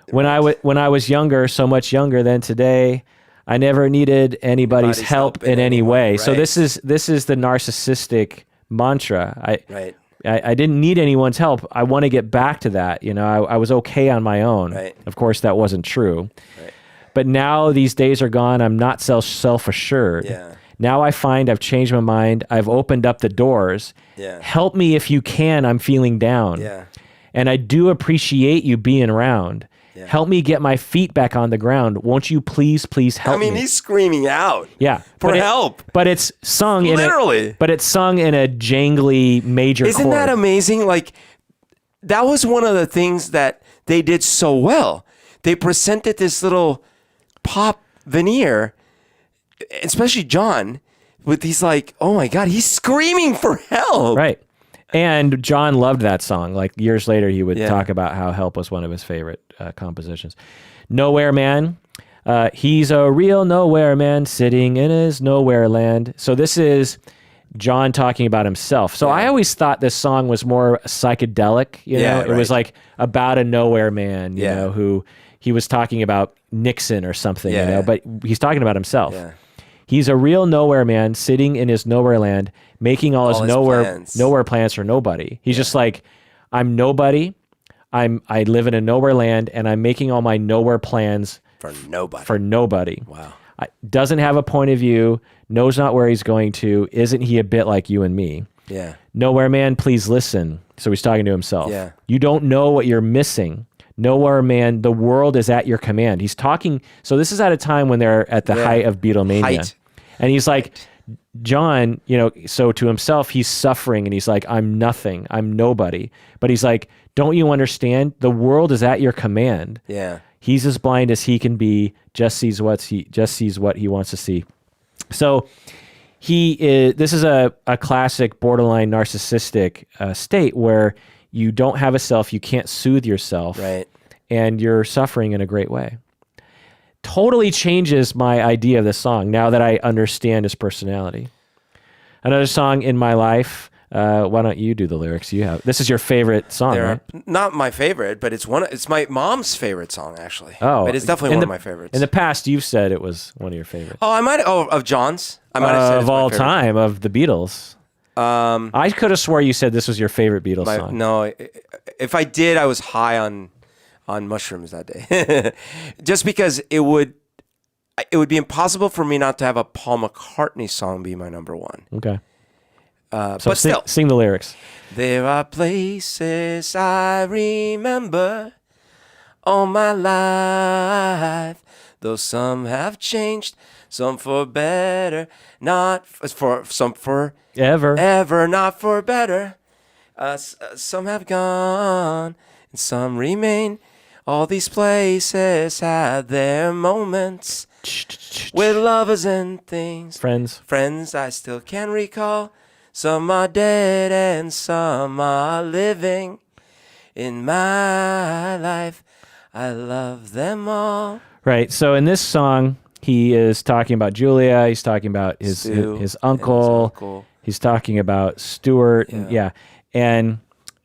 when I was younger, so much younger than today, I never needed anybody's help in any way. Right. So this is the narcissistic mantra. I didn't need anyone's help. I want to get back to that. I was okay on my own. Right. Of course, that wasn't true. Right. But now these days are gone. I'm not self-assured. Yeah. Now I find I've changed my mind. I've opened up the doors. Yeah. Help me if you can. I'm feeling down. Yeah. And I do appreciate you being around. Help me get my feet back on the ground. Won't you please help me? I mean, he's screaming out. Yeah. For help. But it's sung Literally. but it's sung in a jangly major chord. Isn't that amazing? Like, that was one of the things that they did so well. They presented this little pop veneer, especially John, with these like, oh my God, he's screaming for help. Right. And John loved that song. Like years later, he would talk about how Help was one of his favorite compositions. Nowhere Man. He's a real nowhere man sitting in his nowhere land. So this is John talking about himself. So I always thought this song was more psychedelic. You know, it was like about a nowhere man, you know, who he was talking about Nixon or something, you know, but he's talking about himself. Yeah. He's a real nowhere man sitting in his nowhere land, making all his nowhere plans for nobody. He's just like, I'm nobody. I live in a nowhere land, and I'm making all my nowhere plans for nobody. For nobody. Wow. Doesn't have a point of view, knows not where he's going to. Isn't he a bit like you and me? Yeah. Nowhere man, please listen. So he's talking to himself. Yeah. You don't know what you're missing. Nowhere man, the world is at your command. He's talking. So this is at a time when they're at the height of Beatlemania. And he's like, John, you know, so to himself, he's suffering and he's like, I'm nothing. I'm nobody. But he's like, don't you understand? The world is at your command. Yeah. He's as blind as he can be, just sees what he wants to see. So this is a classic borderline narcissistic state where you don't have a self, you can't soothe yourself. Right. And you're suffering in a great way. Totally changes my idea of this song now that I understand his personality. Another song in my life. Why don't you do the lyrics? This is your favorite song, right? Not my favorite, but it's my mom's favorite song actually. Oh, but it's definitely one of my favorites. In the past, you've said it was one of your favorites. Oh, of John's. I might have said of all time of the Beatles. I could have swore you said this was your favorite Beatles song. No, if I did, I was high on mushrooms that day. Just because it would be impossible for me not to have a Paul McCartney song be my number one. Okay. But still, sing the lyrics. There are places I remember all my life, though some have changed, some for better, not for some for ever, not for better. Some have gone and some remain. All these places had their moments with lovers and things. Friends I still can recall. Some are dead and some are living. In my life, I love them all. Right. So in this song, he is talking about Julia. He's talking about his uncle. He's talking about Stuart. And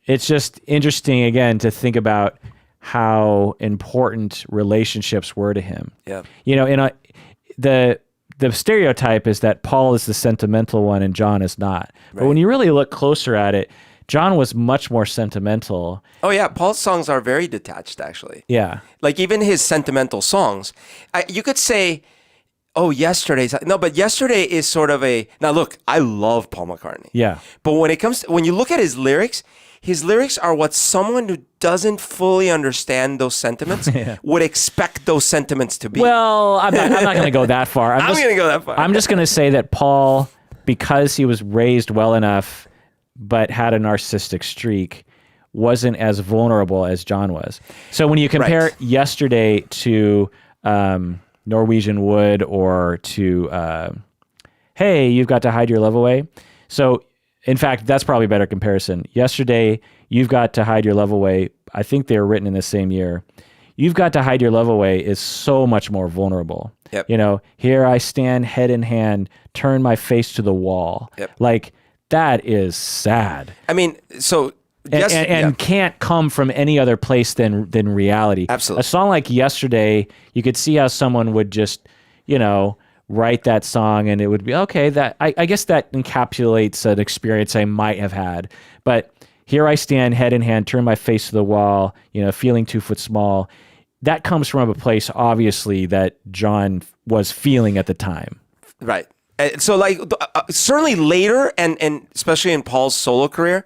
it's just interesting, again, to think about how important relationships were to him. Yeah. You know, the stereotype is that Paul is the sentimental one and John is not. Right. But when you really look closer at it, John was much more sentimental. Oh yeah, Paul's songs are very detached actually. Yeah. Like even his sentimental songs, you could say, oh, but Yesterday is sort of now look, I love Paul McCartney. Yeah. But when you look at his lyrics are what someone who doesn't fully understand those sentiments would expect those sentiments to be. Well, I'm not going to go that far. I'm going to go that far. I'm just going to say that Paul, because he was raised well enough, but had a narcissistic streak, wasn't as vulnerable as John was. So when you compare Yesterday to Norwegian Wood or to Hey, You've Got to Hide Your Love Away. So in fact, that's probably a better comparison. Yesterday, You've Got to Hide Your Love Away. I think they were written in the same year. You've Got to Hide Your Love Away is so much more vulnerable. Yep. You know, here I stand head in hand, turn my face to the wall. Yep. Like, that is sad. I mean, so... And can't come from any other place than reality. Absolutely. A song like Yesterday, you could see how someone would just, you know, write that song and it would be, okay, that I guess that encapsulates an experience I might have had. But here I stand head in hand, turn my face to the wall, you know, feeling 2 foot small. That comes from a place, obviously, that John was feeling at the time. Right. So like certainly later and especially in Paul's solo career,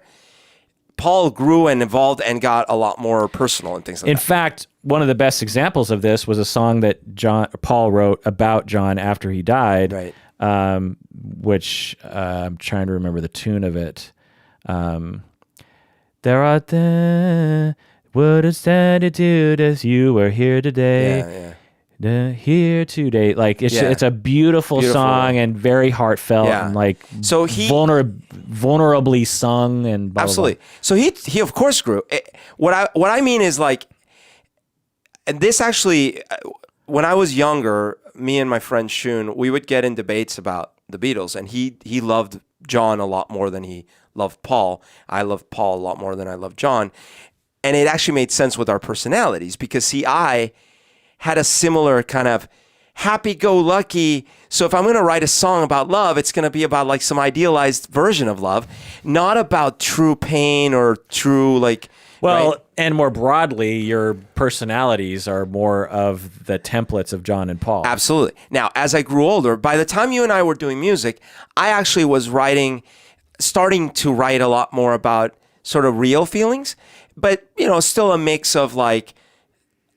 Paul grew and evolved and got a lot more personal and things like In that. fact, one of the best examples of this was a song that Paul wrote about John after he died, Right. which I'm trying to remember the tune of it. There art there, what is attitude as you were here today. Here today, like it's a beautiful song and very heartfelt and like so he vulnerably sung and blah, absolutely. blah, blah. So he of course grew. What I mean is like, and this actually, when I was younger, me and my friend Shun, we would get in debates about the Beatles, and he loved John a lot more than he loved Paul. I loved Paul a lot more than I loved John, and it actually made sense with our personalities because I had a similar kind of happy-go-lucky. So if I'm going to write a song about love, it's going to be about like some idealized version of love, not about true pain or true like. Well, right? and more broadly, your personalities are more of the templates of John and Paul. Absolutely. Now, as I grew older, by the time you and I were doing music, I actually was starting to write a lot more about sort of real feelings, but still a mix of like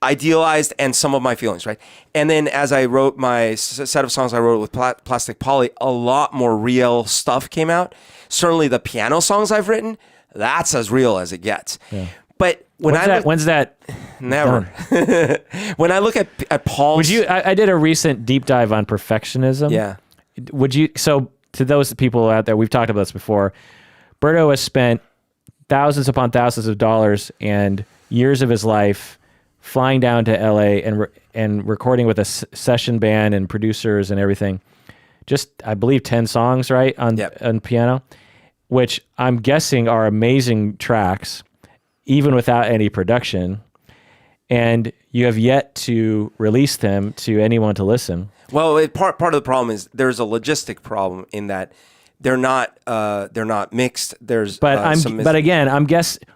idealized and some of my feelings, right? And then as I wrote my set of songs I wrote with Plastic Polly, a lot more real stuff came out. Certainly the piano songs I've written, that's as real as it gets. Yeah. But when's that? Never. When I look at Paul's... Would you? I did a recent deep dive on perfectionism. Yeah. Would you? So to those people out there, we've talked about this before. Berto has spent thousands upon thousands of dollars and years of his life flying down to LA and recording with a session band and producers and everything. Just, I believe, 10 songs, right, on piano, which I'm guessing are amazing tracks, even without any production. And you have yet to release them to anyone to listen. Well, part of the problem is there's a logistic problem in that they're not mixed. There's but again,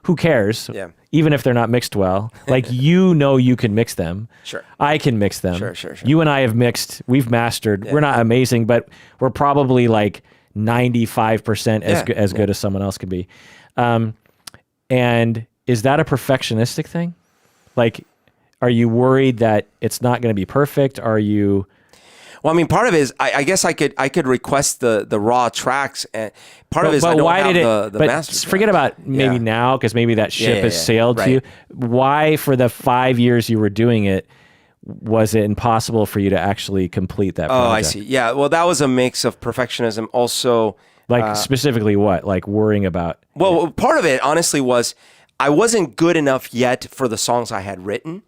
who cares? Yeah. Even if they're not mixed well, like you can mix them. Sure. I can mix them. Sure. You and I have mixed. We've mastered. Yeah. We're not amazing, but we're probably like 95% as good as someone else could be. And is that a perfectionistic thing? Like, are you worried that it's not going to be perfect? Are you? Well, I mean, part of it is I guess I could request the raw tracks, and part of it is I don't have the masters. Forget about maybe now, because maybe that ship has sailed to you. Why, for the 5 years you were doing it, was it impossible for you to actually complete that project? Oh, I see. Yeah, well, that was a mix of perfectionism. Also, like specifically what? Like worrying about? Well, part of it honestly was I wasn't good enough yet for the songs I had written.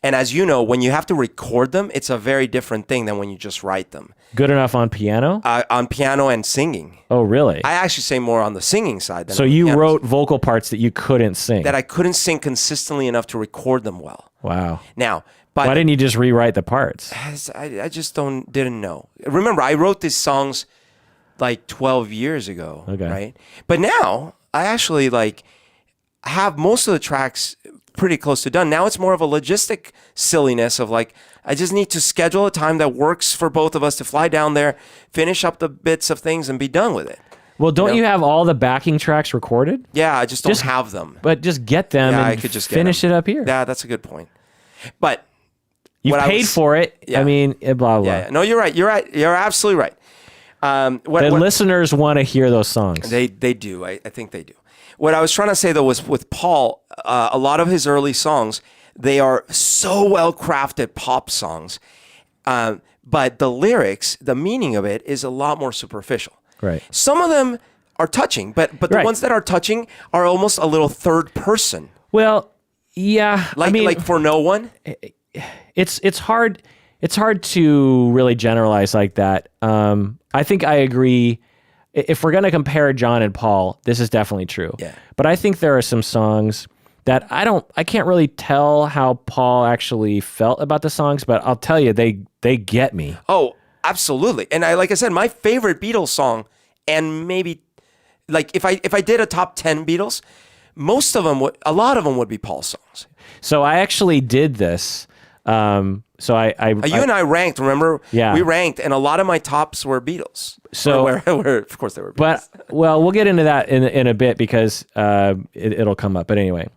And as you know, when you have to record them, it's a very different thing than when you just write them. Good enough on piano? On piano and singing. Oh, really? I actually say more on the singing side than so on the you piano wrote side. vocal parts that you couldn't sing? That I couldn't sing consistently enough to record them well. Wow. Now, but why didn't you just rewrite the parts? I just didn't know. Remember, I wrote these songs like 12 years ago, right? But now I actually have most of the tracks pretty close to done. Now it's more of a logistic silliness of like, I just need to schedule a time that works for both of us to fly down there, finish up the bits of things and be done with it. Well, don't you have all the backing tracks recorded? Yeah, I just don't have them. But just get them and I could just finish it up here. Yeah, that's a good point. But you paid for it. Yeah. I mean, blah, blah, blah. Yeah. No, you're right. You're right. You're absolutely right. The listeners want to hear those songs. They do. I think they do. What I was trying to say, though, was with Paul, a lot of his early songs, they are so well-crafted pop songs. But the lyrics, the meaning of it is a lot more superficial. Right. Some of them are touching, but the ones that are touching are almost a little third person. Well, yeah. Like For No One? It's hard to really generalize like that. I think I agree. If we're going to compare John and Paul, this is definitely true. Yeah. But I think there are some songs that I can't really tell how Paul actually felt about the songs, but I'll tell you, they get me. Oh, absolutely. And like I said, my favorite Beatles song, and maybe like if I did a top 10 Beatles, a lot of them would be Paul songs. So I actually did this. So You and I ranked, remember? Yeah. We ranked, and a lot of my tops were Beatles. So, of course they were Beatles. Well, we'll get into that in a bit because it'll come up. But anyway,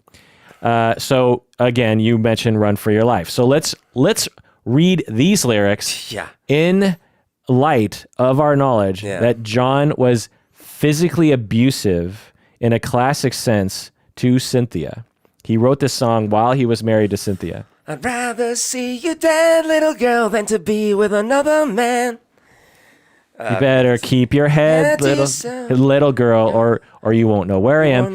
so again, you mentioned "Run for Your Life." So let's read these lyrics in light of our knowledge that John was physically abusive in a classic sense to Cynthia. He wrote this song while he was married to Cynthia. I'd rather see you dead, little girl, than to be with another man. You better keep your head, little girl, or you won't know where I am.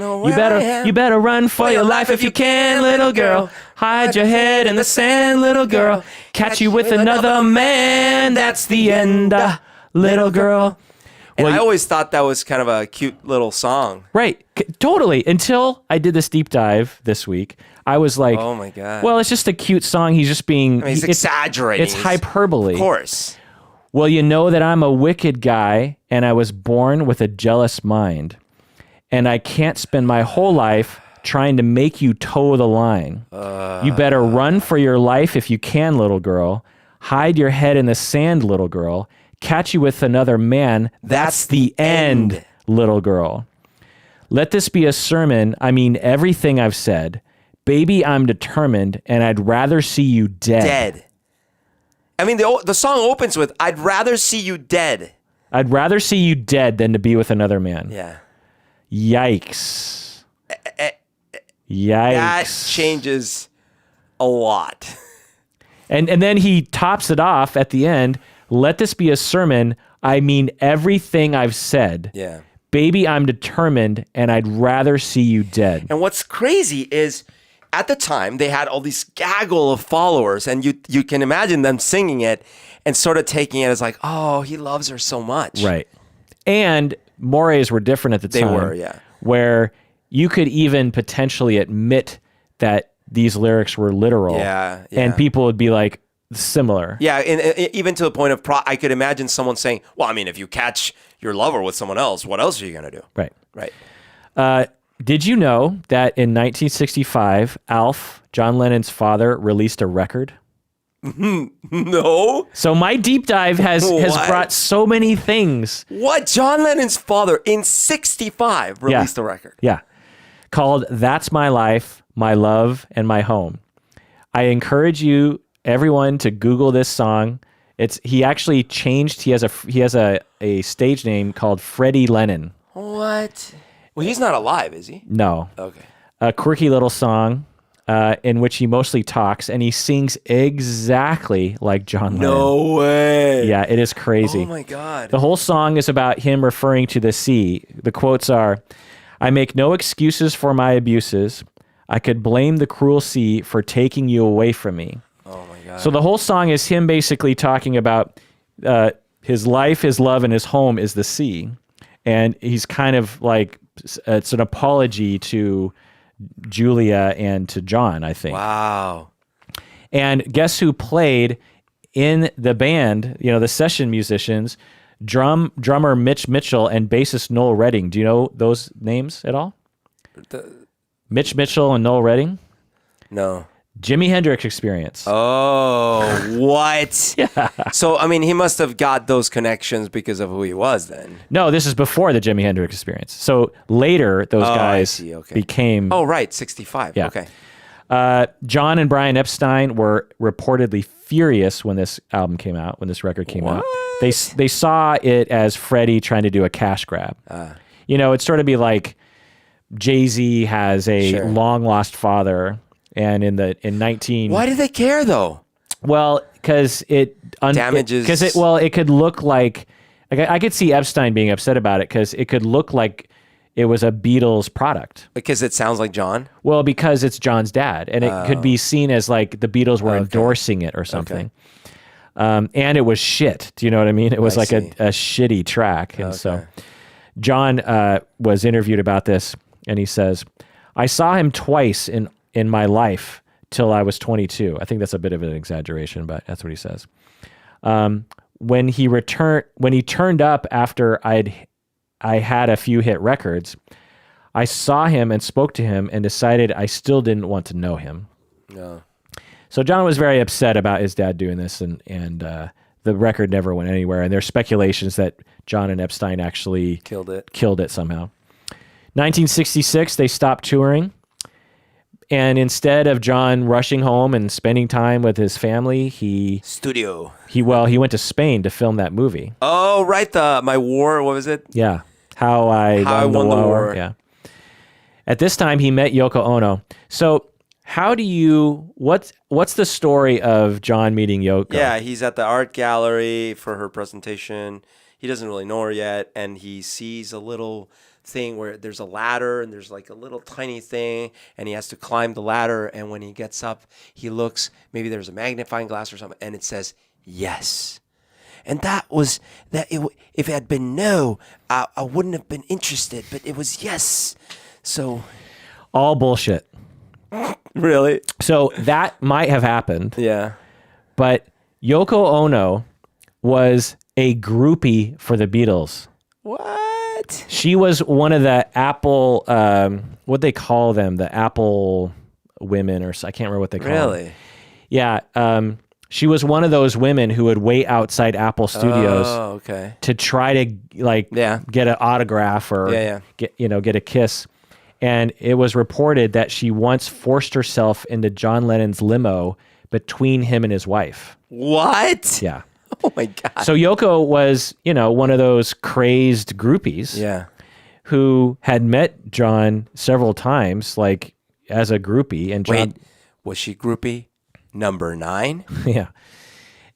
You better run for your life if you can, little girl. Hide your head in the sand, little girl. Catch you with another man. That's the end, little girl. And I always thought that was kind of a cute little song. Right. Totally. Until I did this deep dive this week. I was like, oh my God. Well, it's just a cute song. He's just being... he's exaggerating. It's hyperbole. Of course. Well, you know that I'm a wicked guy, and I was born with a jealous mind. And I can't spend my whole life trying to make you toe the line. You better run for your life if you can, little girl. Hide your head in the sand, little girl. Catch you with another man. That's the end, little girl. Let this be a sermon. I mean everything I've said. Baby, I'm determined, and I'd rather see you dead. I mean, the song opens with, I'd rather see you dead. I'd rather see you dead than to be with another man. Yeah. Yikes. Yikes. That changes a lot. And then he tops it off at the end. Let this be a sermon. I mean everything I've said. Yeah. Baby, I'm determined, and I'd rather see you dead. And what's crazy is, at the time, they had all these gaggle of followers, and you can imagine them singing it and sort of taking it as like, oh, he loves her so much. Right. And mores were different at the time. They were, yeah. Where you could even potentially admit that these lyrics were literal. Yeah. And people would be like, similar. Yeah, and even to the point of, I could imagine someone saying, well, I mean, if you catch your lover with someone else, what else are you going to do? Right. Right. Did you know that in 1965, Alf, John Lennon's father, released a record? No. So my deep dive has brought so many things. What? John Lennon's father in 65 released a record? Yeah. Called That's My Life, My Love, and My Home. I encourage you, everyone, to Google this song. He actually changed, he has a stage name called Freddie Lennon. What? Well, he's not alive, is he? No. Okay. A quirky little song in which he mostly talks, and he sings exactly like John Lennon. No way. Yeah, it is crazy. Oh my God. The whole song is about him referring to the sea. The quotes are, I make no excuses for my abuses. I could blame the cruel sea for taking you away from me. Oh my God. So the whole song is him basically talking about his life, his love, and his home is the sea. And he's kind of like, it's an apology to Julia and to John, I think. Wow. And guess who played in the band, the session musicians, drummer Mitch Mitchell and bassist Noel Redding. Do you know those names at all? Mitch Mitchell and Noel Redding? No. Jimi Hendrix Experience. Oh, what? Yeah. So, I mean, he must have got those connections because of who he was then. No, this is before the Jimi Hendrix Experience. So later, those guys became... Oh, right, 65. Yeah. Okay. John and Brian Epstein were reportedly furious when this album came out, when this record came out. They saw it as Freddie trying to do a cash grab. It'd sort of be like Jay-Z has a long-lost father... And in 19... Why do they care, though? Well, because it... damages... Because it could look like... I could see Epstein being upset about it because it could look like it was a Beatles product. Because it sounds like John? Well, because it's John's dad. And it could be seen as like the Beatles were endorsing it or something. And it was shit. Do you know what I mean? It was a shitty track. And so John was interviewed about this, and he says, I saw him twice in my life till I was 22. I think that's a bit of an exaggeration, but that's what he says. When he turned up after I had a few hit records, I saw him and spoke to him and decided I still didn't want to know him. No. So John was very upset about his dad doing this, and the record never went anywhere. And there's speculations that John and Epstein actually Killed it somehow. 1966, they stopped touring. And instead of John rushing home and spending time with his family, he went to Spain to film that movie. Oh, right. My war, what was it? Yeah. How I won the war. Yeah. At this time, he met Yoko Ono. So what's the story of John meeting Yoko? Yeah, he's at the art gallery for her presentation. He doesn't really know her yet, and he sees a little thing where there's a ladder and there's like a little tiny thing, and he has to climb the ladder, and when he gets up, he looks, maybe there's a magnifying glass or something, and it says, yes. And if it had been no, I wouldn't have been interested, but it was yes. So... all bullshit. Really? So that might have happened. Yeah. But Yoko Ono was a groupie for the Beatles. What? She was one of the Apple, what they call them, the Apple women, or I can't remember what they call them. Really? Yeah. She was one of those women who would wait outside Apple Studios to try to get an autograph or get a kiss. And it was reported that she once forced herself into John Lennon's limo between him and his wife. What? Yeah. Oh my God. So Yoko was, one of those crazed groupies. Yeah. Who had met John several times, like as a groupie. And John, wait, was she groupie number 9? Yeah.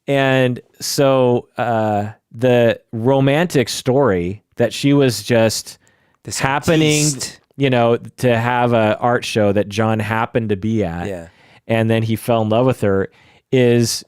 And so the romantic story that she was just happening, to have an art show that John happened to be at. Yeah. And then he fell in love with her is,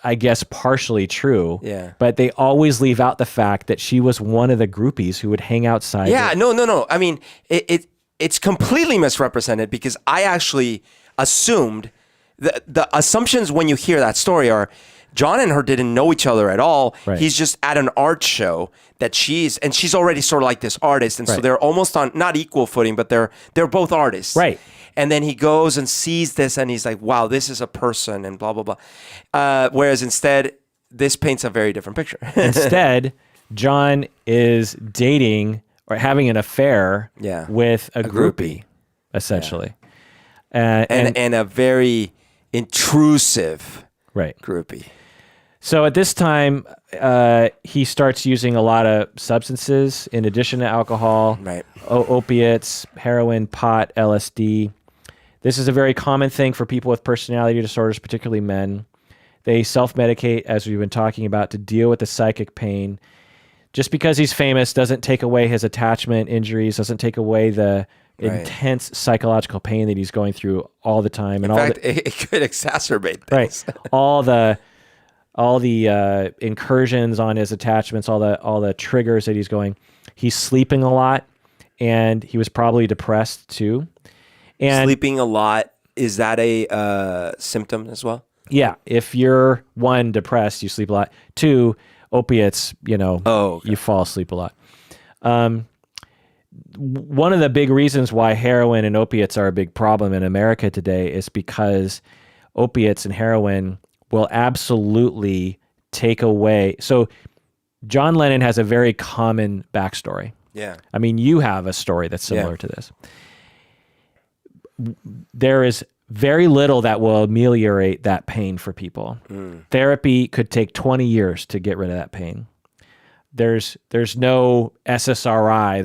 I guess partially true. Yeah. But they always leave out the fact that she was one of the groupies who would hang outside. Yeah, no. I mean, it's completely misrepresented because I actually assumed the assumptions when you hear that story are John and her didn't know each other at all. Right. He's just at an art show that she's already sort of like this artist. And so they're almost on not equal footing, but they're both artists. Right. And then he goes and sees this and he's like, wow, this is a person and blah, blah, blah. Whereas instead, this paints a very different picture. Instead, John is dating or having an affair with a groupie, essentially. Yeah. And a very intrusive groupie. So at this time, he starts using a lot of substances in addition to alcohol, opiates, heroin, pot, LSD. This is a very common thing for people with personality disorders, particularly men. They self-medicate, as we've been talking about, to deal with the psychic pain. Just because he's famous doesn't take away his attachment injuries, doesn't take away the intense psychological pain that he's going through all the time. In fact, it could exacerbate things. Right. all the incursions on his attachments, all the triggers that he's going. He's sleeping a lot, and he was probably depressed too. And sleeping a lot, is that a symptom as well? Yeah. If you're, 1, depressed, you sleep a lot. 2, opiates, you fall asleep a lot. One of the big reasons why heroin and opiates are a big problem in America today is because opiates and heroin will absolutely take away. So John Lennon has a very common backstory. Yeah. I mean, you have a story that's similar to this. There is very little that will ameliorate that pain for people. Therapy could take 20 years to get rid of that pain. There's no SSRI.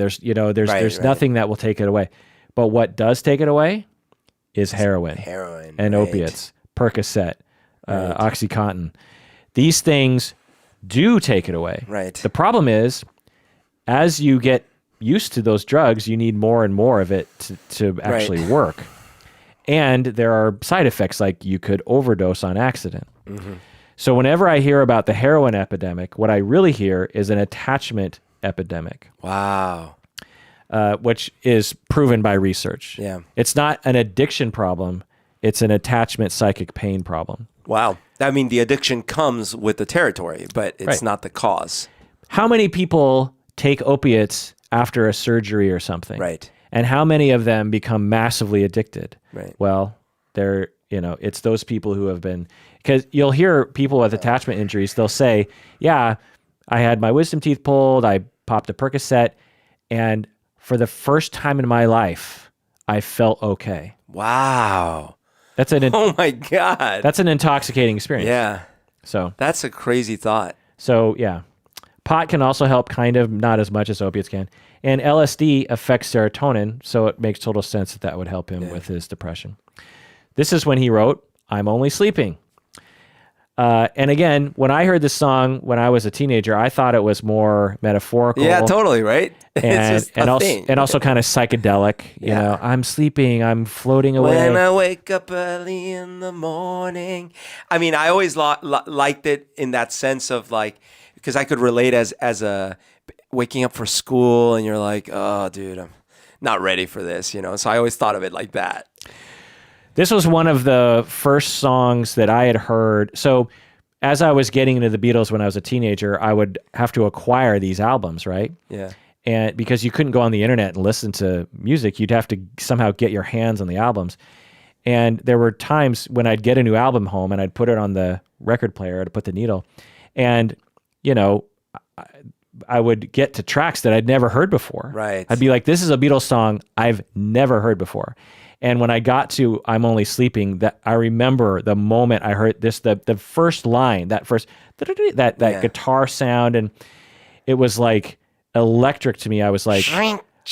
There's nothing that will take it away. But what does take it away is heroin and opiates, Percocet, OxyContin. These things do take it away. Right. The problem is, as you get used to those drugs, you need more and more of it to actually work. And there are side effects, like you could overdose on accident. Mm-hmm. So whenever I hear about the heroin epidemic, what I really hear is an attachment epidemic. Wow. Which is proven by research. Yeah. It's not an addiction problem. It's an attachment psychic pain problem. Wow. I mean, the addiction comes with the territory, but it's not the cause. How many people take opiates after a surgery or something? Right. And how many of them become massively addicted? Right. Well, they're It's those people who have been, because you'll hear people with attachment injuries, they'll say, yeah, I had my wisdom teeth pulled, I popped a Percocet, and for the first time in my life, I felt okay. Wow. Oh my God. That's an intoxicating experience. Yeah. So that's a crazy thought. So yeah. Pot can also help, kind of, not as much as opiates can. And LSD affects serotonin, so it makes total sense that would help him with his depression. This is when he wrote, I'm Only Sleeping. And again, when I heard this song when I was a teenager, I thought it was more metaphorical. Yeah, totally, right? And also kind of psychedelic. You know, I'm sleeping, I'm floating away. When I wake up early in the morning. I mean, I always liked it in that sense of like, because I could relate as a waking up for school and you're like, oh, dude, I'm not ready for this, So I always thought of it like that. This was one of the first songs that I had heard. So as I was getting into the Beatles when I was a teenager, I would have to acquire these albums, right? Yeah. And because you couldn't go on the internet and listen to music, you'd have to somehow get your hands on the albums. And there were times when I'd get a new album home and I'd put it on the record player to put the needle. And, I would get to tracks that I'd never heard before. Right. I'd be like, this is a Beatles song I've never heard before. And when I got to I'm Only Sleeping, that I remember the moment I heard this, the first line, that guitar sound, and it was like electric to me. I was like,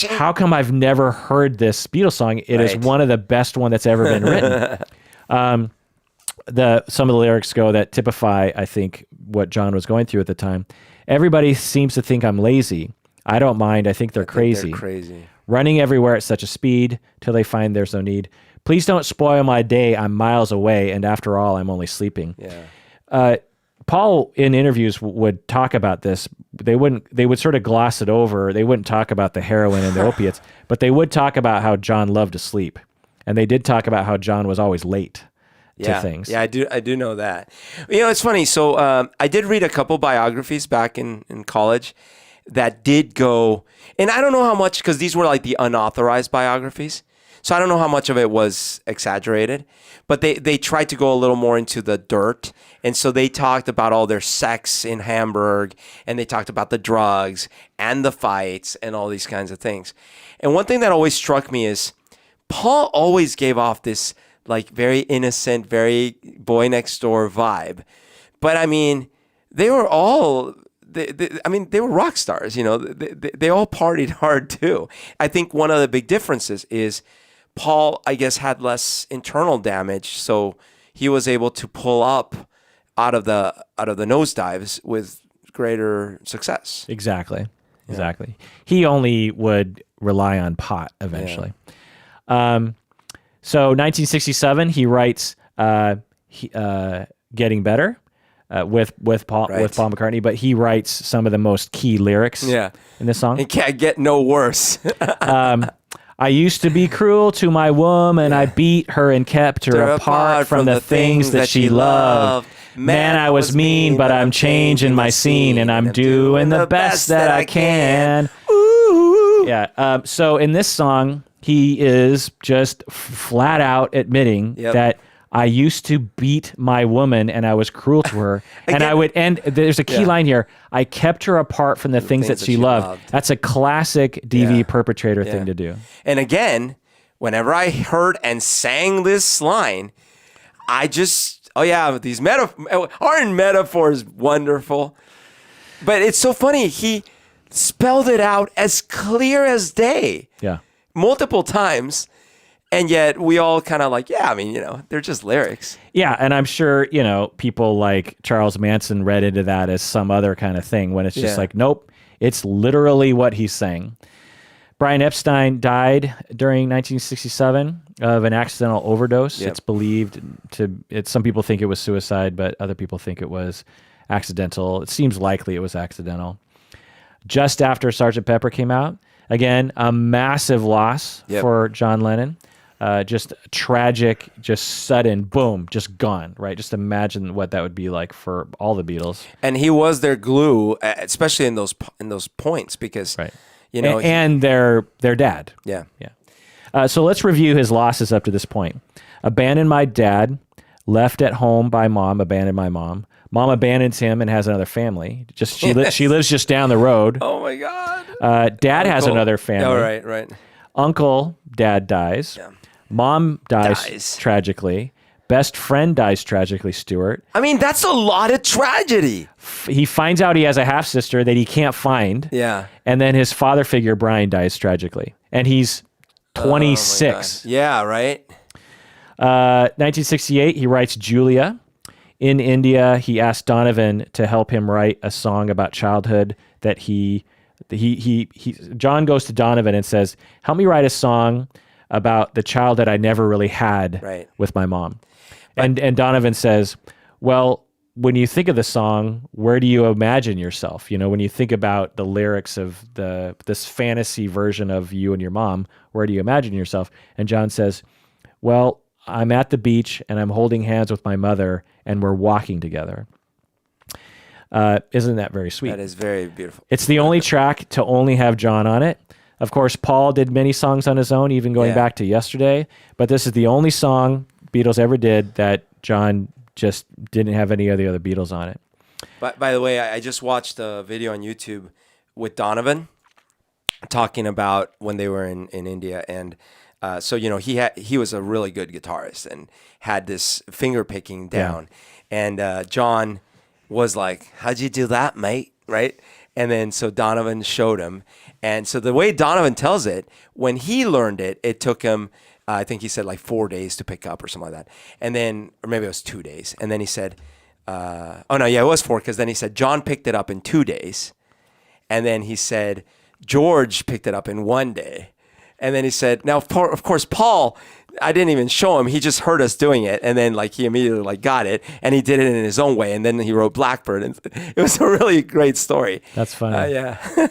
how come I've never heard this Beatles song? It is one of the best one that's ever been written. Some of the lyrics go that typify, I think, what John was going through at the time. Everybody seems to think I'm lazy. I don't mind. I think they're crazy. They're crazy. Running everywhere at such a speed till they find there's no need. Please don't spoil my day. I'm miles away, and after all, I'm only sleeping. Yeah. Paul, in interviews, would talk about this. They would sort of gloss it over. They wouldn't talk about the heroin and the opiates, but they would talk about how John loved to sleep. And they did talk about how John was always late to things. Yeah, I do know that. It's funny. So I did read a couple biographies back in college that did go, and I don't know how much, because these were like the unauthorized biographies. So I don't know how much of it was exaggerated, but they tried to go a little more into the dirt. And so they talked about all their sex in Hamburg, and they talked about the drugs and the fights and all these kinds of things. And one thing that always struck me is Paul always gave off this like very innocent, very boy next door vibe. But I mean, they were all, they were rock stars, they all partied hard too. I think one of the big differences is Paul, I guess, had less internal damage, so he was able to pull up out of the nosedives with greater success. Exactly. He only would rely on pot eventually. Yeah. So 1967, he writes "Getting Better" with Paul McCartney, but he writes some of the most key lyrics in this song. It can't get no worse. I used to be cruel to my woman. I beat her and kept her apart from the things that she loved. Man, I was mean, but I'm changing my scene, and I'm doing the best that I can. Ooh. Yeah. So in this song, he is just flat out admitting that I used to beat my woman and I was cruel to her. And I would end, there's a key line here. I kept her apart from the things that she loved. That's a classic DV perpetrator thing to do. And again, whenever I heard and sang this line, I just, these aren't metaphors wonderful? But it's so funny. He spelled it out as clear as day. Yeah. Multiple times, and yet we all kind of like, they're just lyrics. Yeah, and I'm sure, people like Charles Manson read into that as some other kind of thing when it's just like, nope, it's literally what he's saying. Brian Epstein died during 1967 of an accidental overdose. It's believed some people think it was suicide, but other people think it was accidental. It seems likely it was accidental. Just after Sgt. Pepper came out, again, a massive loss for John Lennon. Just tragic, just sudden, boom, just gone, right? Just imagine what that would be like for all the Beatles. And he was their glue, especially in those points, because and their dad. Yeah. So let's review his losses up to this point. Abandoned my dad, left at home by mom, abandoned my mom. Mom abandons him and has another family. She lives just down the road. Oh my God. Dad has another family. Oh, right. Uncle, dad dies. Yeah. Mom dies tragically. Best friend dies tragically, Stuart. I mean, that's a lot of tragedy. He finds out he has a half-sister that he can't find. Yeah. And then his father figure, Brian, dies tragically. And he's 26. Yeah, right? 1968, he writes Julia. In India, he asked Donovan to help him write a song about childhood that John goes to Donovan and says, help me write a song about the child that I never really had with my mom. And Donovan says, well, when you think of the song, where do you imagine yourself? You know, when you think about the lyrics of this fantasy version of you and your mom, where do you imagine yourself? And John says, well, I'm at the beach and I'm holding hands with my mother and we're walking together. Isn't that very sweet? That is very beautiful. It's the only track to only have John on it. Of course, Paul did many songs on his own, even going back to Yesterday. But this is the only song Beatles ever did that John just didn't have any of the other Beatles on it. But by the way, I just watched a video on YouTube with Donovan talking about when they were in India. And so, you know, he was a really good guitarist and had this finger picking down. And John was like, how'd you do that, mate? Right? And then so Donovan showed him. And so the way Donovan tells it, when he learned it, it took him, I think he said like 4 days to pick up or something like that. And then, or maybe it was 2 days. And then he said, it was 4, because then he said John picked it up in 2 days. And then he said George picked it up in 1 day. And then he said, now, of course, Paul, I didn't even show him. He just heard us doing it. And then like he immediately like got it and he did it in his own way. And then he wrote Blackbird. And it was a really great story. That's funny. Yeah.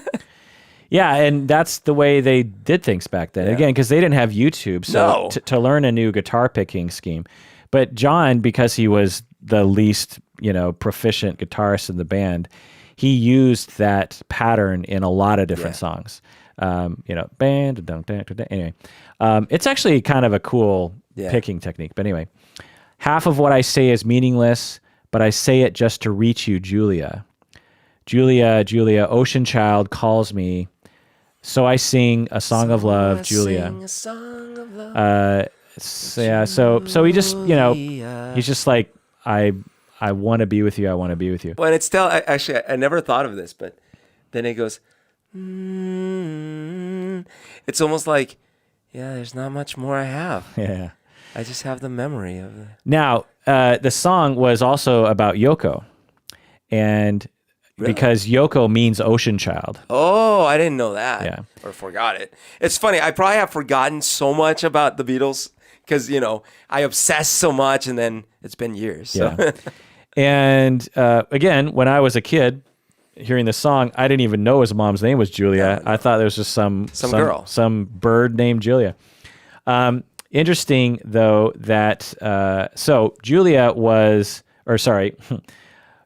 Yeah, and that's the way they did things back then. Again, because they didn't have YouTube, so to learn a new guitar picking scheme. But John, because he was the least, proficient guitarist in the band, he used that pattern in a lot of different songs. Band, anyway. It's actually kind of a cool picking technique. But anyway, half of what I say is meaningless, but I say it just to reach you, Julia. Julia, Julia, ocean child calls me. So I sing a song of love, Julia. Sing a song of love. So he just, he's just like, I want to be with you. I want to be with you. Well, and it's still, actually, I never thought of this, but then it goes, it's almost like, there's not much more I have. Yeah. I just have the memory of it. Now, the song was also about Yoko. And because Yoko means ocean child. Oh, I didn't know that. Yeah. Or forgot it. It's funny. I probably have forgotten so much about the Beatles because, I obsessed so much and then it's been years. So. Yeah. And again, when I was a kid hearing this song, I didn't even know his mom's name was Julia. No. I thought there was just some girl, some bird named Julia. Interesting, though, that so Julia was,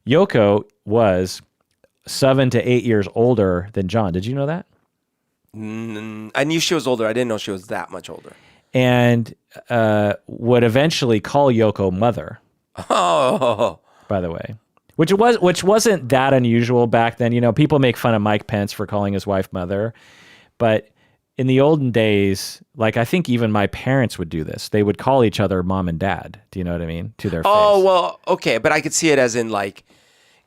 Yoko was 7 to 8 years older than John. Did you know that? I knew she was older. I didn't know she was that much older. And would eventually call Yoko mother. Oh, by the way, which wasn't that unusual back then. People make fun of Mike Pence for calling his wife mother, but in the olden days, like I think even my parents would do this. They would call each other mom and dad. Do you know what I mean? To their face. Oh, well, okay, but I could see it as in like.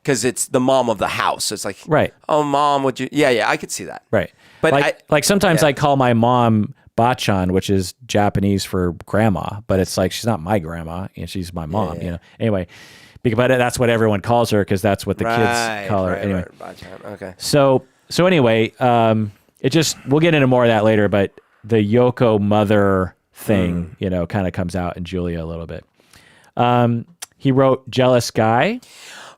Because it's the mom of the house. It's like, oh, mom, would you? Yeah, I could see that. Right. But like sometimes I call my mom Bachan, which is Japanese for grandma, but it's like, she's not my grandma, and she's my mom, Anyway, but that's what everyone calls her because that's what the kids call her. Anyway. Bachan. Okay. So anyway, we'll get into more of that later, but the Yoko mother thing, kind of comes out in Julia a little bit. He wrote Jealous Guy.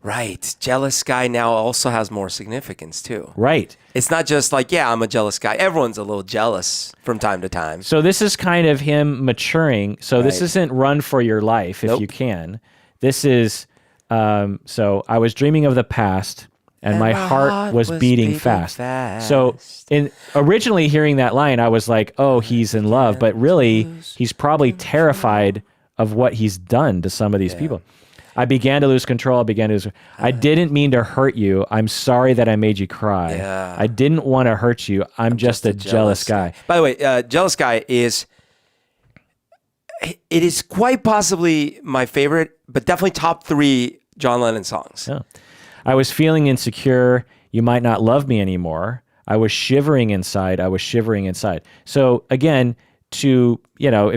Right. Jealous guy now also has more significance too. Right. It's not just like, I'm a jealous guy. Everyone's a little jealous from time to time. So this is kind of him maturing. So this isn't run for your life if you can. This is, so I was dreaming of the past and my heart was beating fast. So originally hearing that line, I was like, oh, he's in love. But really, he's probably terrified of what he's done to some of these people. I began to lose control. I didn't mean to hurt you. I'm sorry that I made you cry. Yeah. I didn't want to hurt you. I'm just a jealous guy. By the way, Jealous Guy is quite possibly my favorite, but definitely top 3 John Lennon songs. Yeah. I was feeling insecure. You might not love me anymore. I was shivering inside. So again, if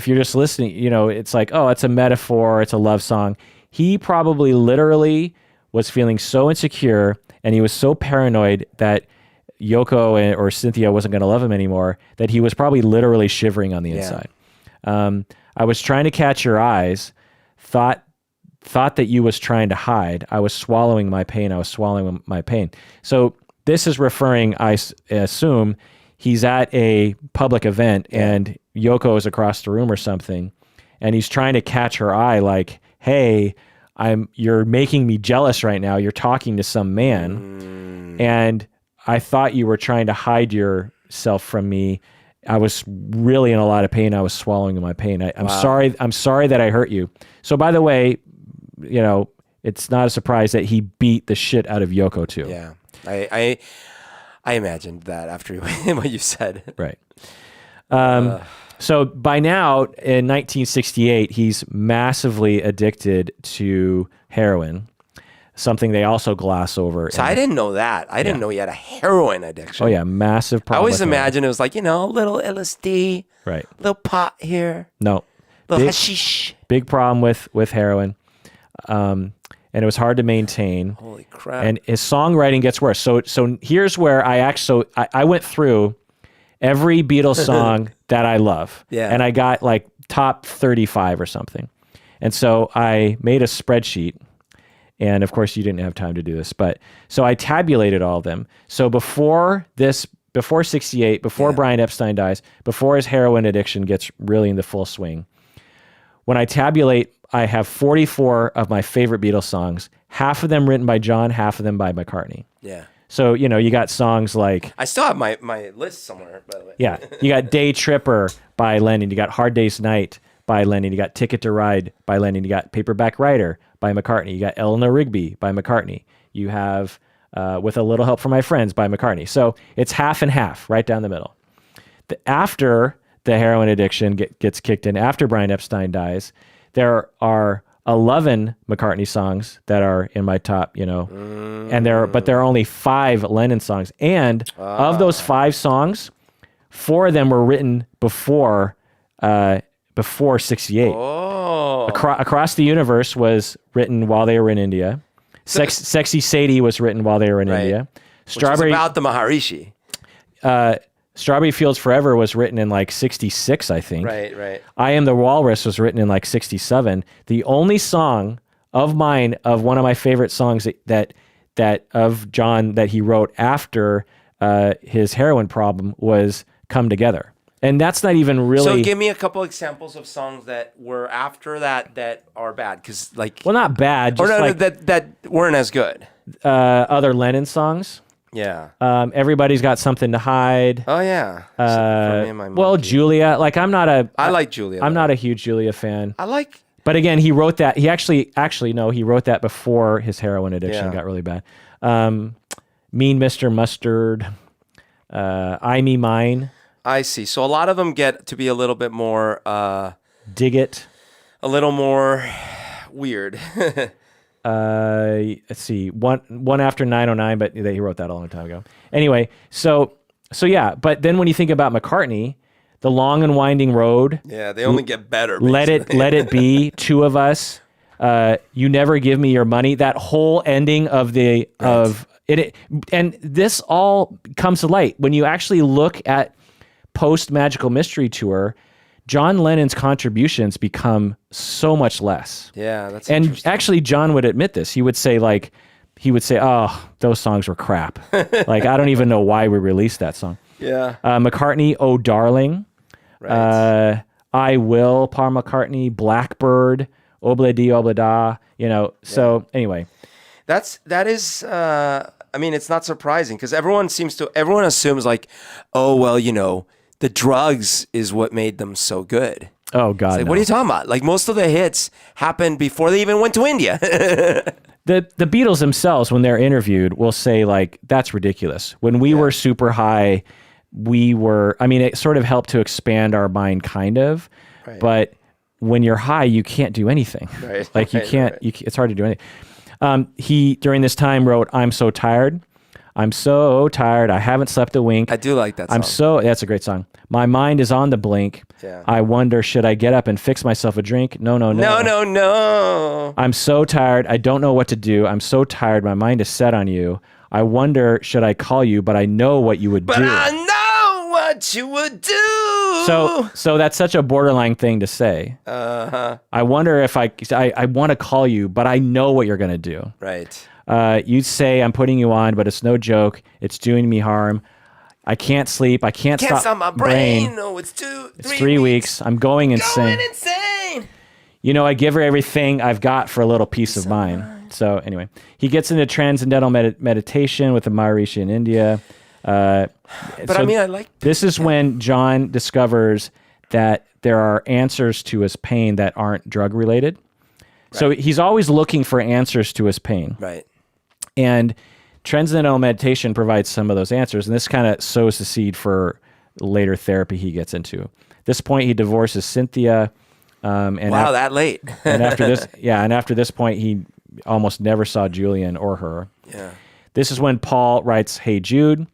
you're just listening, it's like, oh, it's a metaphor. It's a love song. He probably literally was feeling so insecure and he was so paranoid that Yoko or Cynthia wasn't going to love him anymore that he was probably literally shivering on the inside. I was trying to catch your eyes, thought that you was trying to hide. I was swallowing my pain. So this is referring, I assume, he's at a public event and Yoko is across the room or something, and he's trying to catch her eye like, hey, you're making me jealous right now. You're talking to some man. And I thought you were trying to hide yourself from me. I was really in a lot of pain. I was swallowing my pain. I'm sorry. I'm sorry that I hurt you. So by the way, it's not a surprise that he beat the shit out of Yoko too. Yeah. I imagined that after what you said. Right. So by now, in 1968, he's massively addicted to heroin, something they also gloss over. So I didn't know that. I didn't know he had a heroin addiction. Oh, yeah, massive I problem. always imagined it was like, a little LSD, right? Little pot here. No. Little hashish. Big problem with heroin. And it was hard to maintain. Holy crap. And his songwriting gets worse. So here's where I went through every Beatles song that I love. Yeah. And I got like top 35 or something. And so I made a spreadsheet. And of course you didn't have time to do this, but so I tabulated all of them. So before 68, before Brian Epstein dies, before his heroin addiction gets really into full swing, when I tabulate, I have 44 of my favorite Beatles songs, half of them written by John, half of them by McCartney. Yeah. So, you got songs like... I still have my list somewhere, by the way. Yeah. You got Day Tripper by Lennon. You got Hard Day's Night by Lennon. You got Ticket to Ride by Lennon. You got Paperback Writer by McCartney. You got Eleanor Rigby by McCartney. You have With a Little Help from My Friends by McCartney. So it's half and half, right down the middle. After the heroin addiction gets kicked in, after Brian Epstein dies, there are 11 McCartney songs that are in my top, but there are only 5 Lennon songs. And of those 5 songs, 4 of them were written before 68. Oh. Across the Universe was written while they were in India. Sexy Sadie was written while they were in India. Strawberry, which was about the Maharishi. Strawberry Fields Forever was written in like 66, I think. Right. I Am the Walrus was written in like 67. The only song of mine, of one of my favorite songs that of John that he wrote after his heroin problem was Come Together. And that's not even really... So give me a couple examples of songs that were after that are bad. Because Well, not bad. Just that weren't as good. Other Lennon songs. Yeah. Everybody's Got Something to Hide. Oh yeah. For me and my monkey. Julia. Like I like Julia. I'm not a huge Julia fan. But again, he wrote that. He actually no, he wrote that before his heroin addiction got really bad. Mean Mr. Mustard. I Me Mine. I see. So a lot of them get to be a little bit more. Dig It. A little more weird. Let's see, one after 909, but he wrote that a long time ago. Anyway, so yeah, but then when you think about McCartney, The Long and Winding Road. Yeah, they only get better. Let It Be, Two of Us, You Never Give Me Your Money. That whole ending of it, and this all comes to light when you actually look at post Magical Mystery Tour. John Lennon's contributions become so much less. Yeah, that's and interesting. Actually, John would admit this. He would say, "Oh, those songs were crap. Like, I don't even know why we released that song." Yeah. McCartney, Oh Darling. Right. I Will, Paul McCartney, Blackbird, Obla Di Obla Da. So anyway, that is. I mean, it's not surprising because everyone assumes like, oh well, the drugs is what made them so good. Oh God, Like, no. what are you talking about? Like, most of the hits happened before they even went to India. The Beatles themselves, when they're interviewed, will say like, that's ridiculous. When we were super high, I mean, it sort of helped to expand our mind kind of, but when you're high, you can't do anything. Right. Like you can't, it's hard to do anything. He, during this time, wrote, I'm so tired. I'm so tired. I haven't slept a wink. I do like that song. That's a great song. My mind is on the blink. Yeah. I wonder, should I get up and fix myself a drink? No. No. I'm so tired. I don't know what to do. I'm so tired. My mind is set on you. I wonder, should I call you? But I know what you would do. But I know what you would do. So that's such a borderline thing to say. I wonder if I want to call you, but I know what you're going to do. Right. You'd say, I'm putting you on, but it's no joke. It's doing me harm. I can't sleep. I can't stop my brain. No, it's 3 weeks. I'm going insane. Going insane. You know, I give her everything I've got for a little peace of mind. So anyway, he gets into transcendental meditation with the Maharishi in India. But I mean, I like... This is when John discovers that there are answers to his pain that aren't drug related. Right. So he's always looking for answers to his pain. Right. And transcendental meditation provides some of those answers. And this kind of sows the seed for later therapy he gets into. At this point, he divorces Cynthia. That late. and after this point, he almost never saw Julian or her. Yeah. This is when Paul writes, Hey Jude,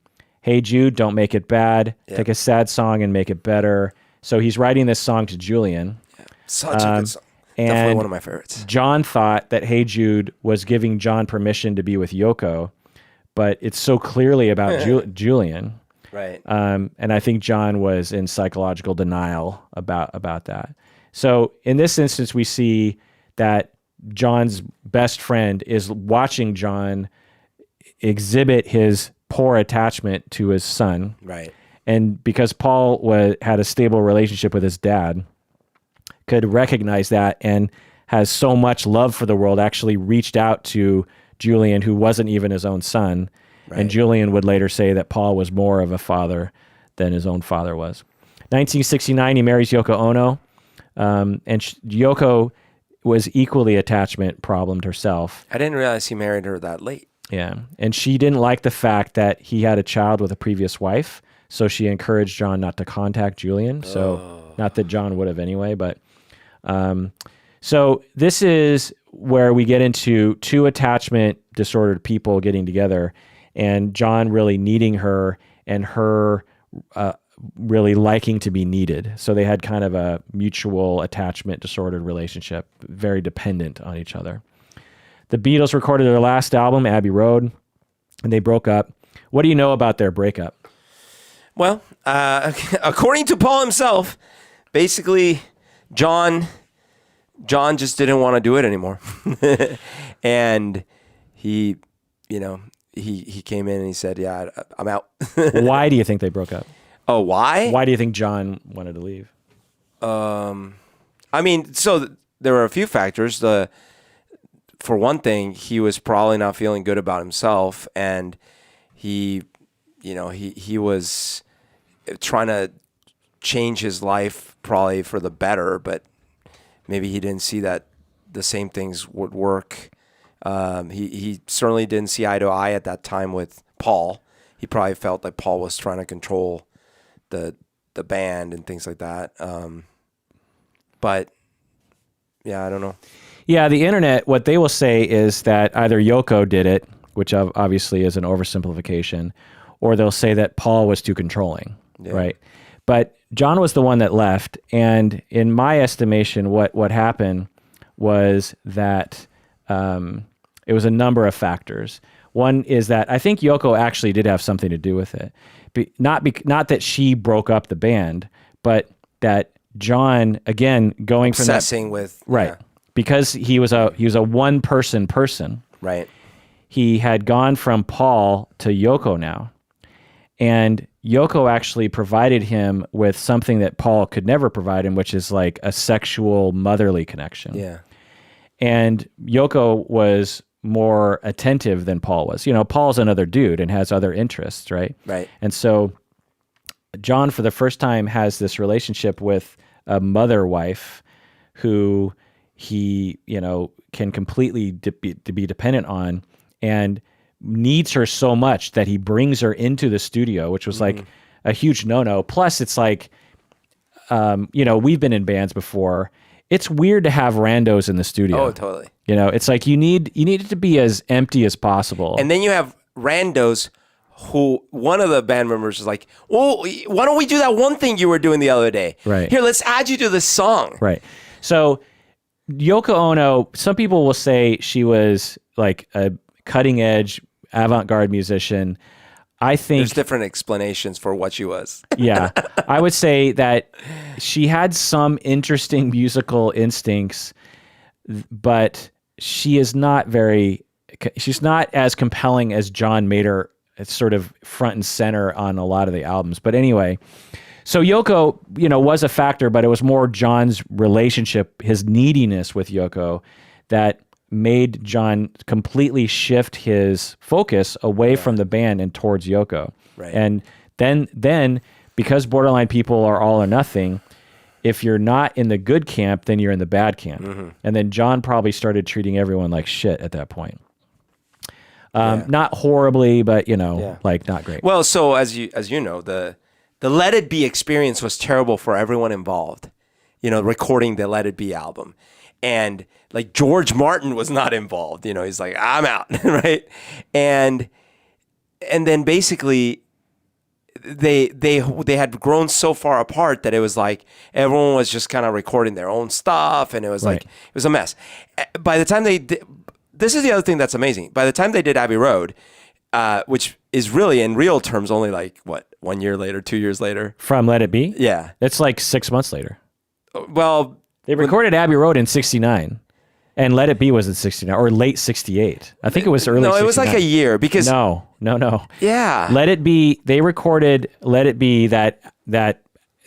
don't make it bad. Yep. Take a sad song and make it better. So he's writing this song to Julian. Yeah. Such a good song. Definitely one of my favorites. John thought that Hey Jude was giving John permission to be with Yoko, but it's so clearly about Julian. Right. And I think John was in psychological denial about that. So in this instance, we see that John's best friend is watching John exhibit his poor attachment to his son. Right. And because Paul had a stable relationship with his dad, could recognize that and has so much love for the world, actually reached out to Julian, who wasn't even his own son. Right. And Julian would later say that Paul was more of a father than his own father was. 1969, he marries Yoko Ono. And Yoko was equally attachment problemed herself. I didn't realize he married her that late. Yeah. And she didn't like the fact that he had a child with a previous wife. So she encouraged John not to contact Julian. So not that John would have anyway, but so this is where we get into two attachment disordered people getting together and John really needing her and her really liking to be needed. So they had kind of a mutual attachment disordered relationship, very dependent on each other. The Beatles recorded their last album, Abbey Road, and they broke up. What do you know about their breakup? Well, according to Paul himself, basically John just didn't want to do it anymore. And he came in and he said, yeah, I'm out. Why do you think they broke up? Oh, why? Why do you think John wanted to leave? I mean, so there were a few factors. For one thing, he was probably not feeling good about himself, and he was trying to change his life probably for the better, but maybe he didn't see that the same things would work. He certainly didn't see eye to eye at that time with Paul. He probably felt like Paul was trying to control the band and things like that. But yeah, I don't know. Yeah, the internet, what they will say is that either Yoko did it, which obviously is an oversimplification, or they'll say that Paul was too controlling, right? But John was the one that left, and in my estimation, what happened was that it was a number of factors. One is that I think Yoko actually did have something to do with it. Not that she broke up the band, but that John, again, going from obsessing with right. Yeah. Because he was a one person. Right. He had gone from Paul to Yoko now. And Yoko actually provided him with something that Paul could never provide him, which is like a sexual motherly connection. Yeah. And Yoko was more attentive than Paul was. You know, Paul's another dude and has other interests, right? Right. And so John, for the first time, has this relationship with a mother wife who he, can completely be dependent on, and needs her so much that he brings her into the studio, which was like a huge no-no. Plus, it's like, we've been in bands before. It's weird to have randos in the studio. Oh, totally. It's like you need it to be as empty as possible. And then you have randos who, one of the band members is like, well, why don't we do that one thing you were doing the other day? Right. Here, let's add you to this song. Right. So Yoko Ono, some people will say she was like a cutting edge avant-garde musician. I think there's different explanations for what she was. Yeah. I would say that she had some interesting musical instincts, but she's not as compelling as John made her. It's sort of front and center on a lot of the albums. But anyway, so Yoko, was a factor, but it was more John's relationship, his neediness with Yoko, that made John completely shift his focus away from the band and towards Yoko. Right. And then because Borderline people are all or nothing, if you're not in the good camp, then you're in the bad camp. And then John probably started treating everyone like shit at that point. Not horribly, but like not great. Well, so as you know, the Let It Be experience was terrible for everyone involved. Recording the Let It Be album, and like George Martin was not involved. He's like, I'm out, right? And then basically they had grown so far apart that it was like everyone was just kind of recording their own stuff, and it was like it was a mess. By the time they did, this is the other thing that's amazing. By the time they did Abbey Road, which is really in real terms only like 1 year later, 2 years later from Let It Be, yeah, it's like 6 months later. Well, they recorded Abbey Road in '69, and Let It Be was in '69 or late '68. I think it was early. No, it was 69. like a year because no. Yeah, Let It Be. They recorded Let It Be, that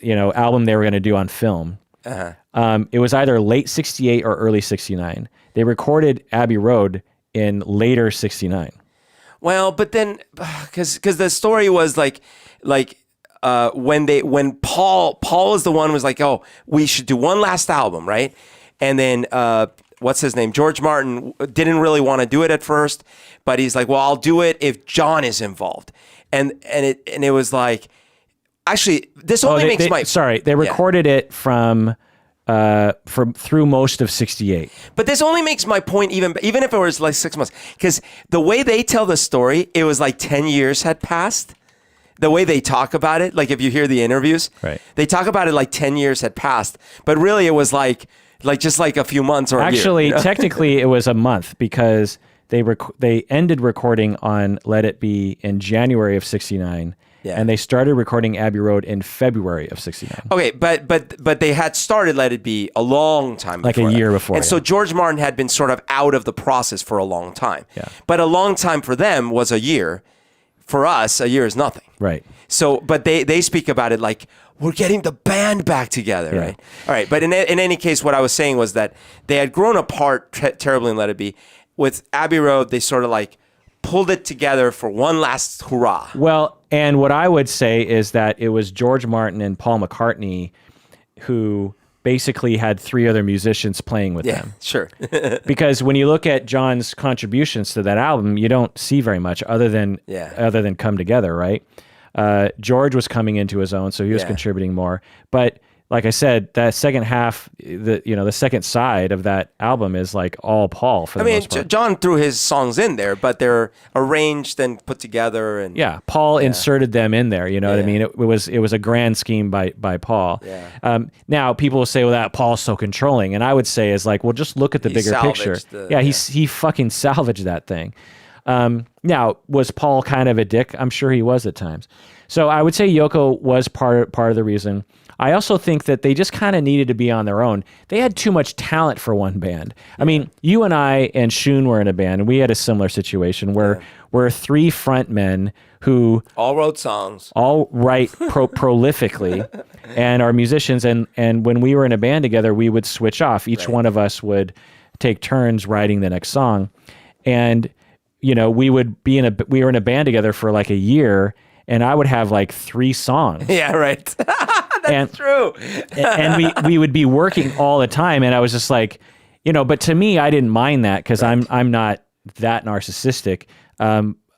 album they were going to do on film. It was either late '68 or early '69. They recorded Abbey Road in later '69. Well, but then because the story was like when Paul is the one who was like, oh, we should do one last album, right? And then what's his name? George Martin didn't really want to do it at first, but he's like, well, I'll do it if John is involved. And it was like, actually, this only makes my they recorded it from through most of '68. But this only makes my point even if it was like 6 months, because the way they tell the story, it was like 10 years had passed. The way they talk about it, like if you hear the interviews, right, they talk about it like 10 years had passed, but really it was like just like a few months or actually a year. Technically it was a month, because they ended recording on Let It Be in January of '69. Yeah. And they started recording Abbey Road in February of '69. Okay, but they had started Let It Be a long time before. Like a year before. And so George Martin had been sort of out of the process for a long time. Yeah. But a long time for them was a year. For us, a year is nothing. Right. So, but they speak about it like, we're getting the band back together, yeah. right? All right, but in any case, what I was saying was that they had grown apart terribly in Let It Be. With Abbey Road, they sort of like pulled it together for one last hurrah. Well, and what I would say is that it was George Martin and Paul McCartney who basically had three other musicians playing with them. Sure. Because when you look at John's contributions to that album, you don't see very much other than Come Together, right? George was coming into his own, so he was contributing more. But like I said, that second half, the second side of that album is like all Paul for the most part. John threw his songs in there, but they're arranged and put together, and Paul inserted them in there. You know what I mean? It was a grand scheme by Paul. Yeah. Now people will say, well, that Paul's so controlling, and I would say is like, well, just look at the bigger picture. He fucking salvaged that thing. Now, was Paul kind of a dick? I'm sure he was at times. So I would say Yoko was part of the reason. I also think that they just kind of needed to be on their own. They had too much talent for one band. I mean, you and I and Shun were in a band, and we had a similar situation where we're three front men who all wrote songs, all write prolifically, and are musicians. And when we were in a band together, we would switch off. Each one of us would take turns writing the next song, and we were in a band together for like a year, and I would have like 3 songs. Yeah, right. And True. and we would be working all the time, and I was just like, but to me, I didn't mind that because I'm not that narcissistic.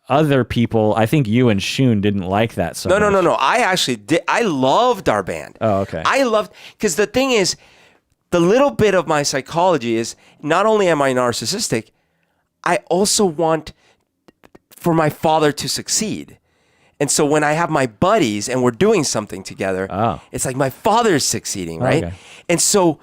Other people, I think you and Shun didn't like that so much. No. I actually did. I loved our band. Oh, okay. I loved, because the thing is, the little bit of my psychology is not only am I narcissistic, I also want for my father to succeed. And so when I have my buddies and we're doing something together, it's like my father's succeeding, right? Okay. And so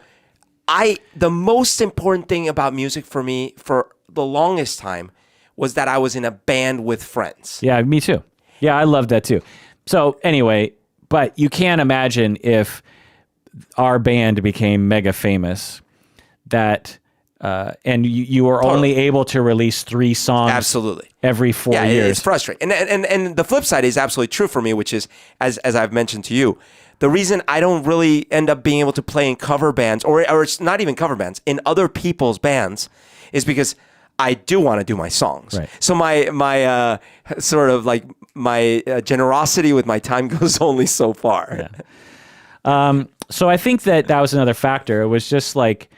the most important thing about music for me for the longest time was that I was in a band with friends. Yeah, me too. Yeah, I loved that too. So anyway, but you can't imagine if our band became mega famous that and you were only able to release 3 songs Absolutely. every 4 Yeah, years. it's frustrating. And the flip side is absolutely true for me, which is, as I've mentioned to you, the reason I don't really end up being able to play in cover bands, or it's not even cover bands, in other people's bands, is because I do want to do my songs. Right. So my sort of like my generosity with my time goes only so far. Yeah. So I think that was another factor. It was just like,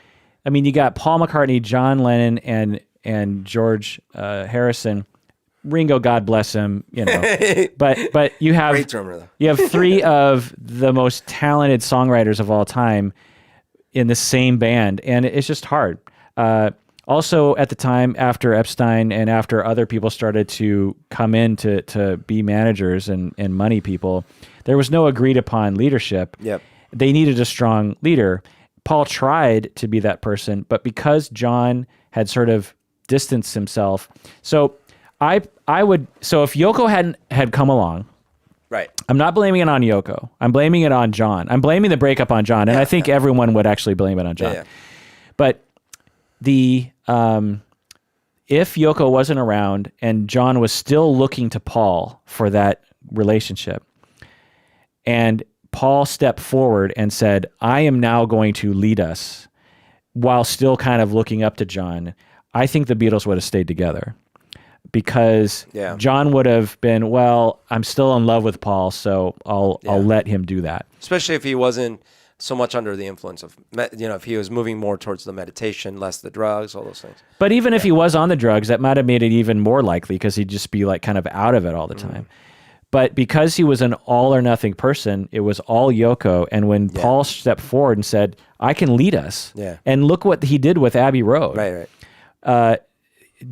I mean, you got Paul McCartney, John Lennon, and George Harrison. Ringo, God bless him, but you have Great drummer, though. You have 3 of the most talented songwriters of all time in the same band, and it's just hard. Also, at the time, after Epstein and after other people started to come in to be managers and money people, there was no agreed upon leadership. Yep. They needed a strong leader. Paul tried to be that person, but because John had sort of distanced himself, so if Yoko had come along, Right. I'm not blaming it on Yoko. I'm blaming it on John. I'm blaming the breakup on John, and I think everyone would actually blame it on John. Yeah. But if Yoko wasn't around and John was still looking to Paul for that relationship, and Paul stepped forward and said, I am now going to lead us, while still kind of looking up to John, I think the Beatles would have stayed together. Because John would have been, well, I'm still in love with Paul, so I'll let him do that. Especially if he wasn't so much under the influence of, if he was moving more towards the meditation, less the drugs, all those things. But even if he was on the drugs, that might have made it even more likely because he'd just be like kind of out of it all the time. But because he was an all or nothing person, it was all Yoko. And when Paul stepped forward and said, I can lead us, and look what he did with Abbey Road. Right.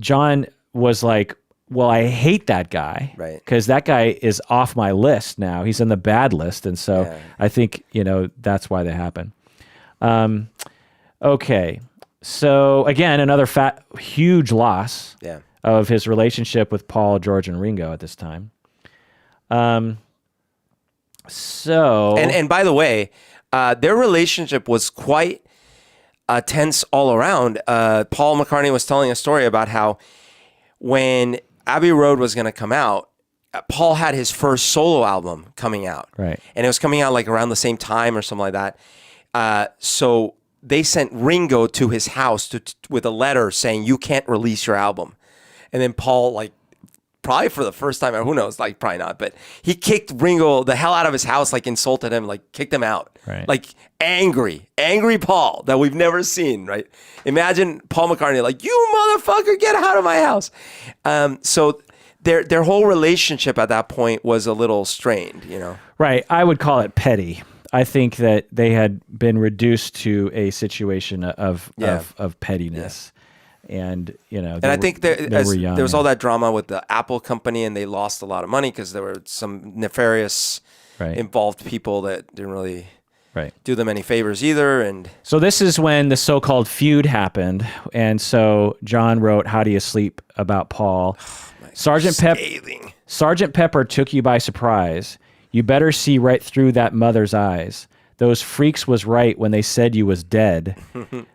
John was like, well, I hate that guy because that guy is off my list now. He's in the bad list. And so I think, that's why that happened. Okay. So again, another huge loss of his relationship with Paul, George, and Ringo at this time. So and by the way, their relationship was quite tense all around. Paul McCartney was telling a story about how when Abbey Road was going to come out, Paul had his first solo album coming out, right, and it was coming out like around the same time or something like that. So they sent Ringo to his house with a letter saying, "You can't release your album," and then Paul probably for the first time, or who knows, probably not, but he kicked Ringo the hell out of his house, insulted him, kicked him out. Right. Angry Paul that we've never seen, right? Imagine Paul McCartney, you motherfucker, get out of my house. So their whole relationship at that point was a little strained, Right. I would call it petty. I think that they had been reduced to a situation of pettiness. And I think there was all that drama with the Apple company, and they lost a lot of money because there were some nefarious involved people that didn't really do them any favors either. And so this is when the so-called feud happened, and so John wrote "How Do You Sleep" about Paul. Sergeant Pepper took you by surprise. You better see right through that mother's eyes. Those freaks was right when they said you was dead.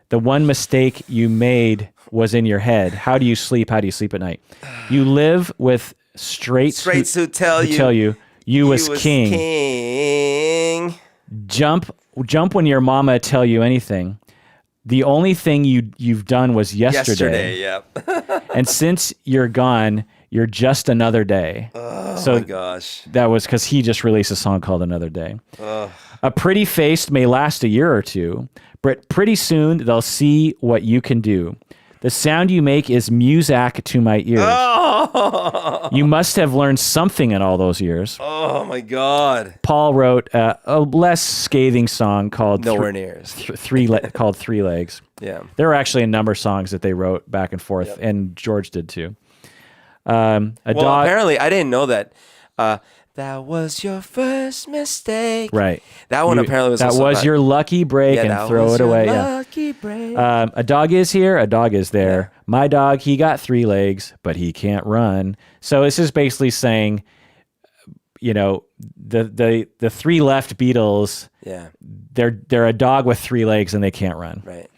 The one mistake you made was in your head. How do you sleep? How do you sleep at night? You live with straights who tell you was king. Jump when your mama tell you anything. The only thing you've done was yesterday. Yep. And since you're gone, You're Just Another Day. Oh my gosh. That was because he just released a song called Another Day. A pretty face may last a year or two, but pretty soon they'll see what you can do. The sound you make is music to my ears. Oh. You must have learned something in all those years. Oh my God. Paul wrote a less scathing song called Nowhere near. called Three Legs. Yeah. There were actually a number of songs that they wrote back and forth, and George did too. Dog. Apparently, I didn't know that. That was your first mistake. Right. That one apparently was. That also was your lucky break, and throw it away. Lucky break. A dog is here, a dog is there. Yeah. My dog, he got 3 legs, but he can't run. So this is basically saying, you know, the 3 left Beatles. Yeah. They're a dog with 3 legs and they can't run. Right.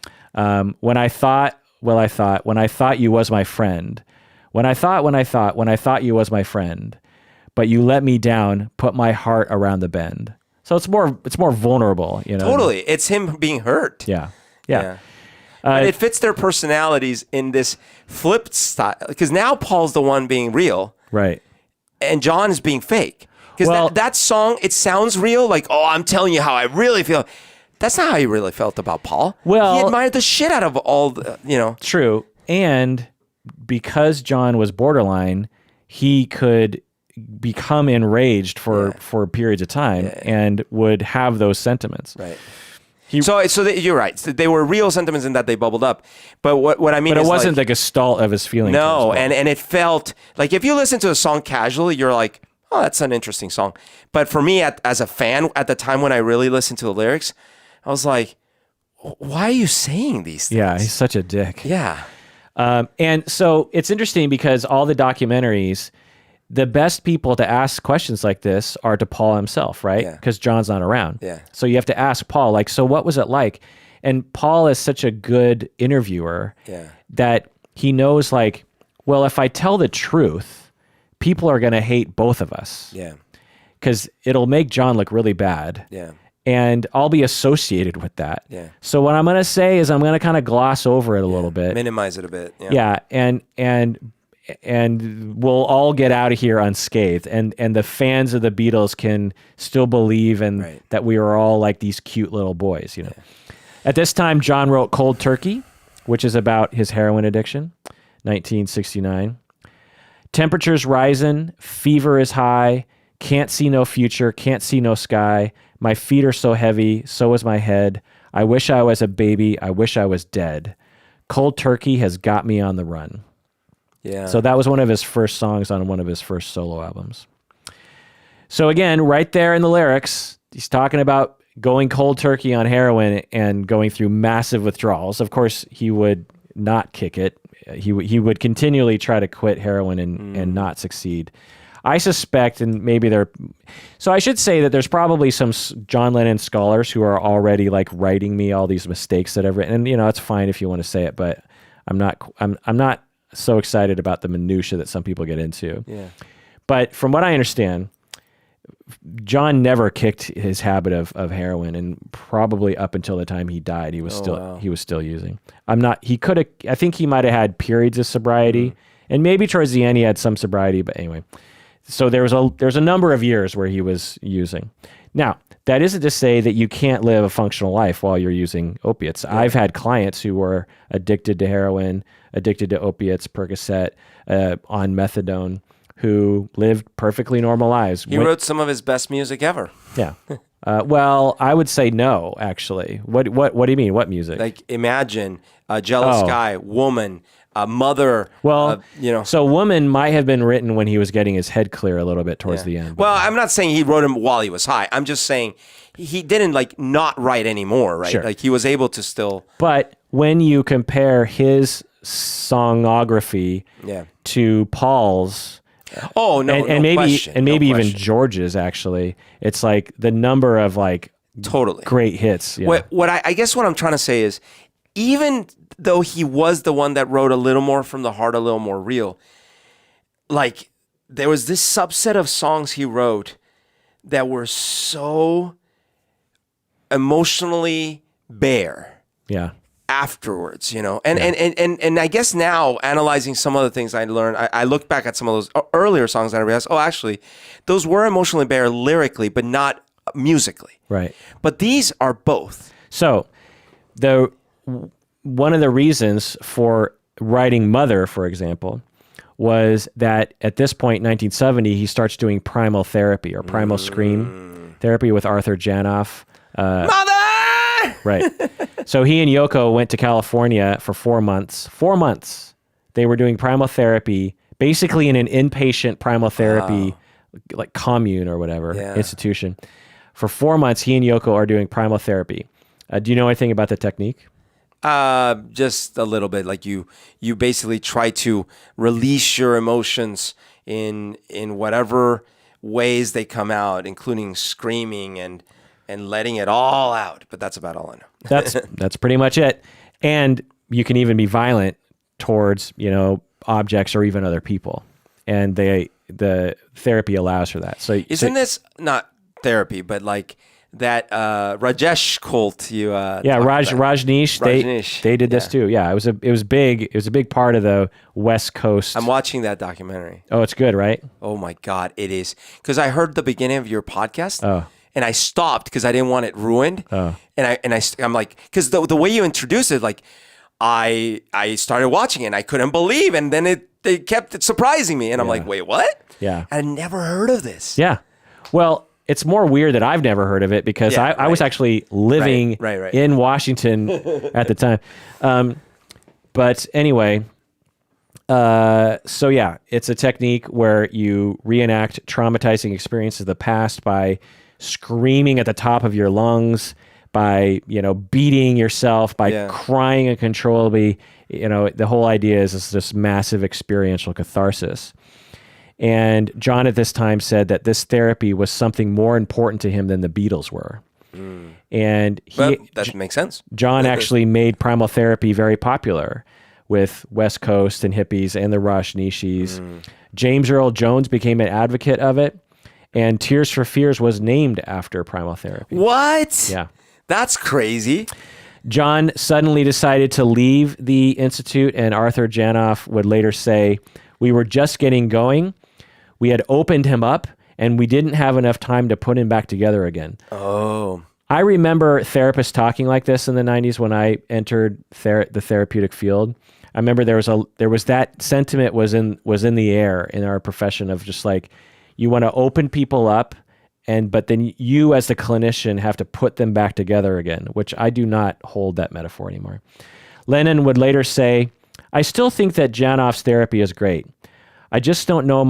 When I thought you was my friend. When I thought you was my friend. But you let me down, put my heart around the bend. So it's more vulnerable, you know. Totally. It's him being hurt. Yeah. But it fits their personalities in this flipped style. Because now Paul's the one being real. Right. And John is being fake. Because that song, it sounds real. Like, oh, I'm telling you how I really feel. That's not how he really felt about Paul. Well, he admired the shit out of all the, you know. True. And because John was borderline, he could become enraged for periods of time and would have those sentiments. Right. You're right. So they were real sentiments in that they bubbled up. But what I mean is, it wasn't the gestalt of his feelings. No, and it felt like if you listen to a song casually, you're like, oh, that's an interesting song. But for me, as a fan, at the time when I really listened to the lyrics, I was like, why are you saying these things? Yeah, he's such a dick. Yeah. And so it's interesting because all the documentaries, the best people to ask questions like this are to Paul himself, right? Because John's not around. Yeah. So you have to ask Paul, like, so what was it like? And Paul is such a good interviewer that he knows, like, well, if I tell the truth, people are going to hate both of us. Yeah. Because it'll make John look really bad. Yeah. And I'll be associated with that. Yeah. So what I'm going to say is I'm going to kind of gloss over it a little bit. Minimize it a bit. Yeah. And we'll all get out of here unscathed. And the fans of the Beatles can still believe in that we are all like these cute little boys, you know. At this time, John wrote Cold Turkey, which is about his heroin addiction, 1969. Temperature's rising, fever is high, can't see no future, can't see no sky. My feet are so heavy, so is my head. I wish I was a baby, I wish I was dead. Cold Turkey has got me on the run. Yeah. So that was one of his first songs on one of his first solo albums. So again, right there in the lyrics, he's talking about going cold turkey on heroin and going through massive withdrawals. Of course, he would not kick it. He would continually try to quit heroin and not succeed. I suspect, and maybe so I should say that there's probably some John Lennon scholars who are already like writing me all these mistakes that I've written. And, you know, it's fine if you want to say it, but I'm not so excited about the minutia that some people get into. Yeah. But from what I understand, John never kicked his habit of heroin, and probably up until the time he died, he was still using. I think he might have had periods of sobriety, and maybe towards the end he had some sobriety, but anyway. So there's a number of years where he was using. Now, that isn't to say that you can't live a functional life while you're using opiates. Yeah. I've had clients who were addicted to heroin, addicted to opiates, Percocet, on methadone, who lived perfectly normal lives. He wrote some of his best music ever. Yeah. Well, I would say no, actually. What do you mean? What music? Like Imagine, Jealous Guy, Woman, Mother. Well, you know. So Woman might have been written when he was getting his head clear a little bit towards the end. Well, I'm not saying he wrote him while he was high. I'm just saying he didn't like not write anymore, right? Sure. Like he was able to still. But when you compare his songography to Paul's. Oh no, and maybe question, maybe even George's, actually, it's like the number of like totally great hits. Yeah. What I guess what I'm trying to say is, even though he was the one that wrote a little more from the heart, a little more real, like there was this subset of songs he wrote that were so emotionally bare. Yeah. afterwards, and I guess now analyzing some of the things I learned, I look back at some of those earlier songs and I realized, actually, those were emotionally bare lyrically, but not musically. Right. But these are both. So one of the reasons for writing Mother, for example, was that at this point, 1970, he starts doing primal therapy or primal scream therapy with Arthur Janoff. Mother! Right. So he and Yoko went to California for 4 months. 4 months. They were doing primal therapy, basically in an inpatient primal therapy, like commune or whatever, institution. For 4 months, he and Yoko are doing primal therapy. Do you know anything about the technique? Just a little bit. Like you basically try to release your emotions in whatever ways they come out, including screaming and letting it all out. But that's about all I know. That's pretty much it. And you can even be violent towards, objects or even other people. And the therapy allows for that. So isn't this not therapy, but like that Rajesh cult Rajneesh, they did this too. Yeah, it was big. It was a big part of the West Coast. I'm watching that documentary. Oh, it's good, right? Oh my God, it is. Because I heard the beginning of your podcast. And I stopped because I didn't want it ruined. And I'm like, because the way you introduced it, like I started watching it and I couldn't believe, and then they kept surprising me, and I'm like, wait, what? Yeah, I never heard of this. Yeah, well, it's more weird that I've never heard of it because I was actually living in Washington at the time. But anyway, so yeah, it's a technique where you reenact traumatizing experiences of the past by screaming at the top of your lungs, by beating yourself, by crying uncontrollably. The whole idea is this massive experiential catharsis. And John at this time said that this therapy was something more important to him than the Beatles were. And that makes sense. John actually made primal therapy very popular with West Coast and hippies and the Rajneeshis. James Earl Jones became an advocate of it. And Tears for Fears was named after primal therapy. What? Yeah. That's crazy. John suddenly decided to leave the Institute, and Arthur Janoff would later say, "We were just getting going. We had opened him up, and we didn't have enough time to put him back together again." Oh. I remember therapists talking like this in the 90s when I entered the therapeutic field. I remember there was that sentiment was in the air in our profession of just like, you want to open people up, but then you as the clinician have to put them back together again, which I do not hold that metaphor anymore. Lennon would later say, "I still think that Janoff's therapy is great. I just don't know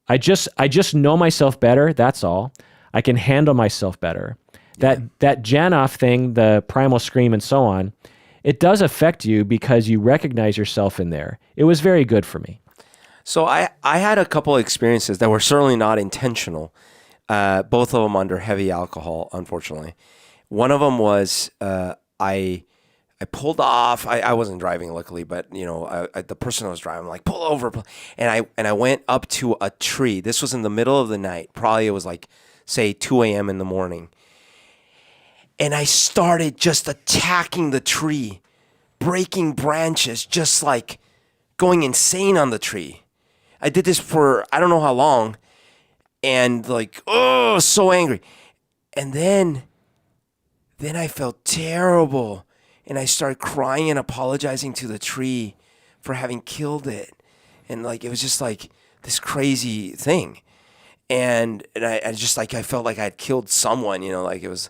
I just know myself better, that's all. I can handle myself better." That Janoff thing, the primal scream and so on, it does affect you because you recognize yourself in there. It was very good for me. So I had a couple of experiences that were certainly not intentional, both of them under heavy alcohol, unfortunately. One of them was I pulled off. I wasn't driving, luckily, but the person I was driving, I'm like, pull over, and I went up to a tree. This was in the middle of the night. Probably it was like, say, 2 a.m. in the morning. And I started just attacking the tree, breaking branches, just like going insane on the tree. I did this for I don't know how long, and like, so angry. And then I felt terrible, and I started crying and apologizing to the tree for having killed it. And like, it was just like this crazy thing. And I just like, I felt like I had killed someone, like it was,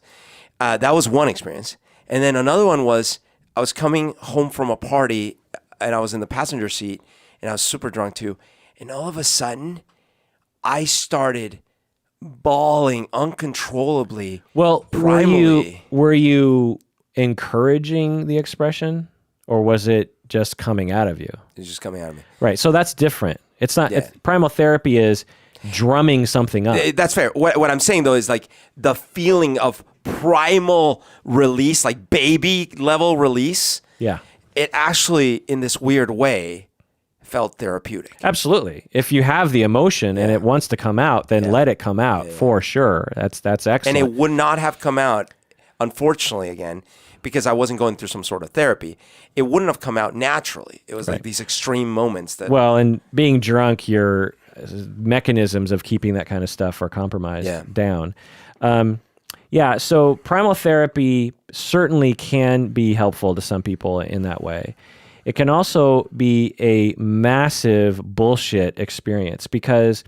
that was one experience. And then another one was, I was coming home from a party and I was in the passenger seat and I was super drunk too. And all of a sudden, I started bawling uncontrollably. Well, primally. were you encouraging the expression, or was it just coming out of you? It was just coming out of me. Right. So that's different. It's not primal therapy is drumming something up. That's fair. What I'm saying though is like the feeling of primal release, like baby level release. Yeah. It actually, in this weird way, felt therapeutic. Absolutely. If you have the emotion and it wants to come out, then let it come out for sure. That's excellent. And it would not have come out, unfortunately, again, because I wasn't going through some sort of therapy, it wouldn't have come out naturally. It was like these extreme moments that. Well, and being drunk, your mechanisms of keeping that kind of stuff are compromised down. So primal therapy certainly can be helpful to some people in that way. It can also be a massive bullshit experience because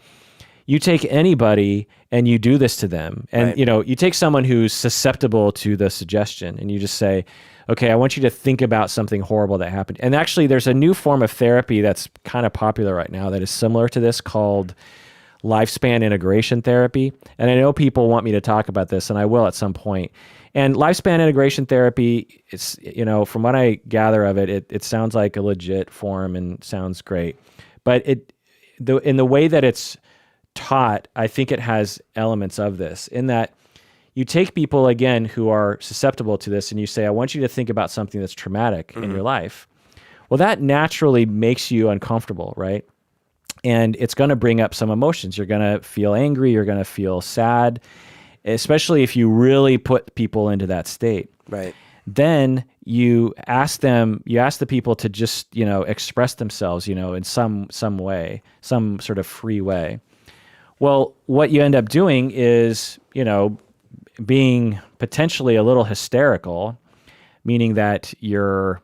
you take anybody and you do this to them. And, you take someone who's susceptible to the suggestion and you just say, okay, I want you to think about something horrible that happened. And actually, there's a new form of therapy that's kind of popular right now that is similar to this called lifespan integration therapy. And I know people want me to talk about this, and I will at some point. And lifespan integration therapy, it's, from what I gather of it, it sounds like a legit form and sounds great. But in the way that it's taught, I think it has elements of this, in that you take people, again, who are susceptible to this, and you say, I want you to think about something that's traumatic in your life. Well, that naturally makes you uncomfortable, right? And it's going to bring up some emotions. You're going to feel angry. You're going to feel sad, especially if you really put people into that state. Right. Then you ask the people to just, express themselves, in some way, some sort of free way. Well, what you end up doing is, being potentially a little hysterical, meaning that you're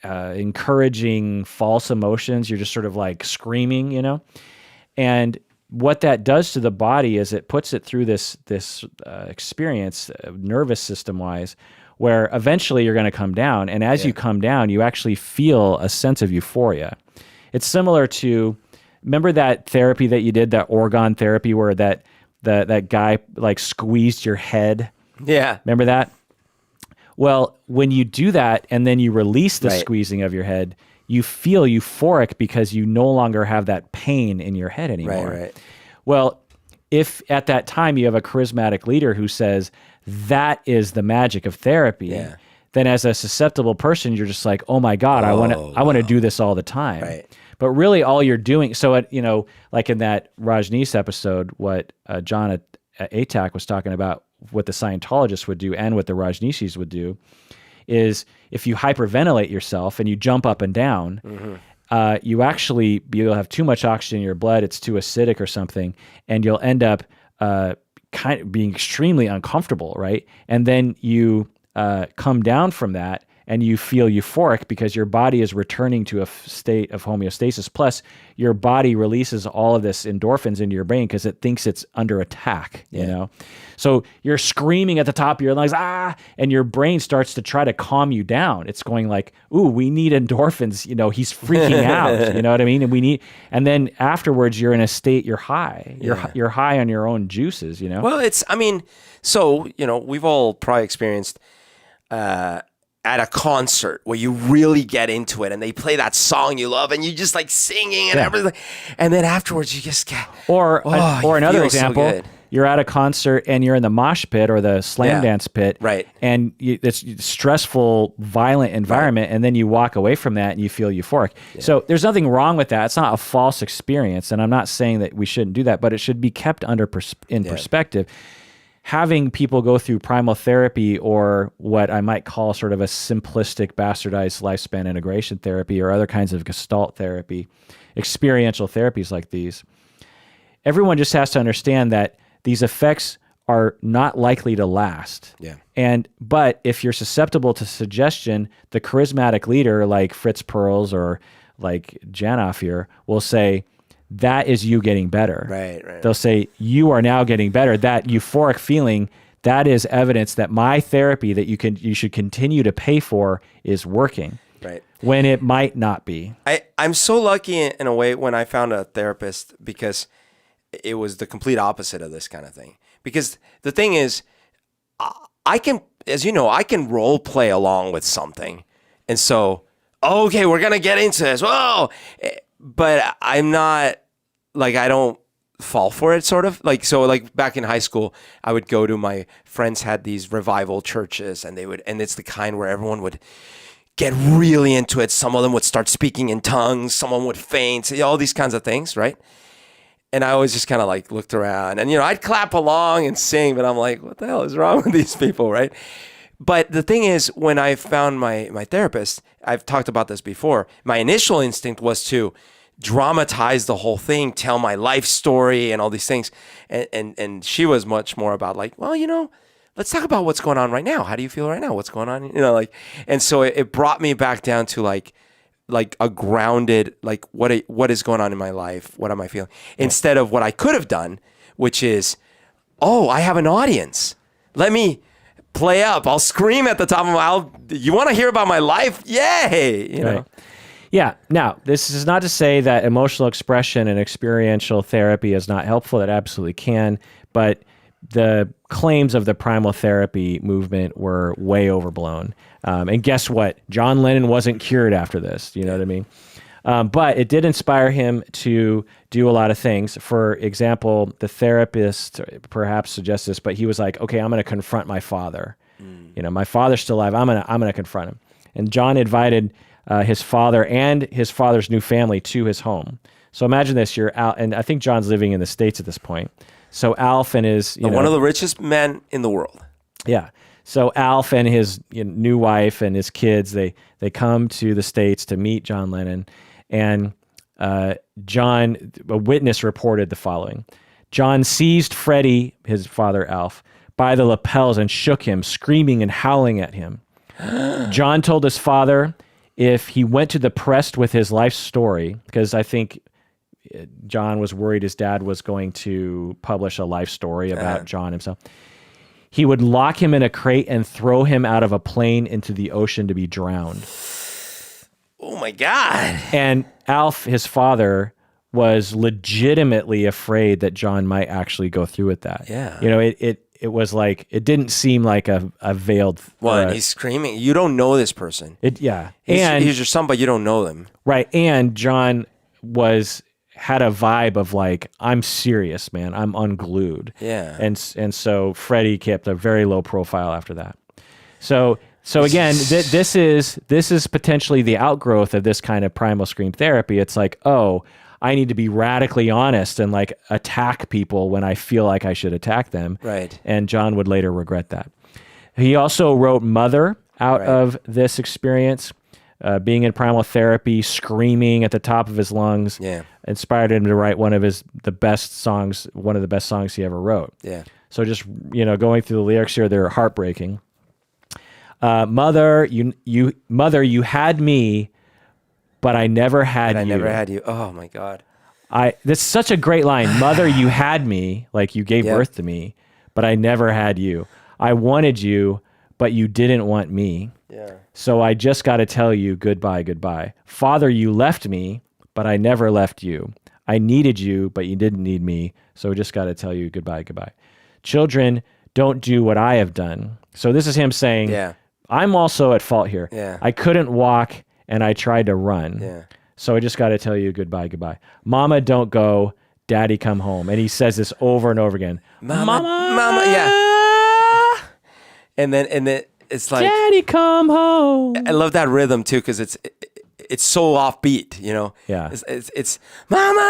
encouraging false emotions. You're just sort of like screaming, and what that does to the body is it puts it through this experience, nervous system wise, where eventually you're going to come down. And as you come down, you actually feel a sense of euphoria. It's similar to, remember that therapy that you did, that organ therapy, where that guy like squeezed your head? Yeah. Remember that? Well, when you do that and then you release the squeezing of your head, you feel euphoric because you no longer have that pain in your head anymore. Right. Well, if at that time you have a charismatic leader who says, that is the magic of therapy, then as a susceptible person, you're just like, oh my God, I want to do this all the time. Right. But really all you're doing, so like in that Rajneesh episode, what John Atak was talking about, what the Scientologists would do and what the Rajneeshis would do is if you hyperventilate yourself and you jump up and down, you'll have too much oxygen in your blood, it's too acidic or something, and you'll end up kind of being extremely uncomfortable, right? And then you come down from that and you feel euphoric because your body is returning to a state of homeostasis. Plus, your body releases all of this endorphins into your brain because it thinks it's under attack, So you're screaming at the top of your lungs, and your brain starts to try to calm you down. It's going like, ooh, we need endorphins. He's freaking out. You know what I mean? And then afterwards, you're in a state, you're high. You're high on your own juices, Well, we've all probably experienced at a concert where you really get into it and they play that song you love and you just like singing and everything. And then afterwards you just get... Or another example, so you're at a concert and you're in the mosh pit or the slam dance pit. Right. And it's a stressful, violent environment. Right. And then you walk away from that and you feel euphoric. Yeah. So there's nothing wrong with that. It's not a false experience. And I'm not saying that we shouldn't do that, but it should be kept in perspective. Having people go through primal therapy or what I might call sort of a simplistic, bastardized lifespan integration therapy or other kinds of Gestalt therapy, experiential therapies like these, everyone just has to understand that these effects are not likely to last. Yeah. But if you're susceptible to suggestion, the charismatic leader like Fritz Perls or like Janoff here will say, that is you getting better. Right. They'll say, you are now getting better. That euphoric feeling, that is evidence that my therapy that you should continue to pay for is working. Right. When it might not be. I'm so lucky in a way when I found a therapist because it was the complete opposite of this kind of thing. Because the thing is, I can, as you know, I can role play along with something. And so, okay, we're going to get into this. Whoa. But I'm not, like, I don't fall for it, sort of. Like back in high school, I would go to, my friends had these revival churches, and it's the kind where everyone would get really into it. Some of them would start speaking in tongues. Someone would faint, all these kinds of things, right? And I always just kind of like looked around and, I'd clap along and sing, but I'm like, what the hell is wrong with these people, right? But the thing is, when I found my therapist, I've talked about this before, my initial instinct was to dramatize the whole thing, tell my life story and all these things. And she was much more about like, well, let's talk about what's going on right now. How do you feel right now? What's going on? And so it brought me back down to like a grounded, like what is going on in my life? What am I feeling? Instead of what I could have done, which is, oh, I have an audience. Let me play up. I'll scream at the top of you want to hear about my life? Yay! Right. Yeah. Now, this is not to say that emotional expression and experiential therapy is not helpful. It absolutely can. But the claims of the primal therapy movement were way overblown. And guess what? John Lennon wasn't cured after this. You know what I mean? But it did inspire him to do a lot of things. For example, the therapist perhaps suggests this, but he was like, okay, I'm going to confront my father. My father's still alive. I'm going to confront him. And John invited his father and his father's new family to his home. So imagine this, you're out, and I think John's living in the States at this point. So Alf and his, one of the richest men in the world. Yeah. So Alf and his new wife and his kids, they come to the States to meet John Lennon. And a witness reported the following. John seized Freddie, his father Alf, by the lapels and shook him, screaming and howling at him. John told his father if he went to the press with his life story, because I think John was worried his dad was going to publish a life story about John himself, he would lock him in a crate and throw him out of a plane into the ocean to be drowned. Oh my God. And Alf, his father, was legitimately afraid that John might actually go through with that. Yeah. It was like, it didn't seem like a veiled... Well, he's screaming. You don't know this person. He's your son, but you don't know them. Right. And John had a vibe of like, I'm serious, man. I'm unglued. Yeah. And so Freddie kept a very low profile after that. So again, this is potentially the outgrowth of this kind of primal scream therapy. It's like, oh, I need to be radically honest and like attack people when I feel like I should attack them. Right. And John would later regret that. He also wrote Mother out of this experience. Being in primal therapy, screaming at the top of his lungs, inspired him to write one of the best songs he ever wrote. Yeah. So just going through the lyrics here, they're heartbreaking. Mother, you had me, but I never had you. I never had you. Oh my God. This is such a great line. Mother, you had me, like you gave birth to me, but I never had you. I wanted you, but you didn't want me. Yeah. So I just got to tell you goodbye, goodbye. Father, you left me, but I never left you. I needed you, but you didn't need me. So just got to tell you goodbye, goodbye. Children, don't do what I have done. So this is him saying, I'm also at fault here. Yeah. I couldn't walk and I tried to run. Yeah. So I just got to tell you goodbye, goodbye. Mama, don't go. Daddy, come home. And he says this over and over again. Mama, yeah. And then it's like, Daddy, come home. I love that rhythm too, because it's so offbeat, Yeah. It's Mama,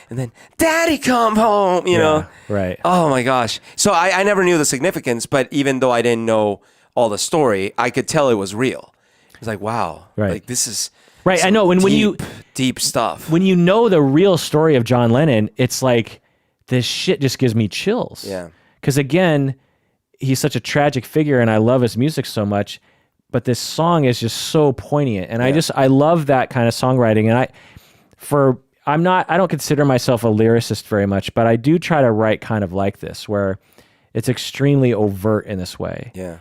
and then Daddy, come home. You know. Right. Oh my gosh. So I never knew the significance, but even though I didn't know all the story, I could tell it was real. It was like, wow. Right. Like this is right. I know when you deep stuff. When you know the real story of John Lennon, it's like this shit just gives me chills. Yeah. Because again, he's such a tragic figure, and I love his music so much. But this song is just so poignant, and I love that kind of songwriting. And I don't consider myself a lyricist very much, but I do try to write kind of like this, where it's extremely overt in this way. Yeah.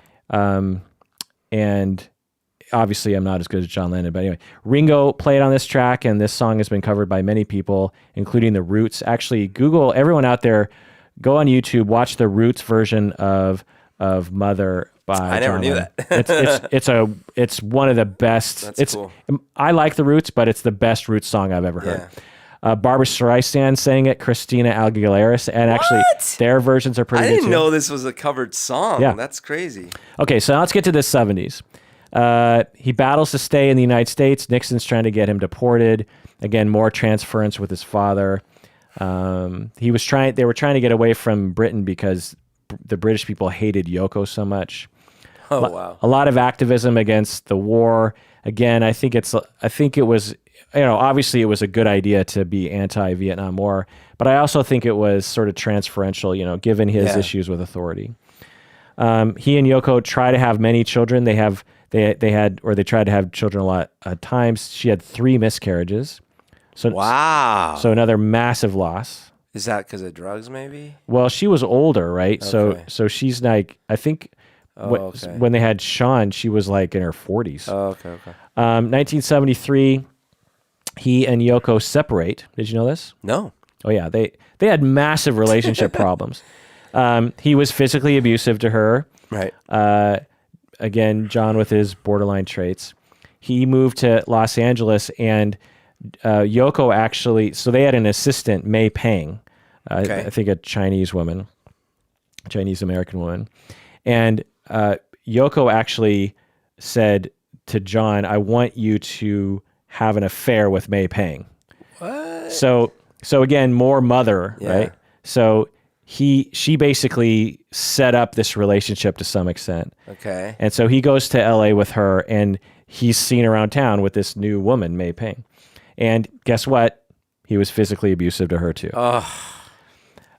And obviously I'm not as good as John Lennon, but anyway, Ringo played on this track, and this song has been covered by many people, including the Roots. Actually, Google, everyone out there, go on YouTube, watch the Roots version of Mother by I never John knew Lennon. that. It's one of the best. That's cool. I like the Roots, but it's the best Roots song I've ever heard. Barbra Streisand sang it, Christina Aguilera, and actually their versions are pretty good too. I didn't know this was a covered song. Yeah. That's crazy. Okay, so now let's get to the 70s. He battles to stay in the United States. Nixon's trying to get him deported. Again, more transference with his father. They were trying to get away from Britain because the British people hated Yoko so much. Oh, wow. A lot of activism against the war. Again, I think it was, obviously it was a good idea to be anti-Vietnam War, but I also think it was sort of transferential, given his issues with authority. He and Yoko try to have many children. They tried to have children a lot of times. She had 3 miscarriages. So wow. So another massive loss. Is that because of drugs, maybe? Well, she was older, right? Okay. So she's like, I think when they had Sean, she was like in her 40s. Oh, okay. 1973, he and Yoko separate. Did you know this? No. Oh yeah, they had massive relationship problems. He was physically abusive to her. Right. Again, John with his borderline traits. He moved to Los Angeles, and Yoko actually, so they had an assistant, May Pang, I think a Chinese American woman. And Yoko actually said to John, I want you to have an affair with May Pang. What? So again, more mother, right? So she basically set up this relationship to some extent. Okay. And so he goes to LA with her, and he's seen around town with this new woman, May Pang. And guess what? He was physically abusive to her too. Oh.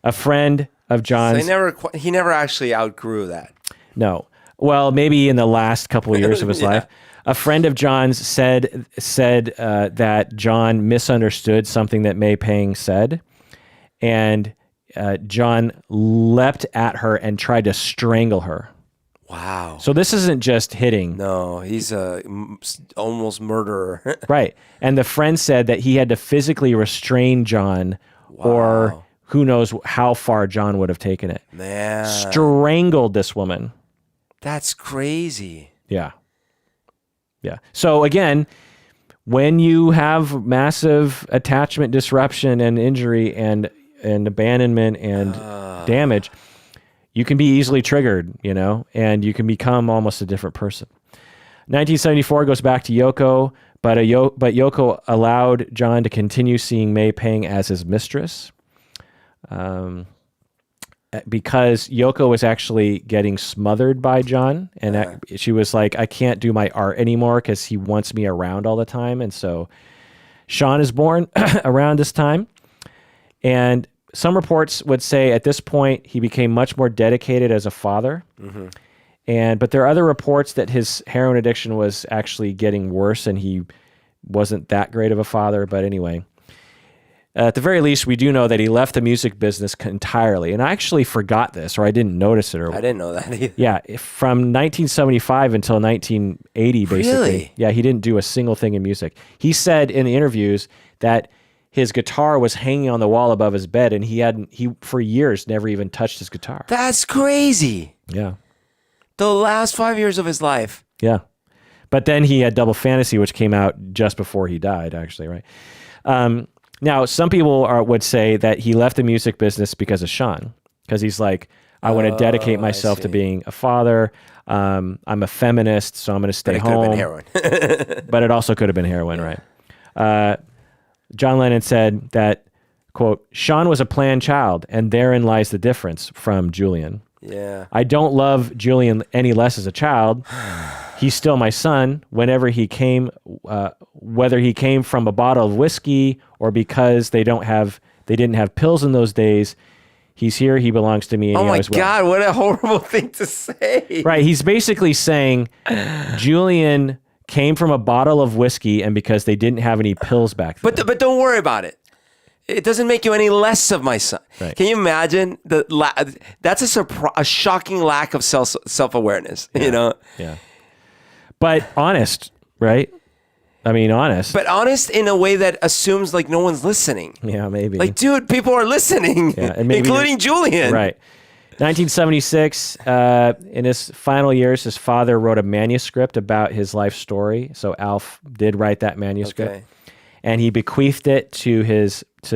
A friend of John's... So he never actually outgrew that. No. Well, maybe in the last couple of years of his life. A friend of John's said that John misunderstood something that May Pang said, and John leapt at her and tried to strangle her. Wow. So this isn't just hitting. No, he's a almost murderer. Right. And the friend said that he had to physically restrain John, or who knows how far John would have taken it. Man. Strangled this woman. That's crazy. Yeah. Yeah. So again, when you have massive attachment disruption and injury and abandonment and damage, you can be easily triggered, and you can become almost a different person. 1974 goes back to Yoko, but Yoko allowed John to continue seeing May Pang as his mistress, because Yoko was actually getting smothered by John, and she was like, I can't do my art anymore because he wants me around all the time. And so Sean is born around this time, and some reports would say at this point he became much more dedicated as a father. Mm-hmm. But there are other reports that his heroin addiction was actually getting worse and he wasn't that great of a father. But anyway, at the very least, we do know that he left the music business entirely. And I actually forgot this, or I didn't notice it. I didn't know that either. Yeah, from 1975 until 1980, basically. Really? Yeah, he didn't do a single thing in music. He said in the interviews that his guitar was hanging on the wall above his bed, and he for years never even touched his guitar. That's crazy. Yeah. The last 5 years of his life. Yeah. But then he had Double Fantasy, which came out just before he died, actually, right? Now, some people would say that he left the music business because of Sean, because he's like, I want to dedicate myself to being a father. I'm a feminist, so I'm going to stay home. Could have been heroin. But it also could have been heroin, right? John Lennon said that, quote, Sean was a planned child, and therein lies the difference from Julian. Yeah. I don't love Julian any less as a child. He's still my son. Whenever he came, whether he came from a bottle of whiskey or because they didn't have pills in those days, he's here. He belongs to me. And oh he my always will. God! What a horrible thing to say. Right. He's basically saying Julian came from a bottle of whiskey, and because they didn't have any pills back then. But don't worry about it. It doesn't make you any less of my son. Right. Can you imagine that's a shocking lack of self-awareness, Yeah. But honest, right? I mean, honest. But honest in a way that assumes like no one's listening. Yeah, maybe. Like, dude, people are listening, including Julian. Right. 1976, in his final years, his father wrote a manuscript about his life story. So Alf did write that manuscript. Okay. And he bequeathed it to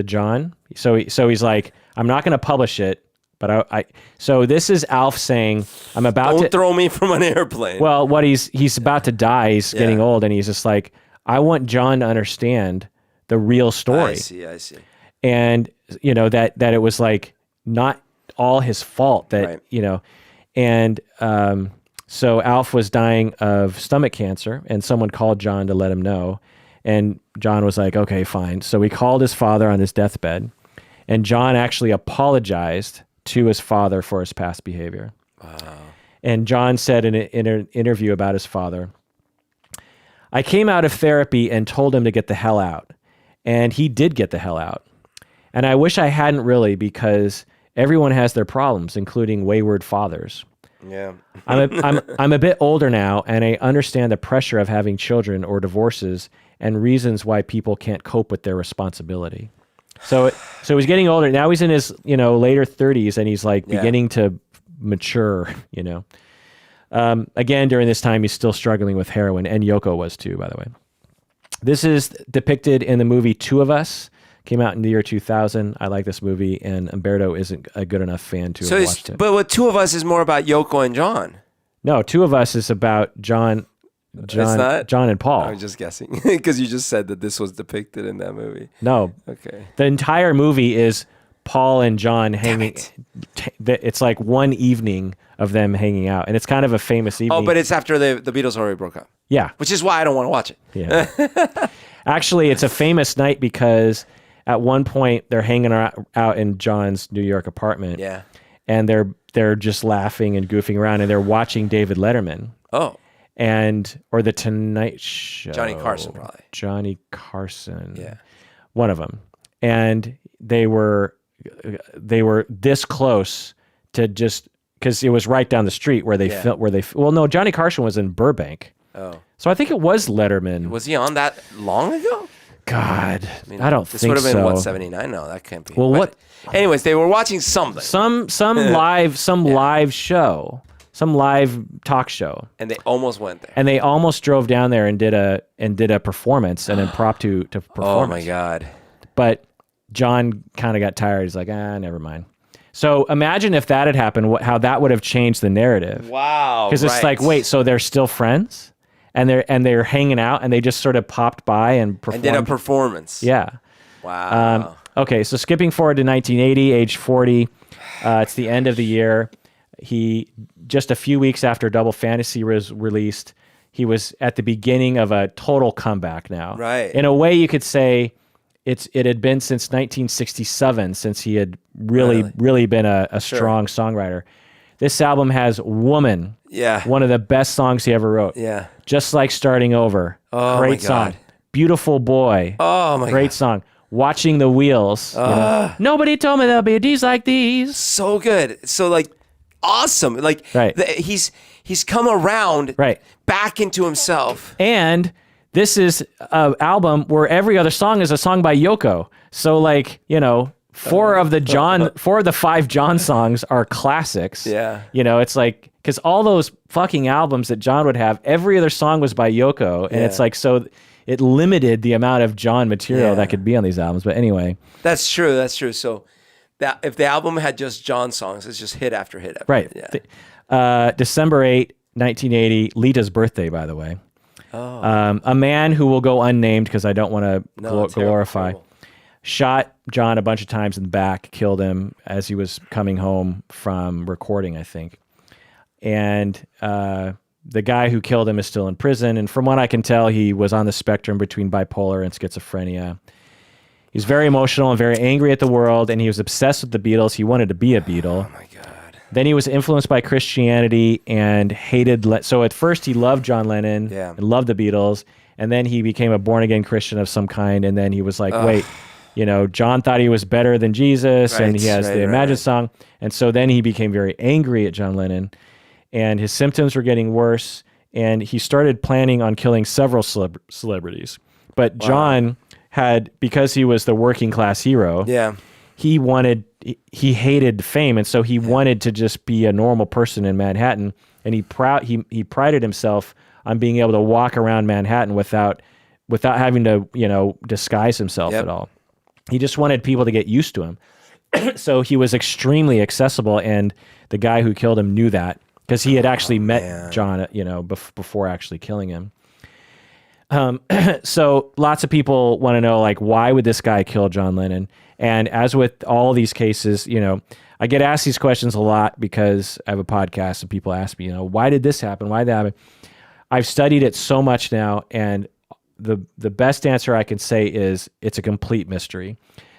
John. So he's like, I'm not going to publish it, but so this is Alf saying, I'm about Don't throw me from an airplane. Well, what he's about to die. He's getting old, and he's just like, I want John to understand the real story. I see. And that it was like not all his fault that, Right. you know, and so Alf was dying of stomach cancer, and someone called John to let him know. And John was like, okay, fine. So he called his father on his deathbed, and John actually apologized to his father for his past behavior. Wow. And John said in an interview about his father, I came out of therapy and told him to get the hell out. And he did get the hell out. And I wish I hadn't really, because everyone has their problems, including wayward fathers. Yeah. I'm a bit older now, and I understand the pressure of having children or divorces and reasons why people can't cope with their responsibility. So he's getting older. Now he's in his, later 30s, and he's like beginning to mature, Again, during this time, he's still struggling with heroin, and Yoko was too, by the way. This is depicted in the movie Two of Us. Came out in the year 2000. I like this movie, and Humberto isn't a good enough fan to have watched it. But what Two of Us is more about Yoko and John. No, Two of Us is about John and Paul. I was just guessing because you just said that this was depicted in that movie. No. Okay. The entire movie is Paul and John hanging. It's like one evening of them hanging out, and it's kind of a famous evening. Oh, but it's after the Beatles already broke up. Yeah. Which is why I don't want to watch it. Yeah. Actually, it's a famous night because at one point they're hanging out in John's New York apartment. Yeah. And they're just laughing and goofing around, and they're watching David Letterman. Oh. Or the Tonight Show. Johnny Carson, probably. Johnny Carson. Yeah. One of them. And they were this close to just, because it was right down the street where they well, no, Johnny Carson was in Burbank. Oh. So I think it was Letterman. Was he on that long ago? God, I don't think so. This would have been, what, 79? No, that can't be. Well, but anyways, they were watching something. Some live show. Some live talk show. And they almost went there. And they almost drove down there and did a performance, an impromptu performance. Oh my God. But John kind of got tired. He's like, never mind. So imagine if that had happened, how that would have changed the narrative. Wow. Because it's like, wait, so they're still friends? And they're hanging out, and they just sort of popped by and performed. And did a performance. Yeah. Wow. Okay, so skipping forward to 1980, age 40. It's the end of the year. He, just a few weeks after Double Fantasy was released, he was at the beginning of a total comeback now. Right. In a way, you could say it had been since 1967 since he had really been a strong songwriter. This album has Woman. Yeah. One of the best songs he ever wrote. Yeah. Just Like Starting Over. Oh, Great my song. God. Beautiful Boy. Oh, my Great God. song. Watching the Wheels. Nobody told me there'll be days like these. So good. So, like, awesome. Like, Right. He's come around back into himself. And this is an album where every other song is a song by Yoko. So, like, four of the 5 John songs are classics. Yeah. It's like, because all those fucking albums that John would have, every other song was by Yoko. And it's like, so it limited the amount of John material that could be on these albums. But anyway. That's true. So that if the album had just John songs, it's just hit after hit. Right. Yeah. December 8, 1980, Lita's birthday, by the way. Oh. A man who will go unnamed because I don't want to glorify. Terrible. Shot John a bunch of times in the back, killed him as he was coming home from recording, I think. And the guy who killed him is still in prison. And from what I can tell, he was on the spectrum between bipolar and schizophrenia. He's very emotional and very angry at the world, and he was obsessed with the Beatles. He wanted to be a Beatle. Oh, my God. Then he was influenced by Christianity and hated... So at first he loved John Lennon and loved the Beatles, and then he became a born-again Christian of some kind, and then he was like, wait... John thought he was better than Jesus, and he has the Imagine song. And so then he became very angry at John Lennon, and his symptoms were getting worse, and he started planning on killing several celebrities. But John had, because he was the working class hero, he hated fame, and so he wanted to just be a normal person in Manhattan, and he prided himself on being able to walk around Manhattan without having to, disguise himself at all. He just wanted people to get used to him. So he was extremely accessible, and the guy who killed him knew that because he had actually met John, before actually killing him. So lots of people want to know, like, why would this guy kill John Lennon? And as with all these cases, I get asked these questions a lot because I have a podcast and people ask me, why did this happen? Why did that happen? I've studied it so much now, and the best answer I can say is it's a complete mystery.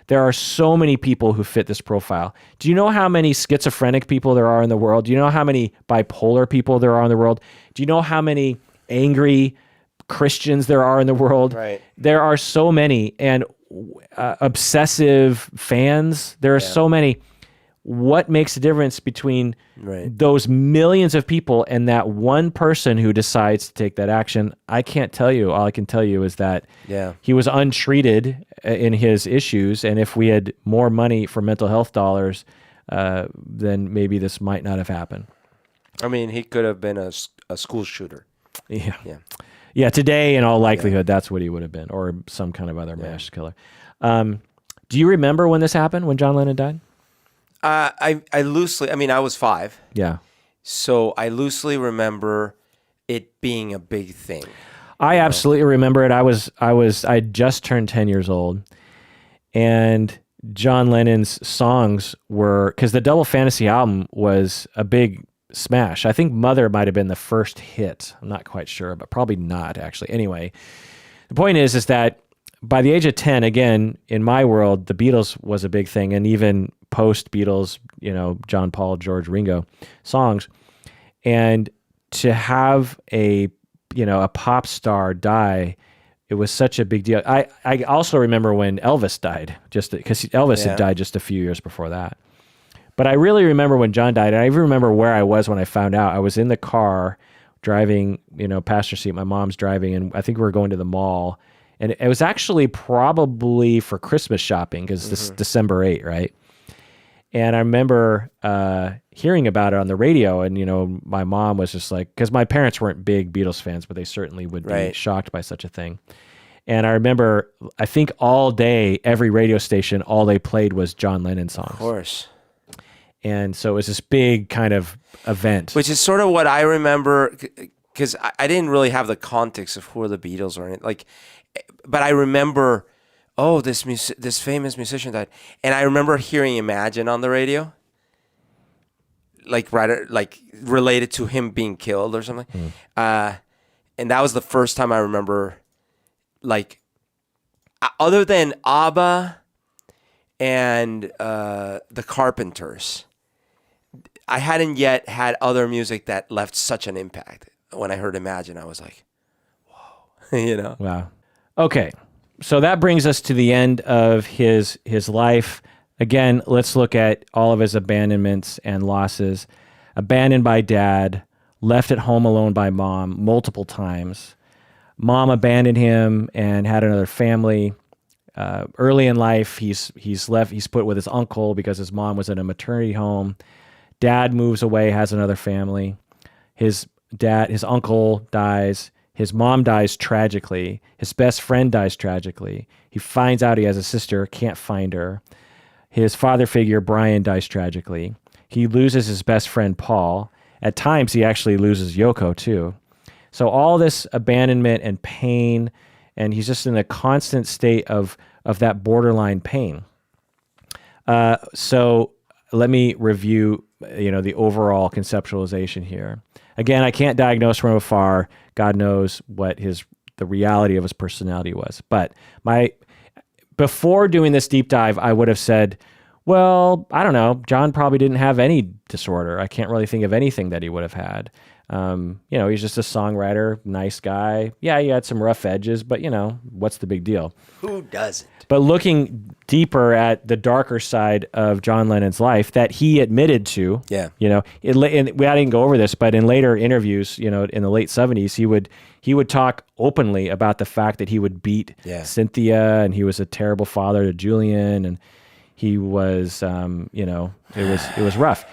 There are so many people who fit this profile. Do you know how many schizophrenic people there are in the world? Do you know how many bipolar people there are in the world? Do you know how many angry Christians there are in the world? Right. There are so many, and obsessive fans. There are so many. What makes the difference between those millions of people and that one person who decides to take that action? I can't tell you. All I can tell you is that he was untreated in his issues, and if we had more money for mental health dollars, then maybe this might not have happened. I mean, he could have been a school shooter. Yeah, today, in all likelihood, that's what he would have been, or some kind of other mass killer. Do you remember when this happened, when John Lennon died? I loosely, I was 5. Yeah. So I loosely remember it being a big thing. I absolutely remember it. I just turned 10 years old, and John Lennon's songs were, because the Double Fantasy album was a big smash. I think Mother might have been the first hit. I'm not quite sure, but probably not, actually. Anyway, the point is that by the age of 10, again, in my world, the Beatles was a big thing, and even post-Beatles, John, Paul, George, Ringo songs. And to have a pop star die, it was such a big deal. I also remember when Elvis died, just because Elvis had died just a few years before that. But I really remember when John died, and I even remember where I was when I found out. I was in the car driving, passenger seat. My mom's driving, and I think we were going to the mall. And it was actually probably for Christmas shopping, because this is December 8, right? And I remember hearing about it on the radio, and, my mom was just like, because my parents weren't big Beatles fans, but they certainly would be shocked by such a thing. And I remember, I think all day, every radio station, all they played was John Lennon songs. Of course. And so it was this big kind of event. Which is sort of what I remember, because I didn't really have the context of who are the Beatles or anything. But I remember, this famous musician died. And I remember hearing Imagine on the radio. Related to him being killed or something. And that was the first time I remember, other than ABBA and the Carpenters, I hadn't yet had other music that left such an impact. When I heard Imagine, I was like, whoa, Wow. Okay. So that brings us to the end of his life. Again, let's look at all of his abandonments and losses. Abandoned by dad, left at home alone by mom multiple times. Mom abandoned him and had another family. Early in life, he's put with his uncle because his mom was in a maternity home. Dad moves away, has another family. His uncle dies. His mom dies tragically. His best friend dies tragically. He finds out he has a sister, can't find her. His father figure, Brian, dies tragically. He loses his best friend, Paul. At times, he actually loses Yoko, too. So all this abandonment and pain, and he's just in a constant state of that borderline pain. So let me review, the overall conceptualization here. Again, I can't diagnose from afar. God knows what the reality of his personality was. But before doing this deep dive, I would have said, well, I don't know. John probably didn't have any disorder. I can't really think of anything that he would have had. He's just a songwriter, nice guy. Yeah, he had some rough edges, but what's the big deal? Who doesn't? But looking deeper at the darker side of John Lennon's life that he admitted to, and we didn't go over this, but in later interviews, in the late 70s, he would talk openly about the fact that he would beat Cynthia, and he was a terrible father to Julian, and he was, it was rough.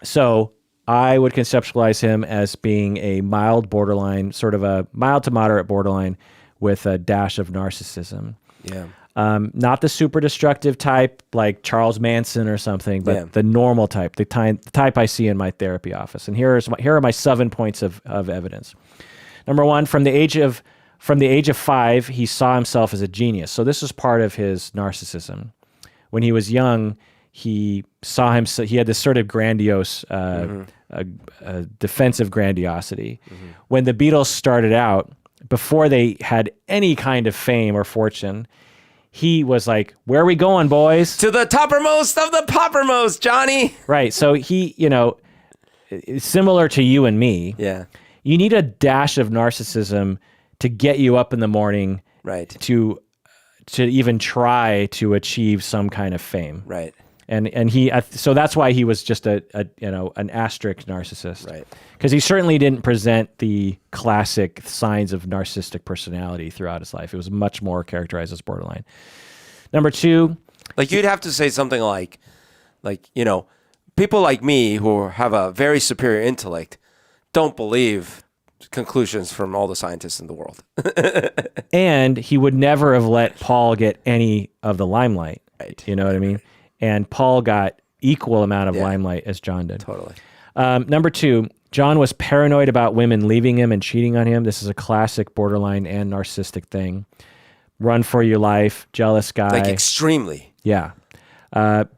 So I would conceptualize him as being a mild borderline, sort of a mild to moderate borderline with a dash of narcissism. Yeah. Not the super destructive type like Charles Manson or something, but the normal type, the type I see in my therapy office. And here are my 7 points of evidence. Number one, from the age of 5, he saw himself as a genius. So this is part of his narcissism. When he was young, he saw himself. He had this sort of grandiose, defensive grandiosity. When the Beatles started out, before they had any kind of fame or fortune, he was like, "Where are we going, boys? To the toppermost of the poppermost, Johnny." Right. So he, similar to you and me. Yeah. You need a dash of narcissism to get you up in the morning, Right. To even try to achieve some kind of fame. Right. And he, so that's why he was just an asterisk narcissist. Right. Because he certainly didn't present the classic signs of narcissistic personality throughout his life. It was much more characterized as borderline. Number 2. Like you'd have to say something like, people like me who have a very superior intellect don't believe conclusions from all the scientists in the world. And he would never have let Paul get any of the limelight. Right. You know what I mean? And Paul got equal amount of limelight as John did. Totally. Number 2, John was paranoid about women leaving him and cheating on him. This is a classic borderline and narcissistic thing. Run for your life, jealous guy. Like extremely. Yeah.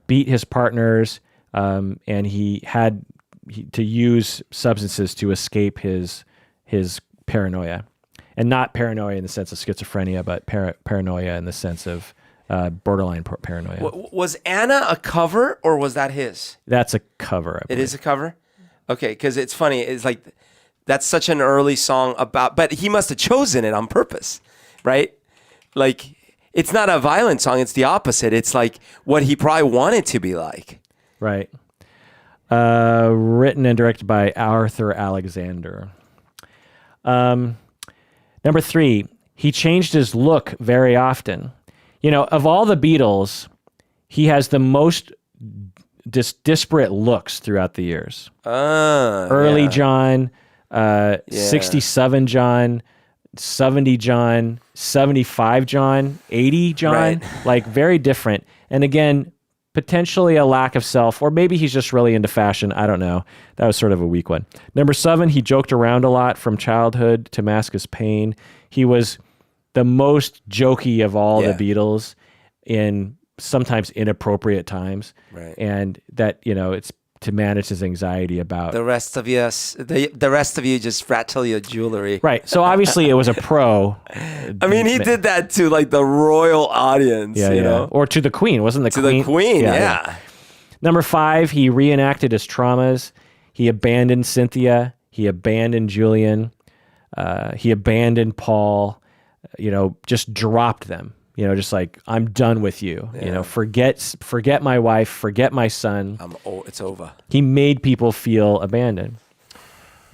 Beat his partners, and he had to use substances to escape his paranoia. And not paranoia in the sense of schizophrenia, but paranoia in the sense of borderline paranoia. Was Anna a cover or was that his? That's a cover. It is a cover? Okay, because it's funny. It's like, that's such an early song about, but he must have chosen it on purpose, right? Like, it's not a violent song. It's the opposite. It's like what he probably wanted to be like. Right. Written and directed by Arthur Alexander. Number 3, he changed his look very often. Of all the Beatles, he has the most disparate looks throughout the years. Early John, 67 John, 70 John, 75 John, 80 John, Right. like very different. And again, potentially a lack of self, or maybe he's just really into fashion. I don't know. That was sort of a weak one. Number 7, he joked around a lot from childhood to mask his pain. He was the most jokey of all the Beatles in sometimes inappropriate times. Right. And that, it's to manage his anxiety about The rest of you, the rest of you just rattle your jewelry. right. So obviously it was a pro. I mean, he did that to like the royal audience, you know? Or to the Queen, wasn't the To Queen? the Queen, yeah. Number 5, he reenacted his traumas. He abandoned Cynthia. He abandoned Julian. He abandoned Paul. Just dropped them. Just like, I'm done with you. Forget my wife. Forget my son. It's over. He made people feel abandoned.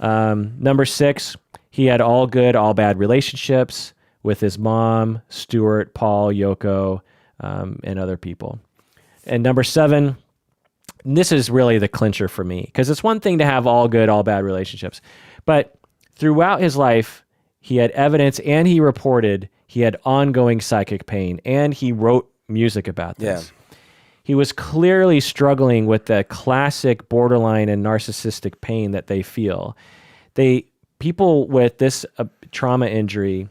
Number 6, he had all good, all bad relationships with his mom, Stuart, Paul, Yoko, and other people. And number 7, and this is really the clincher for me, because it's one thing to have all good, all bad relationships, but throughout his life, he had evidence and he reported he had ongoing psychic pain, and he wrote music about this. Yeah. He was clearly struggling with the classic borderline and narcissistic pain that they feel. People with this trauma injury,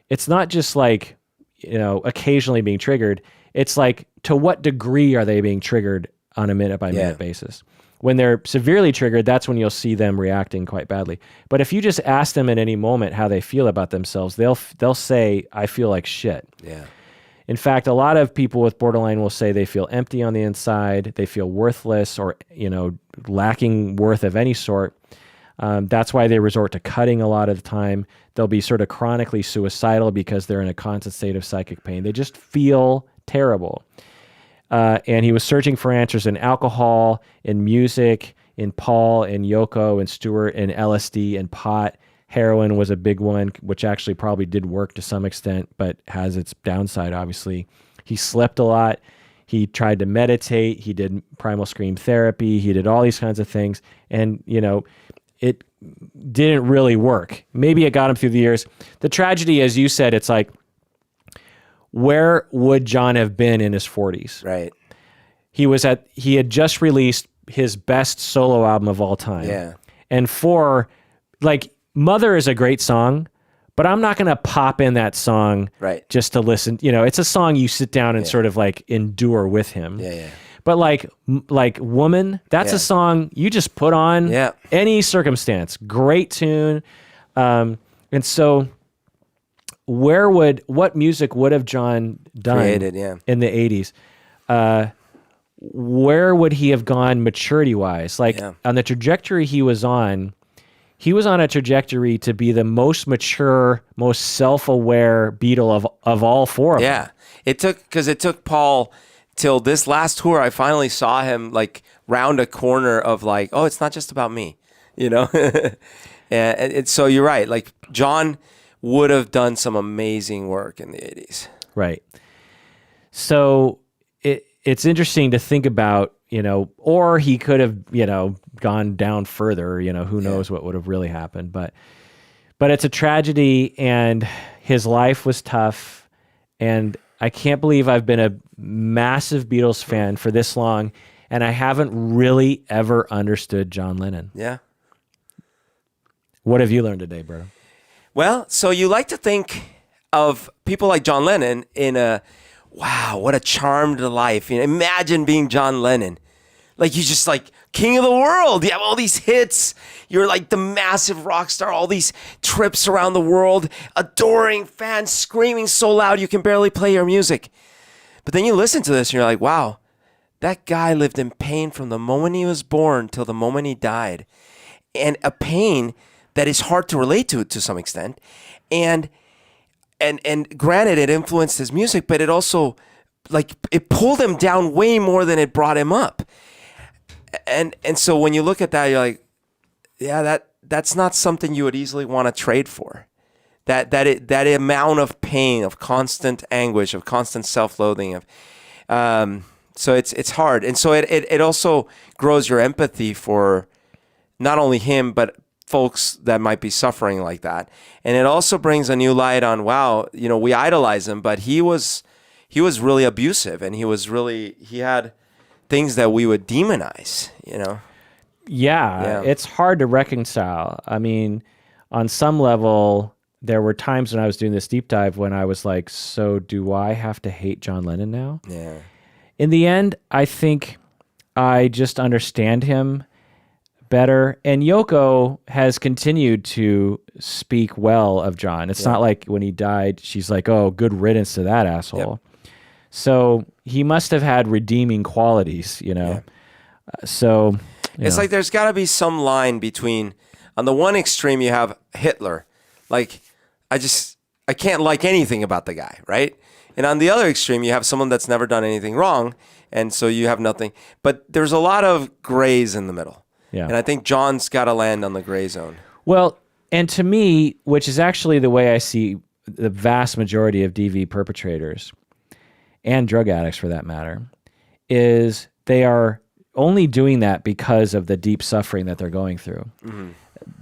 it's not just like, occasionally being triggered. It's like, to what degree are they being triggered on a minute-by-minute basis? When they're severely triggered, that's when you'll see them reacting quite badly. But if you just ask them at any moment how they feel about themselves, they'll say, I feel like shit. Yeah. In fact, a lot of people with borderline will say they feel empty on the inside, they feel worthless or, lacking worth of any sort. That's why they resort to cutting a lot of the time. They'll be sort of chronically suicidal because they're in a constant state of psychic pain. They just feel terrible. And he was searching for answers in alcohol, in music, in Paul, in Yoko, and Stuart, in LSD, and pot. Heroin was a big one, which actually probably did work to some extent, but has its downside, obviously. He slept a lot. He tried to meditate. He did primal scream therapy. He did all these kinds of things. And, it didn't really work. Maybe it got him through the years. The tragedy, as you said, it's like, where would John have been in his 40s? Right. He had just released his best solo album of all time. Yeah. And for like Mother is a great song, but I'm not going to pop in that song Right. just to listen. It's a song you sit down and sort of like endure with him. Yeah. But like Woman, that's a song you just put on any circumstance. Great tune. And so what music would have John done Created, in the 80s? Where would he have gone maturity-wise? Like on the trajectory he was on a trajectory to be the most mature, most self-aware Beatle of all four of them. Yeah. It took Paul till this last tour. I finally saw him like round a corner of like, oh, it's not just about me, and so you're right. Like John would have done some amazing work in the 80s. Right. So it's interesting to think about, or he could have, gone down further, who knows what would have really happened. But it's a tragedy, and his life was tough. And I can't believe I've been a massive Beatles fan for this long, and I haven't really ever understood John Lennon. Yeah. What have you learned today, bro? Well, so you like to think of people like John Lennon in a, wow, what a charmed life. Imagine being John Lennon. Like, you just like king of the world. You have all these hits. You're like the massive rock star, all these trips around the world, adoring fans, screaming so loud you can barely play your music. But then you listen to this and you're like, wow, that guy lived in pain from the moment he was born till the moment he died. And a pain that is hard to relate to some extent. And granted, it influenced his music, but it also, like, it pulled him down way more than it brought him up. And so when you look at that, you're like, yeah, that's not something you would easily want to trade for. That amount of pain, of constant anguish, of constant self-loathing, so it's hard. And so it also grows your empathy for not only him, but folks that might be suffering like that. And it also brings a new light on, wow, we idolize him, but he was really abusive, and he had things that we would demonize, Yeah, it's hard to reconcile. I mean, on some level, there were times when I was doing this deep dive when I was like, so do I have to hate John Lennon now? Yeah. In the end, I think I just understand him better. And Yoko has continued to speak well of John. It's not like when he died, she's like, oh, good riddance to that asshole. Yep. So he must have had redeeming qualities, Yeah. So it's like there's got to be some line between, on the one extreme, you have Hitler. Like, I can't like anything about the guy, right? And on the other extreme, you have someone that's never done anything wrong, and so you have nothing. But there's a lot of grays in the middle. Yeah. And I think John's got to land on the gray zone. Well, and to me, which is actually the way I see the vast majority of DV perpetrators, and drug addicts for that matter, is they are only doing that because of the deep suffering that they're going through. Mm-hmm.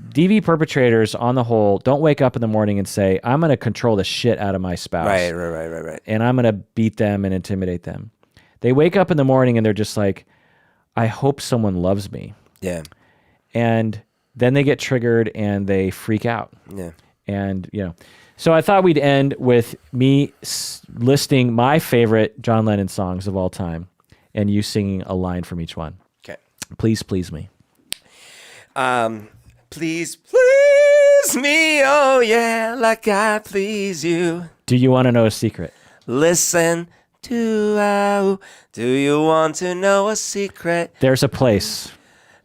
DV perpetrators, on the whole, don't wake up in the morning and say, I'm going to control the shit out of my spouse. Right. And I'm going to beat them and intimidate them. They wake up in the morning and they're just like, I hope someone loves me. Yeah. And then they get triggered and they freak out. Yeah. And, so I thought we'd end with me listing my favorite John Lennon songs of all time and you singing a line from each one. Okay. Please, please me. Please, please me, oh yeah, like I please you. Do you want to know a secret? Listen to do you want to know a secret? There's a place.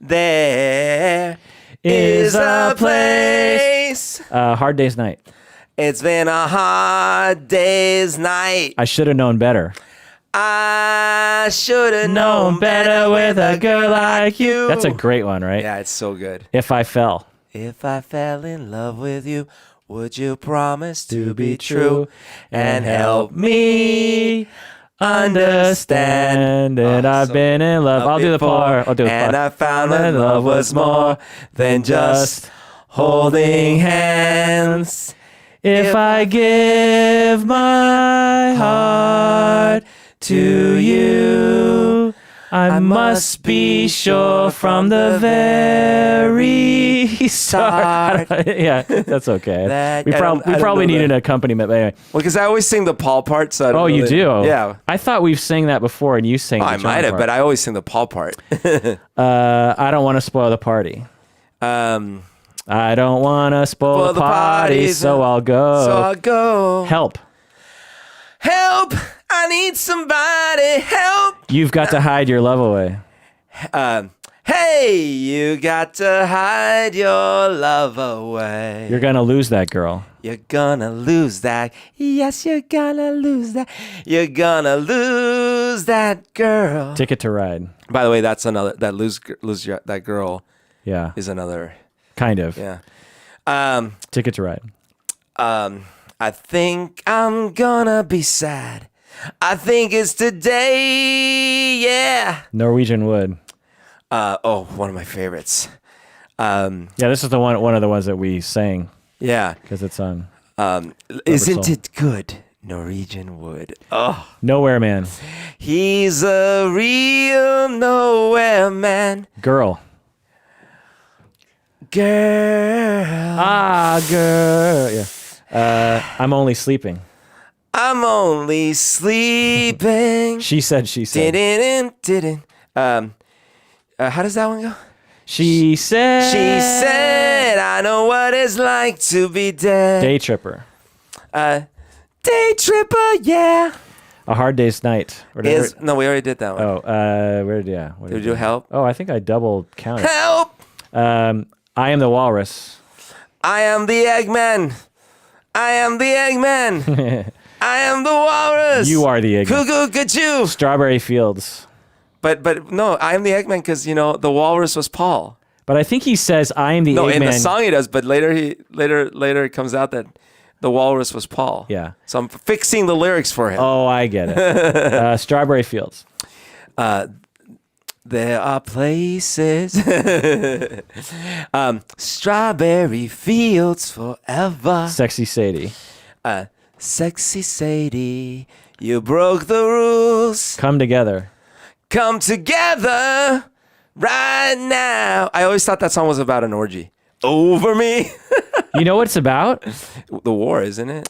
There is a place. Hard Day's Night. It's been a hard day's night. I should have known better. I should have known better with a girl like you. That's a great one, right? Yeah, it's so good. If I fell in love with you, would you promise to be true and help me understand that I've been in love? I'll do the part. And I found that love was more than just holding hands. If I give my heart to you, I must be sure from the very start. Yeah, that's okay. We probably need an accompaniment. But anyway. Well, because I always sing the Paul part. So I don't Oh, you really, do? Yeah. I thought we've sang that before, and you sang the I John might have, part. but I always sing the Paul part. I don't want to spoil the party. I don't want to spoil the party, so I'll go. Help. Help! I need somebody. Help! You've got to hide your love away. Hey, you got to hide your love away. You're going to lose that girl. You're gonna lose that. Yes, you're gonna lose that. You're gonna lose that girl. Ticket to Ride. By the way, that's another, that that girl Yeah. is another. Kind of. Yeah. Ticket to Ride. I think I'm gonna be sad. I think it's today, yeah. Norwegian Wood. One of my favorites. Yeah, this is the one of the ones that we sang Yeah. because it's on. Isn't it good? Norwegian Wood. Oh. Nowhere Man. He's a real nowhere man. Girl. Girl. Girl. Yeah. I'm only sleeping. I'm only sleeping. She said. Didn't. How does that one go? She said. She said, I know what it's like to be dead. Day Tripper. Day Tripper, yeah. A Hard Day's Night. No, we already did that one. What Did we do Help? Oh, I think I double counted. Help! I Am the Walrus. I am the Eggman. I am the Eggman. I am the Walrus. You are the Eggman. Cuckoo, Cuckoo. Strawberry Fields. But no, I am the Eggman because the Walrus was Paul. But I think he says I am the No, Eggman. in the song he does, but later it comes out that the Walrus was Paul. Yeah. So I'm fixing the lyrics for him. Oh, I get it. Strawberry Fields. There are places. Strawberry fields forever. Sexy Sadie. Sexy Sadie, you broke the rules. Come Together. Come together right now. I always thought that song was about an orgy. Over me. You know what it's about? The war, isn't it?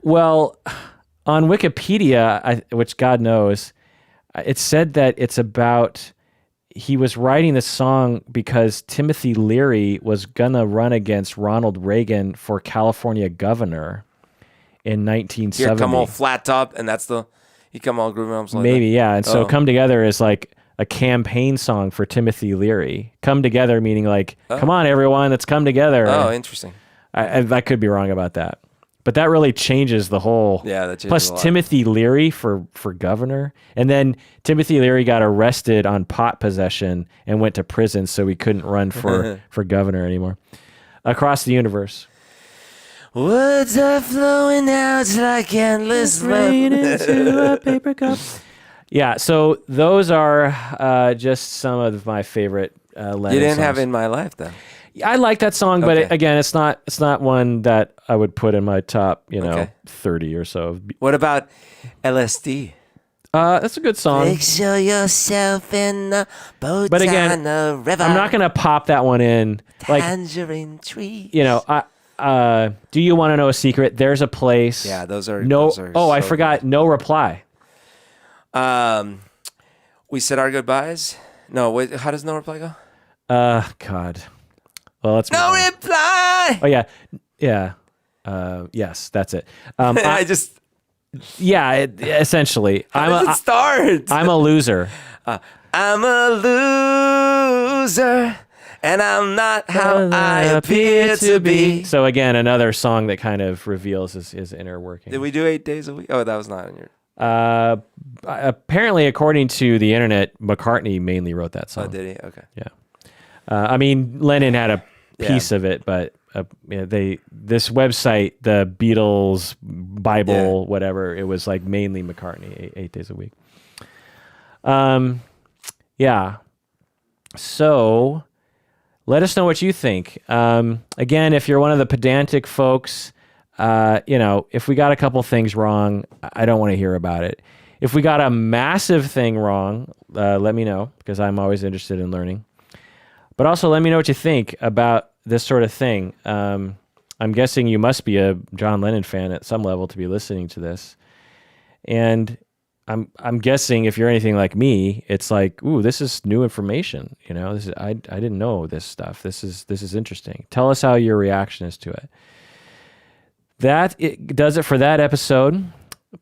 Well, on Wikipedia, which God knows, it said that it's about he was writing this song because Timothy Leary was gonna run against Ronald Reagan for California governor in 1970. Here, come all flat top, and you come all groovy arms like Maybe, that. yeah. And so Come Together is like a campaign song for Timothy Leary. Come Together meaning come on, everyone, let's come together. Oh, interesting. I could be wrong about that. But that really changes the whole. Yeah, that changes Plus a lot. Timothy Leary for governor. And then Timothy Leary got arrested on pot possession and went to prison, so he couldn't run for governor anymore. Across the Universe. Words are flowing out like endless rain into a paper cup. Yeah, so those are just some of my favorite Lennon You didn't songs. have In My Life, though. I like that song, but Okay. again, it's not one that I would put in my top, Okay. 30 or so. What about LSD? That's a good song. Picture yourself in the boat But again, on the river. I'm not gonna pop that one in. Tangerine tree. Do you want to know a secret? There's a place. Yeah, those are. No. Those are I so forgot. No Reply. good. We said our goodbyes. No, wait. How does No Reply go? God. Well, let's. No reply. Oh yeah, yeah. Yes, that's it. I just. Yeah, essentially, How does it start? I'm a loser. I'm a loser, and I'm not how I appear to be. So again, another song that kind of reveals his inner working. Did we do 8 days a week? Oh, that was not in your. Apparently, according to the internet, McCartney mainly wrote that song. Oh, did he? Okay. Yeah. I mean, Lennon had a piece of it, but this website, the Beatles Bible, whatever, it was like mainly McCartney, 8 days a week. Yeah. So let us know what you think. Again, if you're one of the pedantic folks, if we got a couple things wrong, I don't want to hear about it. If we got a massive thing wrong, let me know, because I'm always interested in learning. But also let me know what you think about this sort of thing. I'm guessing you must be a John Lennon fan at some level to be listening to this. And I'm guessing if you're anything like me, it's like, ooh, this is new information. You know, I didn't know this stuff. This is interesting. Tell us how your reaction is to it. It does it for that episode.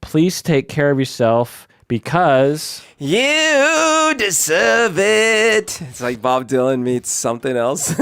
Please take care of yourself, because you deserve it. It's like Bob Dylan meets something else.